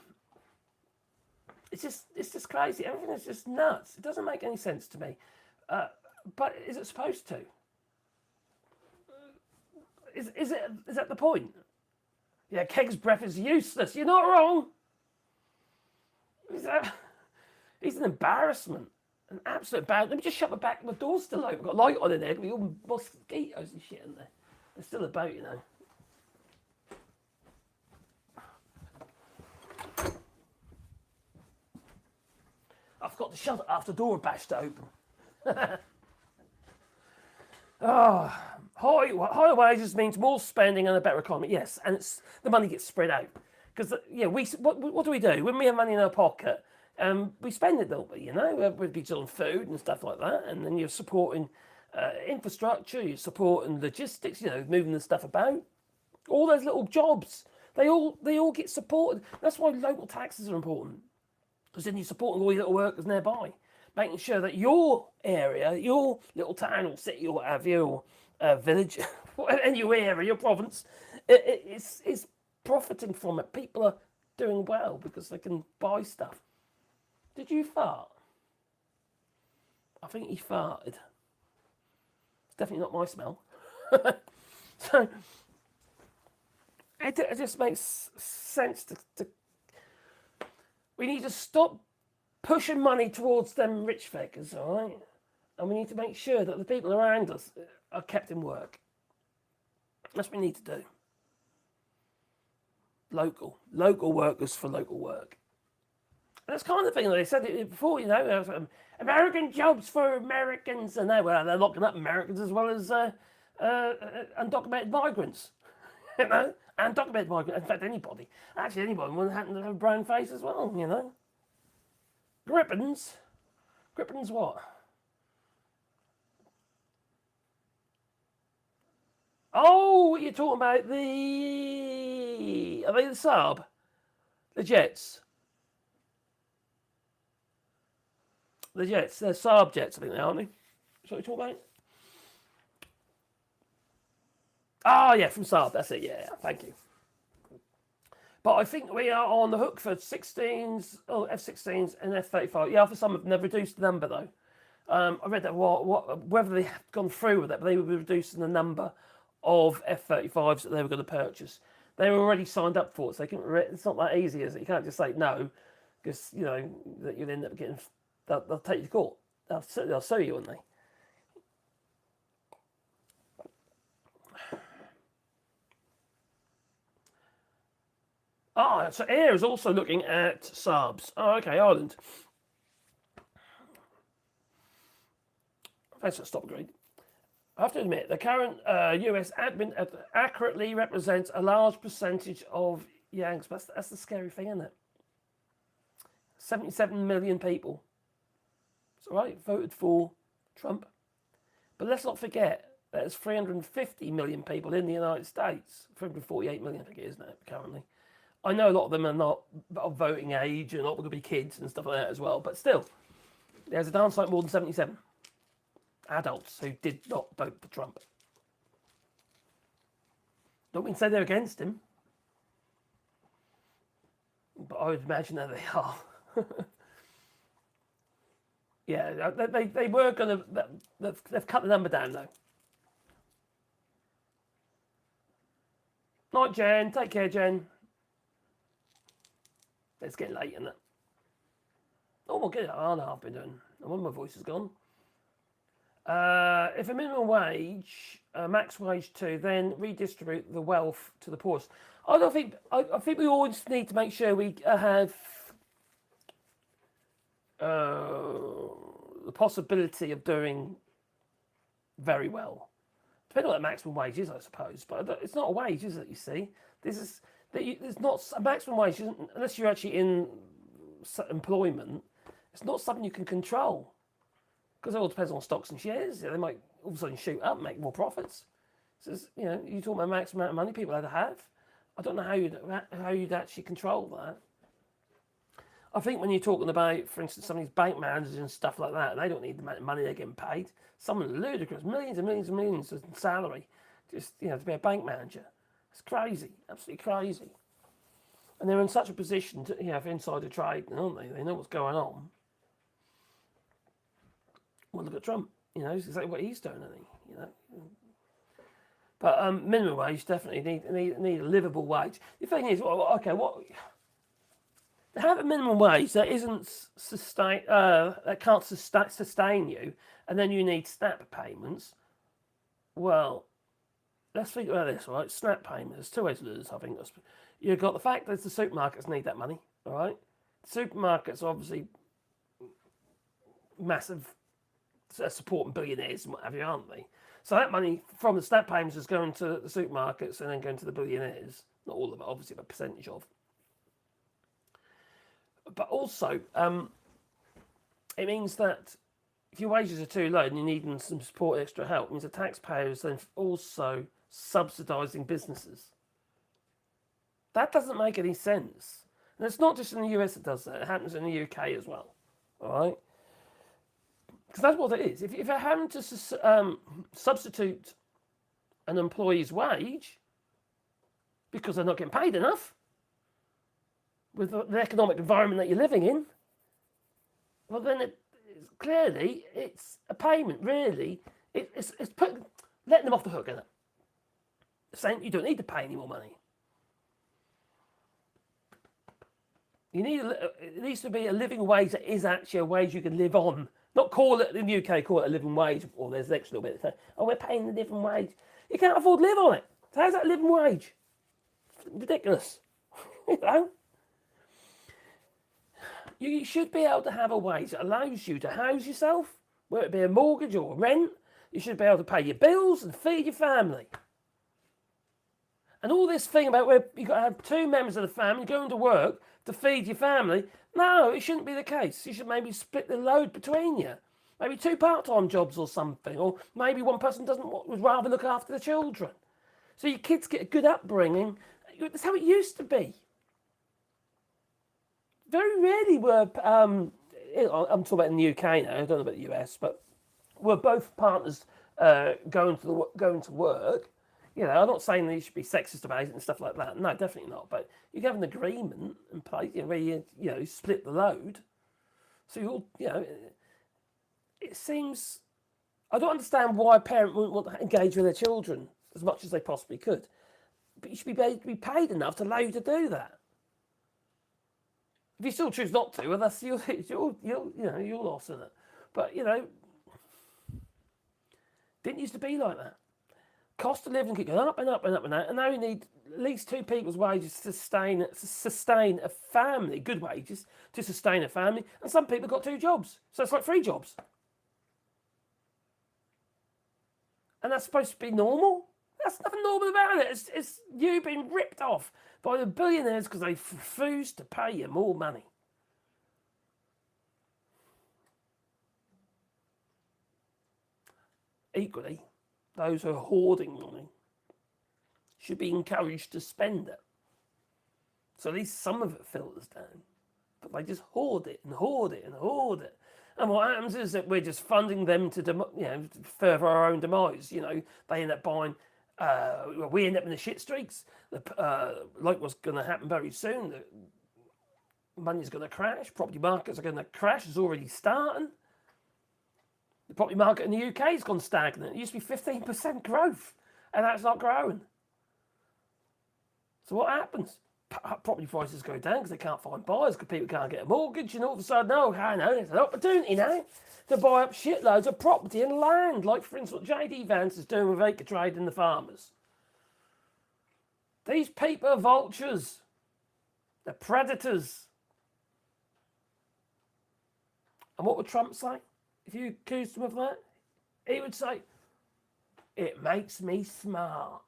it's just crazy. Everything is just nuts. It doesn't make any sense to me. But is it supposed to? Is that the point? Yeah, Keg's breath is useless. You're not wrong. He's an embarrassment. An absolute embarrassment. Let me just shut the back. My door's still open. I've got a light on in there. There'll be all mosquitoes and shit in there. They're still about, you know. I forgot to shut it after the door bashed open. Higher wages means more spending and a better economy. Yes, and the money gets spread out. Because, what do we do? When we have money in our pocket, we spend it, don't we? You know, we'd be on food and stuff like that. And then you're supporting infrastructure, you're supporting logistics, you know, moving the stuff about. All those little jobs, they all get supported. That's why local taxes are important. Because then you're supporting all your little workers nearby. Making sure that your area, your little town or city or what have you, or village, and your area, your province, it's profiting from it. People are doing well because they can buy stuff. Did you fart? I think he farted. It's definitely not my smell. So, it just makes sense to we need to stop pushing money towards them rich fakers, all right? And we need to make sure that the people around us are kept in work. That's what we need to do. Local workers for local work. And that's kind of the thing that they said it before, you know, American jobs for Americans. And they're locking up Americans as well as undocumented migrants. You know, undocumented migrants. In fact, anybody. Actually, anybody would happen to have a brown face as well, you know. Grippins? Grippins what? Oh, you're talking about are they the Saab? The jets? The jets, they're Saab jets, I think they are, aren't they? That's what you're talking about? Oh, yeah, from Saab, that's it, yeah, thank you. But I think we are on the hook for F-16s and F-35. Yeah, for some of them, they've reduced the number, though. I read that whether they've gone through with that, but they were reducing the number of F-35s that they were going to purchase. They were already signed up for it, so it's not that easy, is it? You can't just say no, because, you know, that you'll end up getting... They'll take you to court. They'll sue you, won't they? So Air is also looking at subs. Oh, okay, Ireland. Thanks for stop agreed. I have to admit, the current US admin accurately represents a large percentage of Yanks. That's the scary thing, isn't it? 77 million people. It's all right, voted for Trump. But let's not forget, there's 350 million people in the United States. 348 million, I think it is now, currently. I know a lot of them are not of voting age and not going to be kids and stuff like that as well. But still, there's a downside more than 77 adults who did not vote for Trump. Don't mean to say they're against him, but I would imagine that they are. Yeah, they were going to. They've cut the number down though. Night, Jen. Take care, Jen. It's getting late, isn't it? Oh, we'll get it. I don't know. I've been doing. I wonder my voice is gone. If a minimum wage, max wage too, then redistribute the wealth to the poorest. I think we always need to make sure we have the possibility of doing very well. Depending on what the maximum wage is, I suppose, but it's not a wage, is it? You see, it's not a maximum wage unless you're actually in employment. It's not something you can control. Because it all depends on stocks and shares. They might all of a sudden shoot up, make more profits. So you talk about maximum amount of money people had to have. I don't know how you'd actually control that. I think when you're talking about, for instance, some of these bank managers and stuff like that, they don't need the amount of money they're getting paid. Some are ludicrous, millions and millions and millions of salary, just to be a bank manager. It's crazy, absolutely crazy. And they're in such a position to have insider trading, aren't they? They know what's going on. Well, look at Trump. It's exactly what he's doing, isn't he? But minimum wage definitely need a livable wage. The thing is, have a minimum wage that isn't that can't sustain you, and then you need SNAP payments. Well, let's think about this, right? SNAP payments. There's two ways to do this. I think you've got the fact that the supermarkets need that money. All right, supermarkets are obviously massive. Supporting billionaires and what have you, aren't they? So that money from the SNAP payments is going to the supermarkets and then going to the billionaires. Not all of it, obviously, but a percentage of. But also, it means that if your wages are too low and you need some support, extra help, it means the taxpayers then also subsidising businesses. That doesn't make any sense. And it's not just in the US that does that. It happens in the UK as well. All right? Because that's what it is. If you're having to substitute an employee's wage because they're not getting paid enough with the economic environment that you're living in, well, then clearly it's a payment. Really, it's letting them off the hook, isn't it? Saying you don't need to pay any more money. It needs to be a living wage that is actually a wage you can live on. Not call it, in the UK, call it a living wage, or there's an extra little bit. Oh, we're paying the living wage. You can't afford to live on it. So how's that a living wage? It's ridiculous. You should be able to have a wage that allows you to house yourself, whether it be a mortgage or rent. You should be able to pay your bills and feed your family. And all this thing about where you've got to have two members of the family going to work to feed your family, no, it shouldn't be the case. You should maybe split the load between you. Maybe two part-time jobs or something. Or maybe one person would rather look after the children. So your kids get a good upbringing. That's how it used to be. Very rarely were, I'm talking about in the UK now, I don't know about the US, but were both partners going to work. I'm not saying that you should be sexist about it and stuff like that. No, definitely not. But you can have an agreement in place where you split the load. So it seems, I don't understand why a parent wouldn't want to engage with their children as much as they possibly could. But you should be paid enough to allow you to do that. If you still choose not to, well, that's your loss, isn't it? But didn't used to be like that. cost of living keep going up and up and up and up, and now you need at least 2 people's wages to sustain a family, good wages to sustain a family, and some people got 2 jobs, so it's like 3 jobs. And that's supposed to be normal? There's nothing normal about it. It's you being ripped off by the billionaires because they refuse to pay you more money. Equally, those who are hoarding money should be encouraged to spend it. So at least some of it filters down. But they just hoard it and hoard it and hoard it. And what happens is that we're just funding them to, further our own demise. They end up buying. We end up in the shit streaks. Like what's going to happen very soon. The money's going to crash. Property markets are going to crash. It's already starting. The property market in the UK has gone stagnant. It used to be 15% growth, and that's not growing. So what happens? Property prices go down because they can't find buyers because people can't get a mortgage, and all of a sudden, I know, there's an opportunity now to buy up shitloads of property and land, like for instance what JD Vance is doing with acre trade and the farmers. These people are vultures. They're predators. And what would Trump say if you accused him of that? He would say, it makes me smart.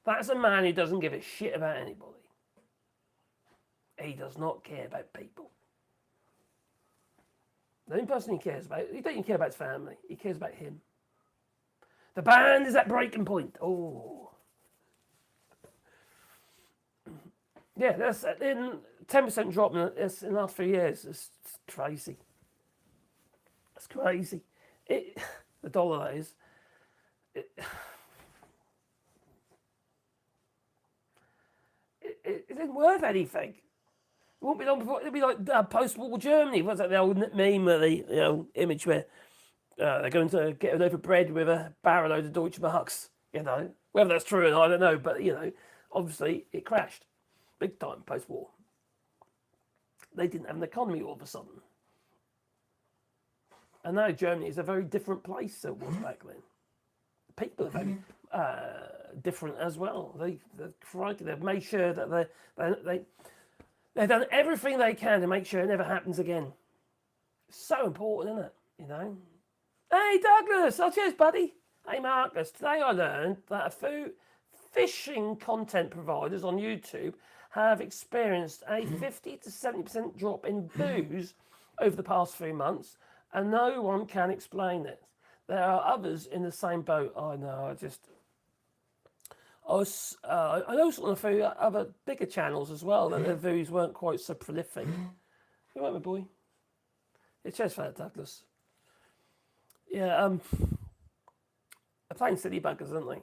That's a man who doesn't give a shit about anybody. He does not care about people. The only person he cares about, he doesn't care about his family. He cares about him. The band is at breaking point. Oh. Yeah, that's in 10% drop in the last 3 years. It's crazy. It's crazy. The dollar, that is. It isn't worth anything. It won't be long before it'll be like post-war Germany. What's that? The old meme, the image where they're going to get a loaf of bread with a barrel load of Deutschmarks. Whether that's true or not, I don't know. But obviously it crashed big time post-war. They didn't have an economy all of a sudden, and now Germany is a very different place than it was back then. People are very different as well. They've made sure that they've done everything they can to make sure it never happens again. It's so important, isn't it? Hey Douglas, cheers buddy. Hey Marcus, today I learned that fishing content providers on YouTube have experienced a 50 to 70% drop in views over the past 3 months, and no one can explain it. There are others in the same boat. I know. I know on a few other bigger channels as well that their views weren't quite so prolific. You right, my boy? Yeah, cheers for that, Douglas. Yeah, they're playing silly buggers, aren't they?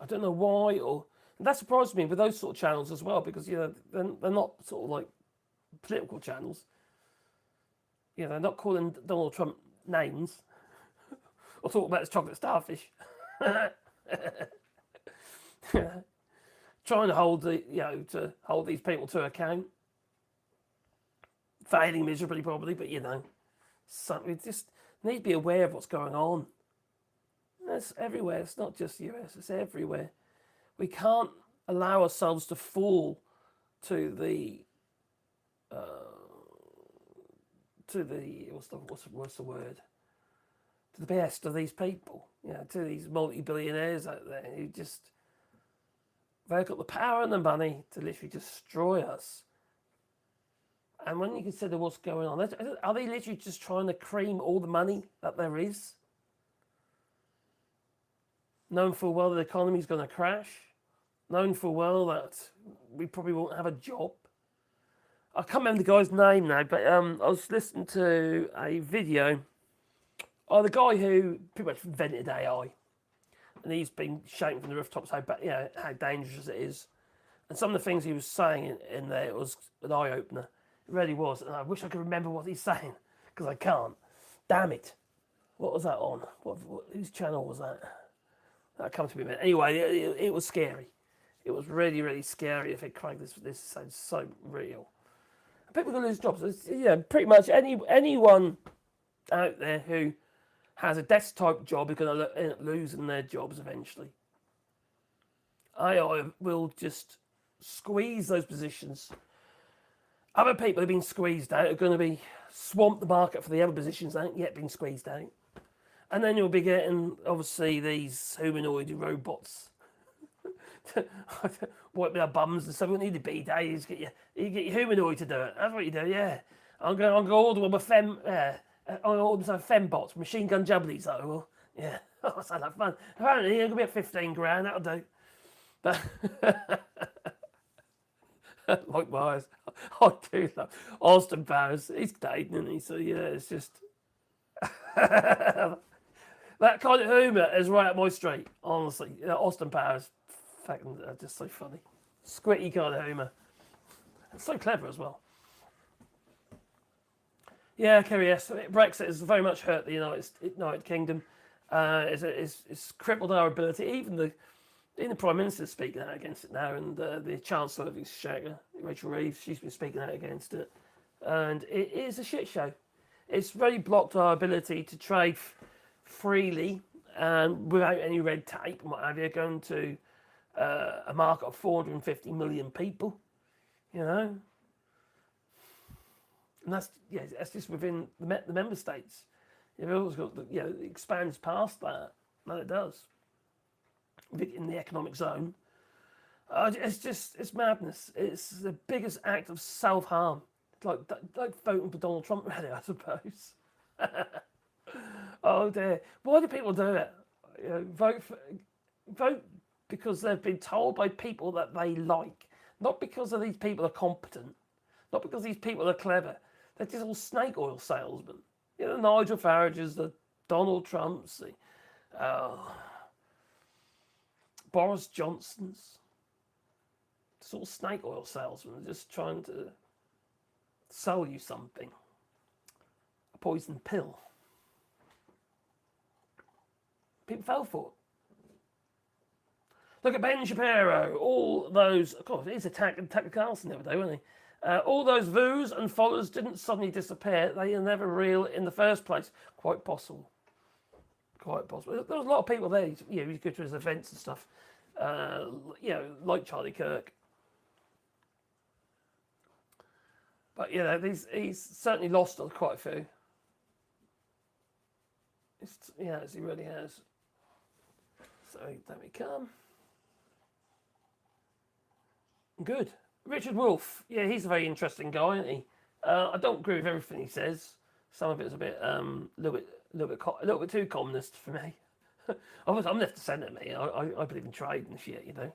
I don't know why, and that surprised me with those sort of channels as well, because they're not sort of like political channels. They're not calling Donald Trump names. Or talk about his chocolate starfish. Trying to hold these people to account. Failing miserably probably, but we just need to be aware of what's going on. It's everywhere. It's not just US. It's everywhere. We can't allow ourselves to fall to the what's the word? To the best of these people, to these multi-billionaires out there who they've got the power and the money to literally destroy us. And when you consider what's going on, are they literally just trying to cream all the money that there is? Knowing full well that the economy is going to crash, knowing full well that we probably won't have a job. I can't remember the guy's name now, but I was listening to a video. The guy who pretty much invented AI, and he's been shouting from the rooftops how dangerous it is, and some of the things he was saying in there, it was an eye opener. It really was, and I wish I could remember what he's saying because I can't. Damn it! What was that on? Whose channel was that? That comes to me a minute. Anyway, it was scary. It was really, really scary. I think, Craig, this sounds so real. People are going to lose jobs. Pretty much anyone out there who has a desk-type job are going to end up losing their jobs eventually. AI will just squeeze those positions. Other people who've been squeezed out are going to be swamp the market for the other positions that ain't yet been squeezed out. And then you'll be getting, obviously, these humanoid robots wipe their bums and stuff. You don't need the B-days. You get your humanoid to do it. That's what you do, yeah. I'm going to order one with I'll order some fembots, machine gun jubblies, though. Well, yeah, that sounds like fun. Apparently, it'll be at 15 grand, that'll do. But likewise, I do love Austin Powers. He's dating, isn't he? So, yeah, it's just. That kind of humour is right up my street, honestly. Austin Powers, fucking just so funny. Squitty kind of humour. It's so clever as well. Yeah, Kerry, yes. Brexit has very much hurt the United Kingdom. It's crippled our ability. Even the Prime Minister is speaking out against it now, and the Chancellor of the Exchequer, Rachel Reeves, she's been speaking out against it. And it is a shit show. It's really blocked our ability to trade freely and without any red tape and what have you, going to a market of 450 million people, you know. And that's just within the member states. You've always got it expands past that. No, it does. In the economic zone, it's madness. It's the biggest act of self-harm. It's like voting for Donald Trump, really, I suppose. Oh dear! Why do people do it? Vote because they've been told by people that they like, not because of these people are competent, not because these people are clever. They're just all snake oil salesmen. You know, the Nigel Farages, the Donald Trumps, the Boris Johnsons. It's all snake oil salesmen. They're just trying to sell you something. A poison pill. People fell for it. Look at Ben Shapiro. All those, of course, he's attacked Carlson the other day, wasn't he? All those views and followers didn't suddenly disappear. They are never real in the first place. Quite possible. Quite possible. There was a lot of people there. You go to his events and stuff. Like Charlie Kirk. But he's certainly lost quite a few. Yes, he really has. So there we come. Good. Richard Wolff. Yeah, he's a very interesting guy, isn't he? I don't agree with everything he says. Some of it's a bit, little bit too communist for me. I'm left to centre, me. I believe in trade and shit, you know,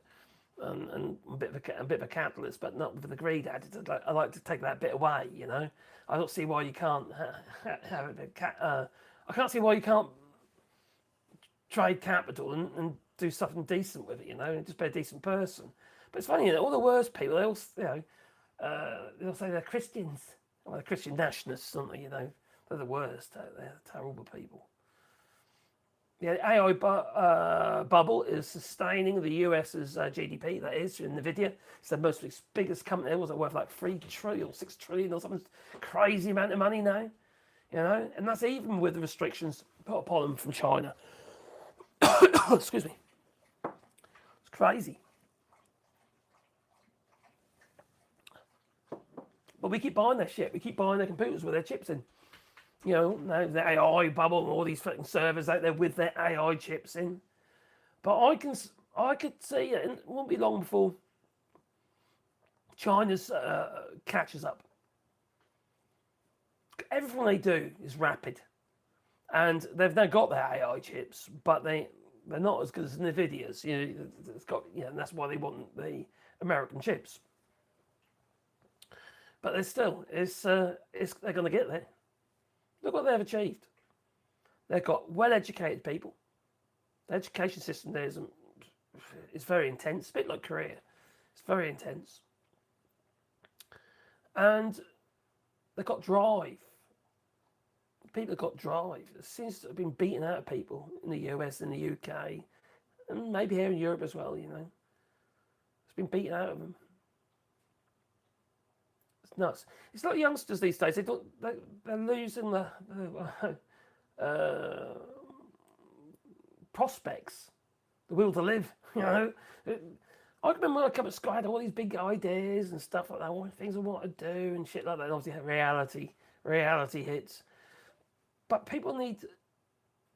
and a bit of a capitalist, but not with the greed attitude. I like to take that bit away, you know. I don't see why you can't have a bit. I can't see why you can't trade capital and do something decent with it, you know, and just be a decent person. But it's funny, all the worst people, they'll say they're Christians. Well, they're Christian nationalists, aren't they, you know? They're the worst. They're terrible people. Yeah, the AI bubble is sustaining the US's GDP, that is, in NVIDIA. It's the biggest company. It was worth like 3 trillion, 6 trillion or something crazy amount of money now. You know, and that's even with the restrictions put upon them from China. Excuse me. It's crazy. But we keep buying their shit. We keep buying their computers with their chips in. You know, now the AI bubble and all these fucking servers out there with their AI chips in. But I could see it won't be long before China's catches up. Everything they do is rapid, and they've now got their AI chips, but they're not as good as Nvidia's. You know, it's got and that's why they want the American chips. But they're still, they're going to get there. Look what they've achieved. They've got well-educated people. The education system there is very intense, a bit like Korea. It's very intense. And they've got drive. People have got drive. It seems to have been beaten out of people in the US and the UK, and maybe here in Europe as well, you know. It's been beaten out of them. It's nuts. It's like youngsters these days. They're losing prospects, the will to live. You know, I remember when I come at school, I had all these big ideas and stuff like that, all the things I wanted to do and shit like that. And obviously, reality hits. But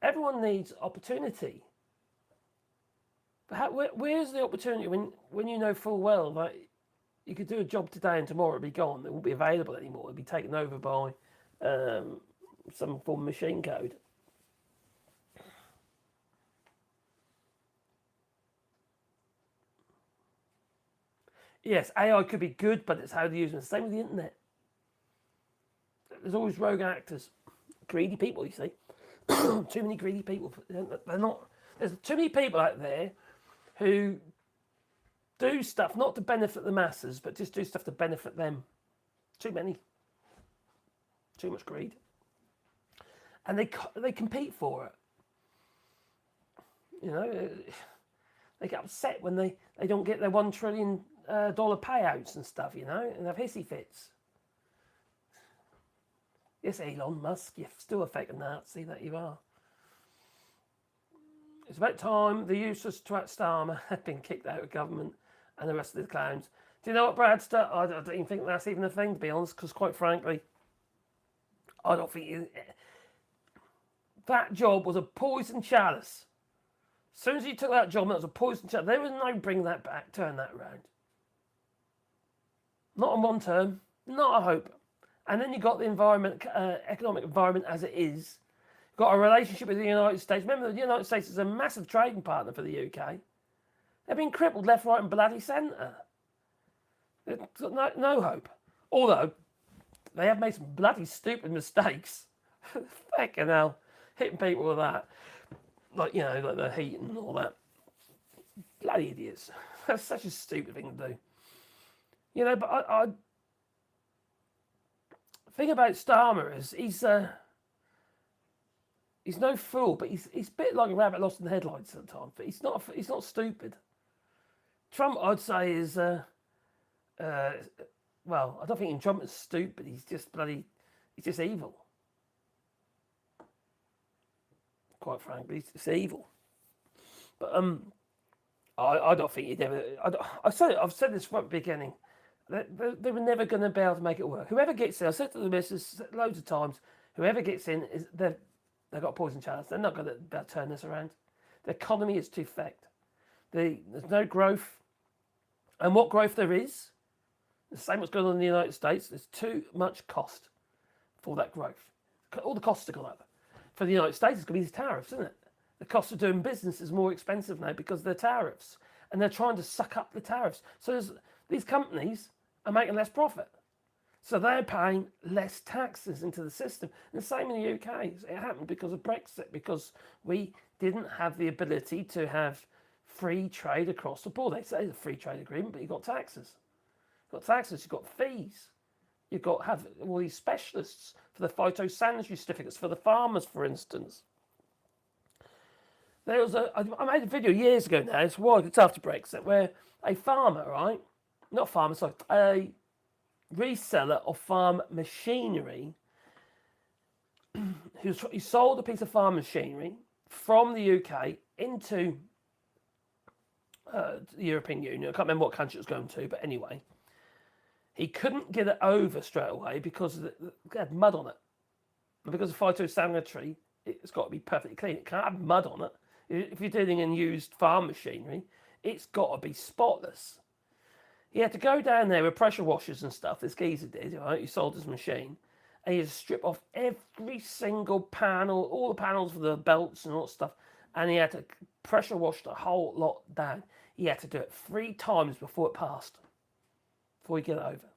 everyone needs opportunity. But where's the opportunity when you know full well that you could do a job today and tomorrow it'll be gone? It won't be available anymore. It'll be taken over by some form of machine code. Yes, AI could be good, but it's how to use it. Same with the internet. There's always rogue actors, greedy people. You see, too many greedy people. They're not. There's too many people out there who do stuff not to benefit the masses, but just do stuff to benefit them. Too many. Too much greed. And they compete for it. You know, they get upset when they don't get their $1 trillion payouts and stuff, you know, and have hissy fits. Yes, Elon Musk, you're still a fake Nazi that you are. It's about time the useless twat Starmer had been kicked out of government and the rest of the clowns. Do you know what, Bradster? I don't even think that's even a thing, to be honest, because quite frankly, I don't think that job was a poison chalice. As soon as you took that job, that was a poison chalice. There was no bring that back, turn that around. Not on one term, not a hope. And then you got the environment, economic environment as it is. You've got a relationship with the United States. Remember, the United States is a massive trading partner for the UK. They've been crippled left, right, and bloody centre. They've got no hope. Although they have made some bloody stupid mistakes. Fucking hell, hitting people with that, like the heat and all that. Bloody idiots. That's such a stupid thing to do. You know, but I thing about Starmer is he's no fool, but he's a bit like a rabbit lost in the headlights sometimes. But he's not stupid. Trump, I'd say, is well, I don't think Trump is stupid. He's just evil. Quite frankly, he's just evil. But I don't think he'd ever. I've said this from the beginning. They were never going to be able to make it work. Whoever gets in, I said to the missus loads of times, whoever gets in they've got a poison chalice. They're not going to be able to turn this around. The economy is too fucked. There's no growth, and what growth there is, the same what's going on in the United States. There's too much cost for that growth. All the costs have gone up. For the United States, it's going to be these tariffs, isn't it? The cost of doing business is more expensive now because of the tariffs, and they're trying to suck up the tariffs. So these companies are making less profit. So they're paying less taxes into the system. And the same in the UK. It happened because of Brexit, because we didn't have the ability to have free trade across the board. They say it's a free trade agreement, but you've got taxes. You've got taxes, you've got fees. You've got to have all these specialists for the phytosanitary certificates, for the farmers, for instance. I made a video years ago now, it's after Brexit, where a farmer, right? Not farmer, sorry, a reseller of farm machinery he sold a piece of farm machinery from the UK into the European Union. I can't remember what country it was going to, but anyway. He couldn't get it over straight away because it had mud on it. And because of phytosanitary, it's got to be perfectly clean. It can't have mud on it. If you're dealing in used farm machinery, it's got to be spotless. He had to go down there with pressure washers and stuff, this geezer did, right? He sold his machine. And he had to strip off every single panel, all the panels for the belts and all that stuff. And he had to pressure wash the whole lot down. He had to do it 3 times before it passed. Before he get it over.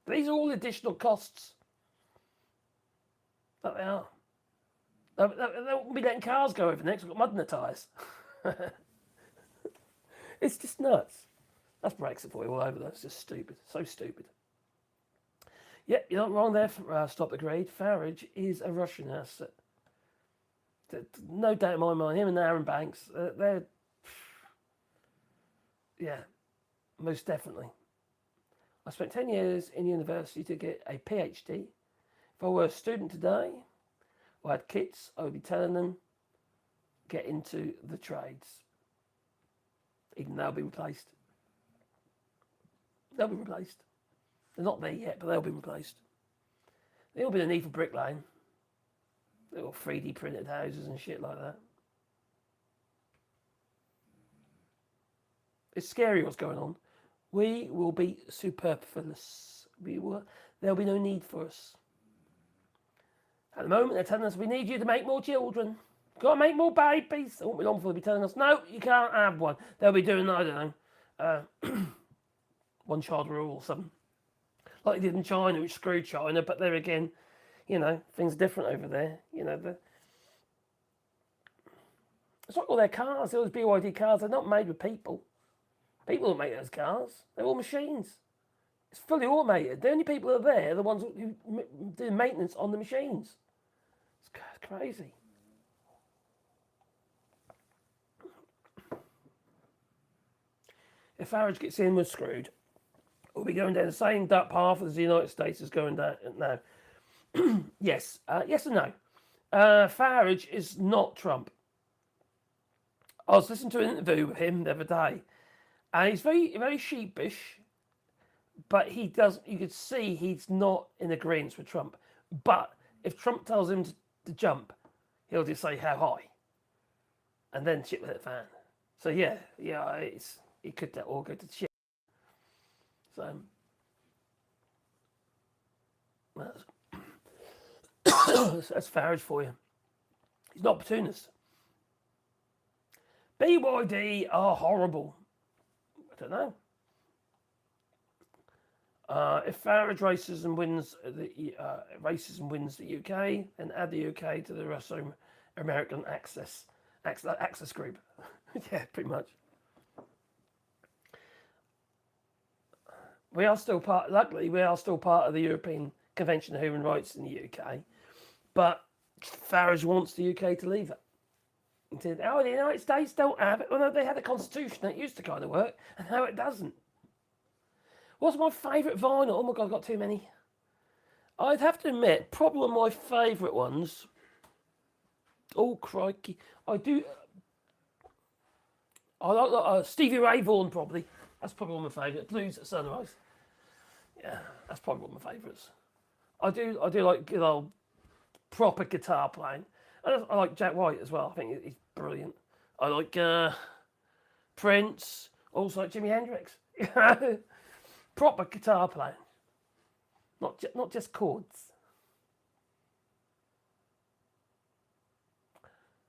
These are all additional costs. But they are. They won't be letting cars go over next. We've got mud in the tyres. It's just nuts. That's Brexit for you all over. That's just stupid. So stupid. Yeah, you're not wrong there. Stop the grade. Farage is a Russian asset. No doubt in my mind. Him and Aaron Banks, they're... Yeah, most definitely. I spent 10 years in university to get a PhD. If I were a student today, or had kids, I would be telling them, get into the trades. Even they'll be replaced. They'll be replaced. They're not there yet, but they'll be replaced. There'll be a need for bricklaying. Little 3D printed houses and shit like that. It's scary what's going on. We will be superfluous. There'll be no need for us. At the moment, they're telling us we need you to make more children. Got to make more babies. It won't be long before they'll be telling us, no, you can't have one. They'll be doing, I don't know, one child rule or something. Like they did in China, which screwed China, but there again, you know, things are different over there. You know, it's like all their cars, those BYD cars, they're not made with people. People don't make those cars. They're all machines. It's fully automated. The only people that are there are the ones who do maintenance on the machines. It's crazy. If Farage gets in, we're screwed. We'll be going down the same dark path as the United States is going down now. Yes. Yes and no. Farage is not Trump. I was listening to an interview with him the other day, and he's very, very sheepish, but he does. You could see he's not in agreement with Trump. But if Trump tells him to jump, he'll just say how high, and then shit with the fan. So yeah, he could all go to shit. So that's Farage for you. He's not opportunist. BYD are horrible. I don't know. If Farage races and wins the UK, then add the UK to the Russo American Access group. Yeah, pretty much. We are still part. Luckily, we are still part of the European Convention of Human Rights in the UK, but Farage wants the UK to leave it. He said, "Oh, the United States don't have it." Well, no, they had a constitution that used to kind of work, and now it doesn't. What's my favourite vinyl? Oh my God, I've got too many. I'd have to admit, probably one of my favourite ones. Oh crikey, I do. I like Stevie Ray Vaughan probably. That's probably one of my favourites. Blues at Sunrise. Yeah, that's probably one of my favourites. I do like good old proper guitar playing. I like Jack White as well. I think he's brilliant. I like Prince. Also like Jimi Hendrix. Proper guitar playing. Not just chords.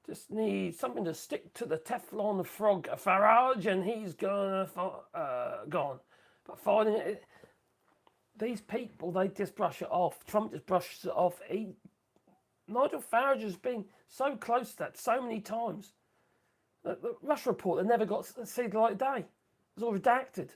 Just need something to stick to the Teflon frog Farage, and he's gone. But finding it, these people, they just brush it off. Trump just brushes it off. Nigel Farage has been so close to that so many times. The Russia report, they never got to see the light of day. It was all redacted.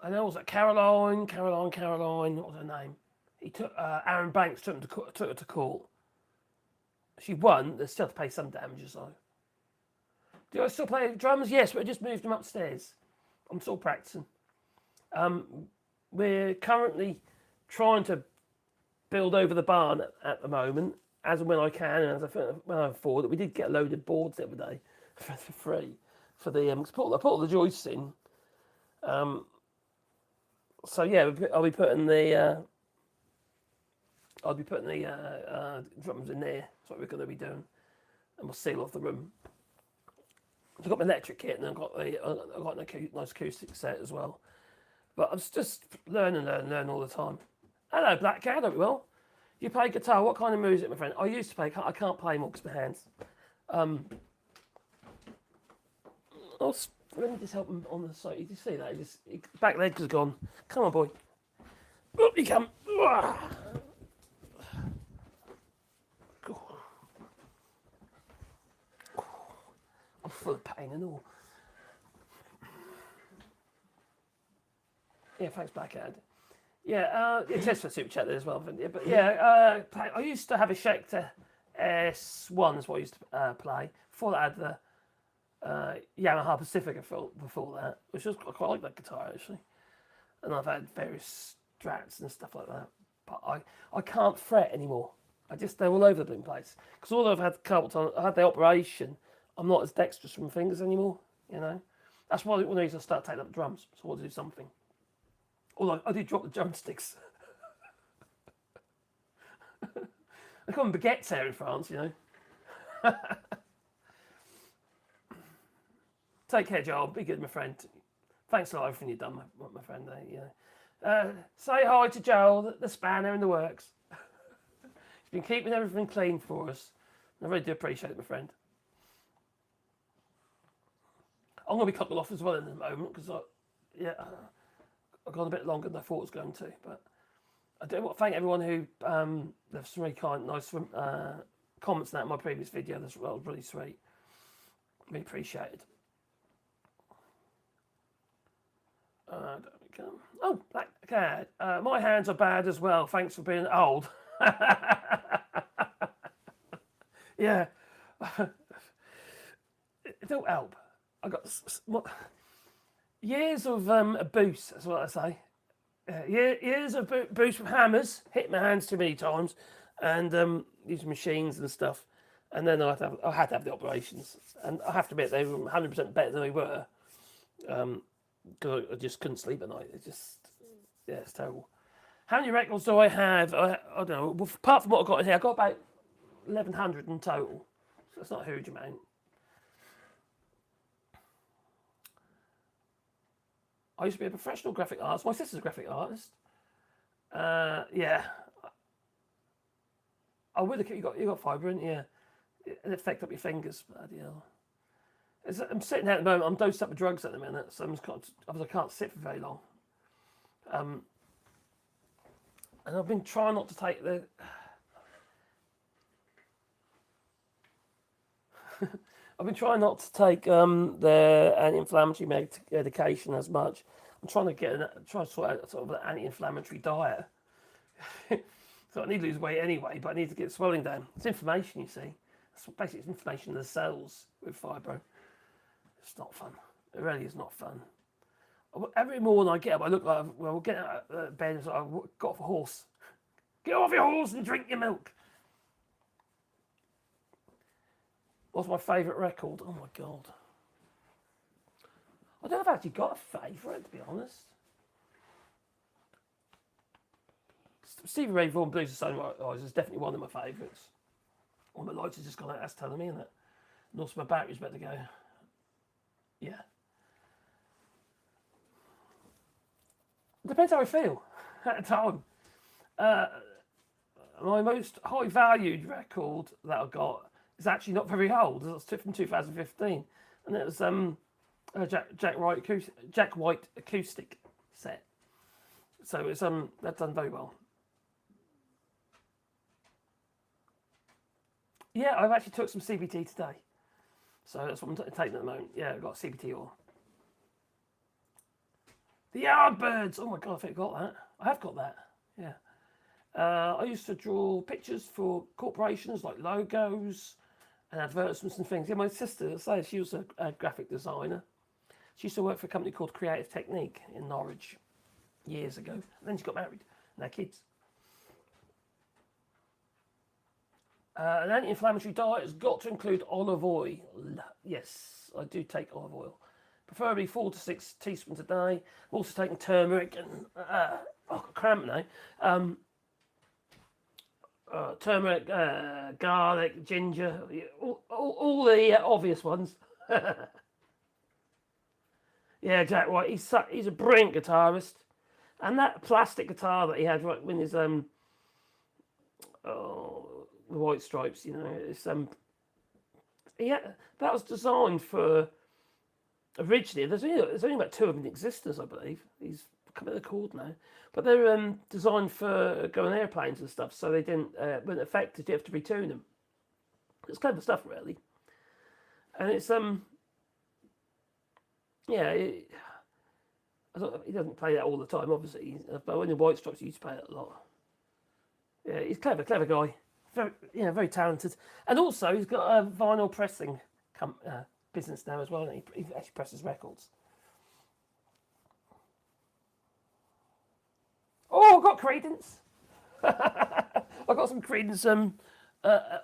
And there was that Caroline. What was her name? He took Aaron Banks took her to court. She won. They still have to pay some damages though. Do I still play drums? Yes, but I just moved them upstairs. I'm still practicing. We're currently trying to build over the barn at the moment, as and when I can, and when I afford it. We did get a load of boards the other day for free for the I put all the joists in. So yeah, I'll be putting the drums in there. That's what we're going to be doing, and we'll seal off the room. I've got my electric kit, and I've got a nice acoustic set as well. But I'm just learn all the time. Hello, Black Cat, hope you well. You play guitar. What kind of music, my friend? I used to play. I can't play more because my hands. Let me just help him on the side. You see that? His back leg is gone. Come on, boy. Up you come. I'm full of pain and all. Yeah, thanks, Blackhead. Yeah, it says for Super Chat there as well. But yeah, I used to have a Schecter S1 is what I used to play. Before that, I had the Yamaha Pacifica before that, which was I quite like that guitar actually. And I've had various Strats and stuff like that. but I can't fret anymore. They're all over the blooming place. Because although I've had carpal tunnel, I had the operation, I'm not as dexterous from my fingers anymore, you know. That's why one of the reasons I start taking up drums, so I want to do something. Although I do drop the drumsticks. They call them baguettes here in France, you know. Take care, Joel. Be good, my friend. Thanks a lot for everything you've done, my friend. You know. Say hi to Joel, the spanner in the works. He's been keeping everything clean for us. I really do appreciate it, my friend. I'm going to be cutting off as well in a moment because I've gone a bit longer than I thought I was going to. But I do want to thank everyone who left some really kind, nice comments on that in my previous video. That's really sweet. Really appreciate it. There we go. Oh, Black Cat. My hands are bad as well. Thanks for being old. Yeah. It don't help. I got years of abuse, that's what I say. Years of abuse from hammers, hit my hands too many times, and using machines and stuff. And then I had to have the operations. And I have to admit, they were 100% better than they were. Because I just couldn't sleep at night. It's terrible. How many records do I have? I don't know. Well, apart from what I've got in here, I've got about 1,100 in total. So it's not a huge amount. I used to be a professional graphic artist. My sister's a graphic artist. Yeah. I would have. You got fibre in, yeah. It affect up your fingers. Bloody hell. I'm sitting there at the moment. I'm dosed up with drugs at the minute, so I can't sit for very long. And I've been trying not to take the. I've been trying not to take the anti-inflammatory medication as much. I'm trying to sort out sort of an anti-inflammatory diet. So I need to lose weight anyway, but I need to get swelling down. It's inflammation, you see. Basically, it's inflammation in the cells with fibro. It's not fun. It really is not fun. Every morning I get up, I look like, well, get out of bed and so I've got off a horse. Get off your horse and drink your milk. What's my favourite record? Oh my God. I don't know if I've actually got a favourite, to be honest. Stevie Ray Vaughan Blues of Sunrise is definitely one of my favourites. All my lights have just gone out, that's telling me, isn't it? And also my battery's better to go. Yeah. Depends how I feel at the time. My most high valued record that I got is actually not very old. It's from 2015, and it was Jack White acoustic set. So it's that's done very well. Yeah, I've actually took some CBT today, so that's what I'm taking at the moment. Yeah, I've got CBT oil. The Yardbirds. Oh my God, I think I got that. I have got that. Yeah. I used to draw pictures for corporations like logos and advertisements and things. Yeah, my sister, she was a graphic designer. She used to work for a company called Creative Technique in Norwich years ago. And then she got married and had kids. An anti-inflammatory diet has got to include olive oil. Yes, I do take olive oil. Preferably 4 to 6 teaspoons a day. I'm also taking turmeric and I've got cramp now. Turmeric, garlic, ginger, all the obvious ones. Yeah, Jack White. He's a brilliant guitarist, and that plastic guitar that he had right when his the White Stripes, you know, it's that was designed for originally. There's only about 2 of them in existence, I believe. He's coming to the chord now, but they're designed for going airplanes and stuff, so they weren't affected. You have to retune them. It's clever stuff, really, and it's he doesn't play that all the time, obviously, but when the White Stripes, he used to play it a lot. Yeah, he's clever guy, very talented, and also he's got a vinyl pressing business now as well. And he actually presses records. Oh, I've got Credence. I got some Creedence.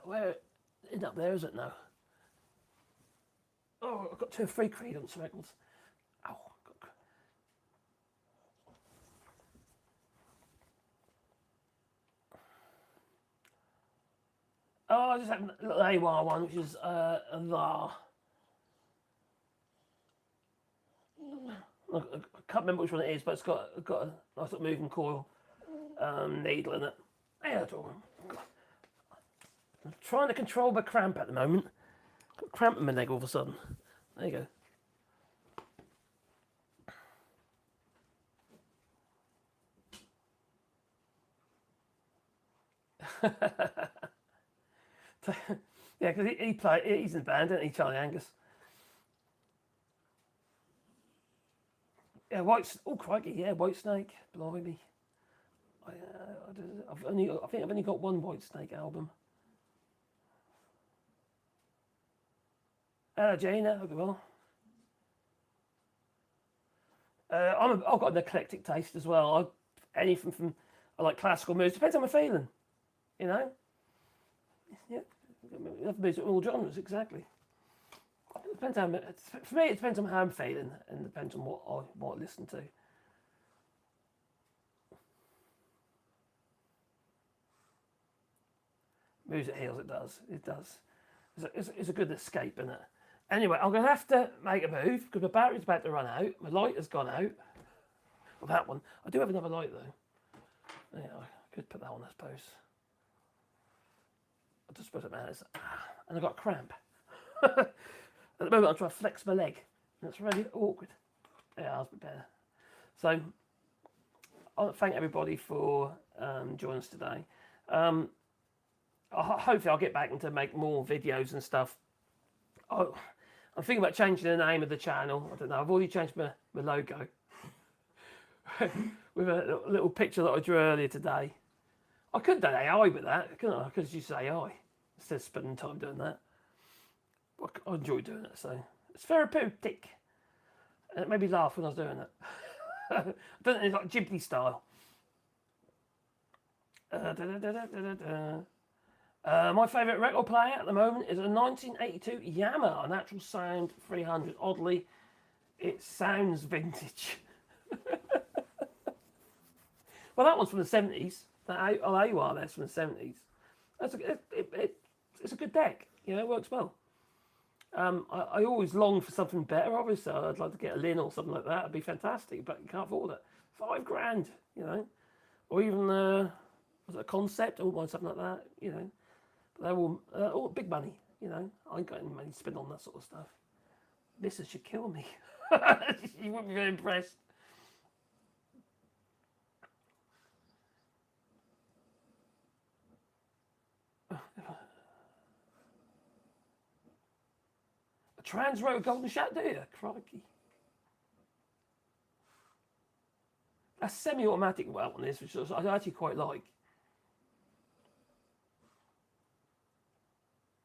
Where is up there? Is it now? Oh, I've got 2 or 3 Creedence records. Oh, I just have a little AWR one, which is La. I can't remember which one it is, but it's got a nice little moving coil needle in it. Yeah, I'm trying to control my cramp at the moment. Got a cramp in my leg all of a sudden. There you go. Yeah, because he's in the band, isn't he, Charlie Angus? Yeah, oh crikey, yeah, White Snake, blimey. I think I've only got one White Snake album. Jane, okay, well. I've got an eclectic taste as well. Anything from, I like classical music, depends how I'm feeling, you know? Yeah, love music in all genres, exactly. It depends for me, it depends on how I'm feeling and depends on what I listen to. Music heals, it does. It does. It's a good escape, isn't it? Anyway, I'm going to have to make a move because my battery's about to run out. My light has gone out. Well, that one. I do have another light though. Yeah, I could put that on, I suppose. I just suppose it matters. And I've got a cramp. At the moment, I'm trying to flex my leg. And it's really awkward. Yeah, I'll be better. So, I want to thank everybody for joining us today. Hopefully, I'll get back into make more videos and stuff. I'm thinking about changing the name of the channel. I don't know. I've already changed my logo with a little picture that I drew earlier today. I could have done AI with that, couldn't I? I could have used AI instead of spending time doing that. I enjoy doing it, so it's therapeutic. And it made me laugh when I was doing it. I don't think it's like Ghibli style. My favourite record player at the moment is a 1982 Yamaha Natural Sound 300. Oddly, it sounds vintage. Well, that one's from the 70s. That AWR there's from the 70s. It's a good deck. You know, it works well. I always long for something better. Obviously, I'd like to get a Lin or something like that. It'd be fantastic, but you can't afford it. $5,000, you know, or even was it a Concept or something like that, you know. But they're all big money, you know. I ain't got any money to spend on that sort of stuff. This should kill me. You wouldn't be very impressed. A Trans Road Golden Shot, do you? Crikey. A semi-automatic well on this, which I actually quite like.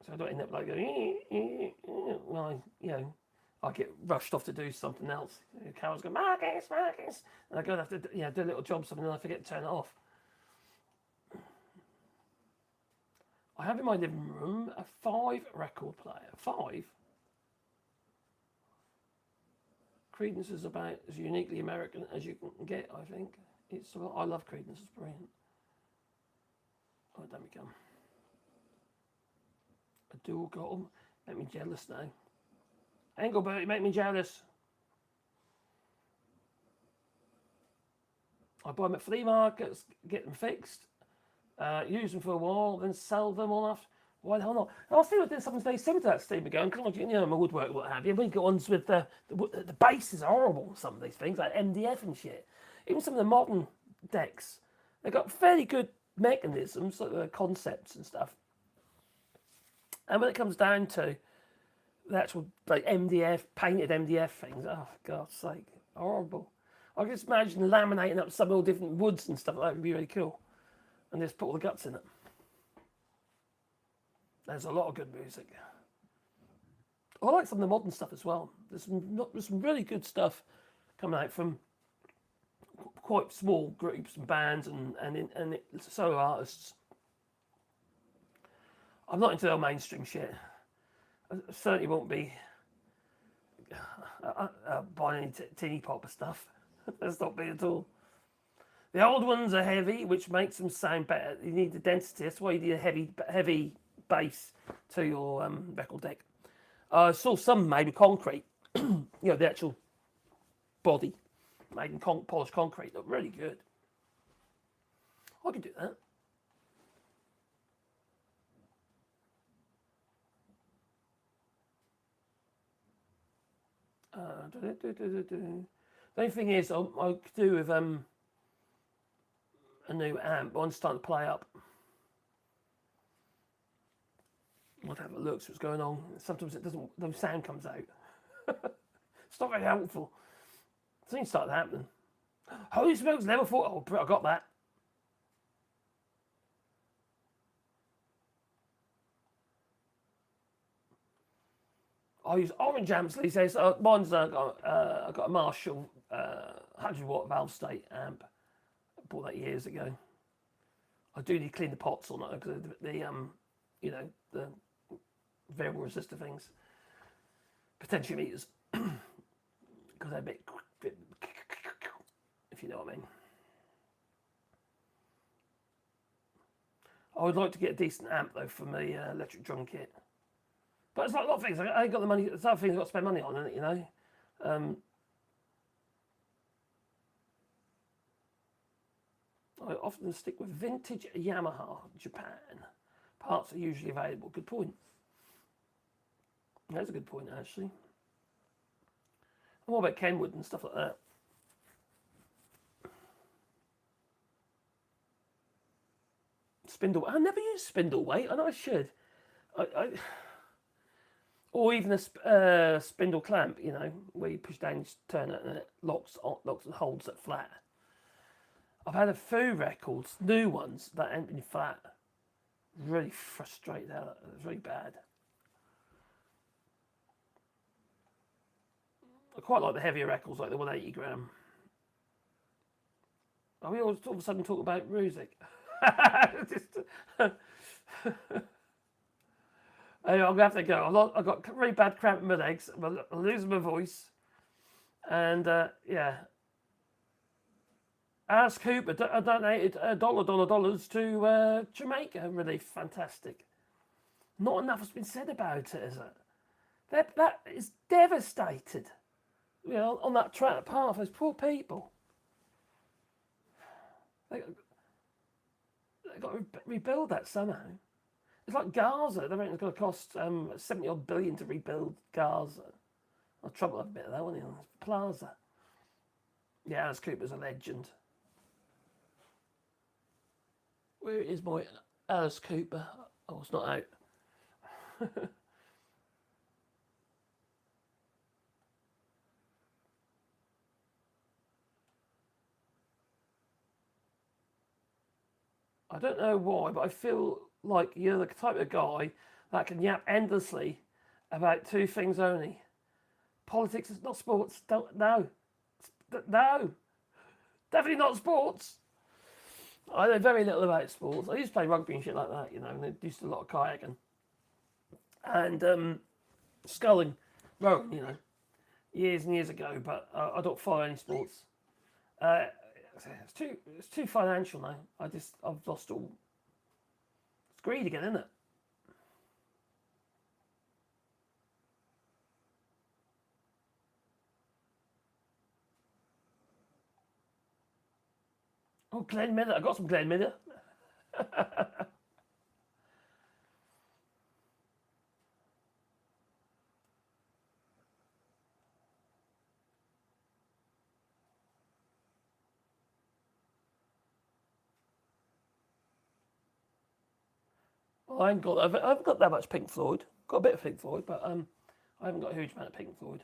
So I don't end up like going, well, you know, I get rushed off to do something else. Carol's going, Marcus, and I go and have to, do a little job, something, and I forget to turn it off. I have in my living room a 5 record player. 5? Creedence is about as uniquely American as you can get, I think. I love Creedence, it's brilliant. Oh, there we go. A dual goal, make me jealous now. Engelbert, you make me jealous. I buy them at flea markets, get them fixed, use them for a while, then sell them all after. Why the hell not? I was thinking doing something very similar to that, Steve, going, God, you know, my woodwork, what have you. We got ones with the bass is horrible, some of these things, like MDF and shit. Even some of the modern decks, they've got fairly good mechanisms, like the concepts and stuff. And when it comes down to the actual like MDF, painted MDF things, oh, for God's sake, horrible. I can just imagine laminating up some all different woods and stuff like that would be really cool. And just put all the guts in it. There's a lot of good music. I like some of the modern stuff as well. There's some really good stuff coming out from quite small groups and bands and solo artists. I'm not into the mainstream shit. I certainly won't be buying any teeny pop stuff. That's not me at all. The old ones are heavy, which makes them sound better. You need the density. That's why you need a heavy bass to your record deck. I saw some made with concrete. The actual body made in polished concrete. Look really good. I could do that. The only thing is, I could do with a new amp. One's starting to play up. I'll have a look, see what's going on. Sometimes it doesn't. No sound comes out. It's not very helpful. Things started happening. Holy smokes, level 4. Oh, I got that. I use orange amps. He says mine's I got a Marshall 100-watt valve state amp. I bought that years ago. I do need to clean the pots on it because the variable resistor things, potentiometers, because they're a bit, if you know what I mean. I would like to get a decent amp though for my electric drum kit. But it's like a lot of things. I ain't got the money. There's other things I've got to spend money on, isn't it? I often stick with vintage Yamaha, Japan. Parts are usually available. Good point. That's a good point, actually. And what about Kenwood and stuff like that? Spindle. I never use spindle weight. I know I should. Or even a spindle clamp, where you push down, you turn it, and it locks and holds it flat. I've had a few records, new ones, that ain't been flat. Really frustrated out. It's really bad. I quite like the heavier records, like the 180 gram. Are we all of a sudden talk about music? Anyway, I'm going to have to go. I've got really bad cramp in my legs. I'm losing my voice. And, yeah. Alice Cooper donated $dollars to Jamaica Relief. Fantastic. Not enough has been said about it, is it? That is devastated. On that path, those poor people. They got to rebuild that somehow. It's like Gaza. They reckon it's going to cost 70-odd billion to rebuild Gaza. I'll trouble a bit of that, won't it? Plaza. Yeah, Alice Cooper's a legend. Where is my Alice Cooper? Oh, it's not out. I don't know why, but I feel like you're the type of guy that can yap endlessly about two things only. Politics is not sports. No. Definitely not sports. I know very little about sports. I used to play rugby and shit like that, and I used to do a lot of kayaking. And sculling, rowing, years and years ago, but I don't follow any sports. It's too financial now. I've lost all. It's greed again, isn't it? Oh, Glenn Miller. I got some Glenn Miller. Well, I haven't got that much Pink Floyd. Got a bit of Pink Floyd, but I haven't got a huge amount of Pink Floyd.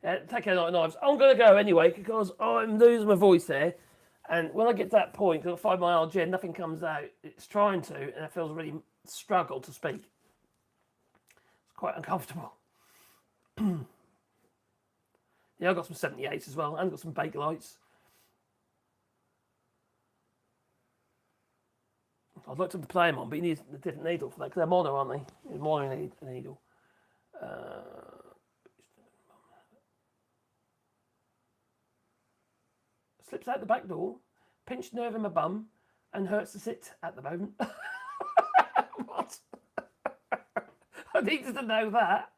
Yeah, take care of knives. I'm going to go anyway because I'm losing my voice there. And when I get to that point, because I find my RGN, nothing comes out. It's trying to, and it feels really struggle to speak. It's quite uncomfortable. Yeah, I've got some 78s as well, and got some Bakelite. I'd like to play them on, but you need a different needle for that, because they're mono, aren't they? You need mono needle. Slips out the back door, pinched nerve in my bum, and hurts to sit at the moment. What? I needed to know that.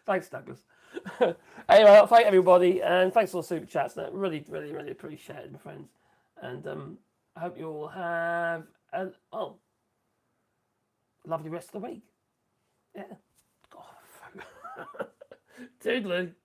Thanks, Douglas. Anyway, I'll thank everybody, and thanks for the super chats. That really, really, really appreciate it, my friends. And I hope you all have a lovely rest of the week. Yeah. Oh, toodaloo.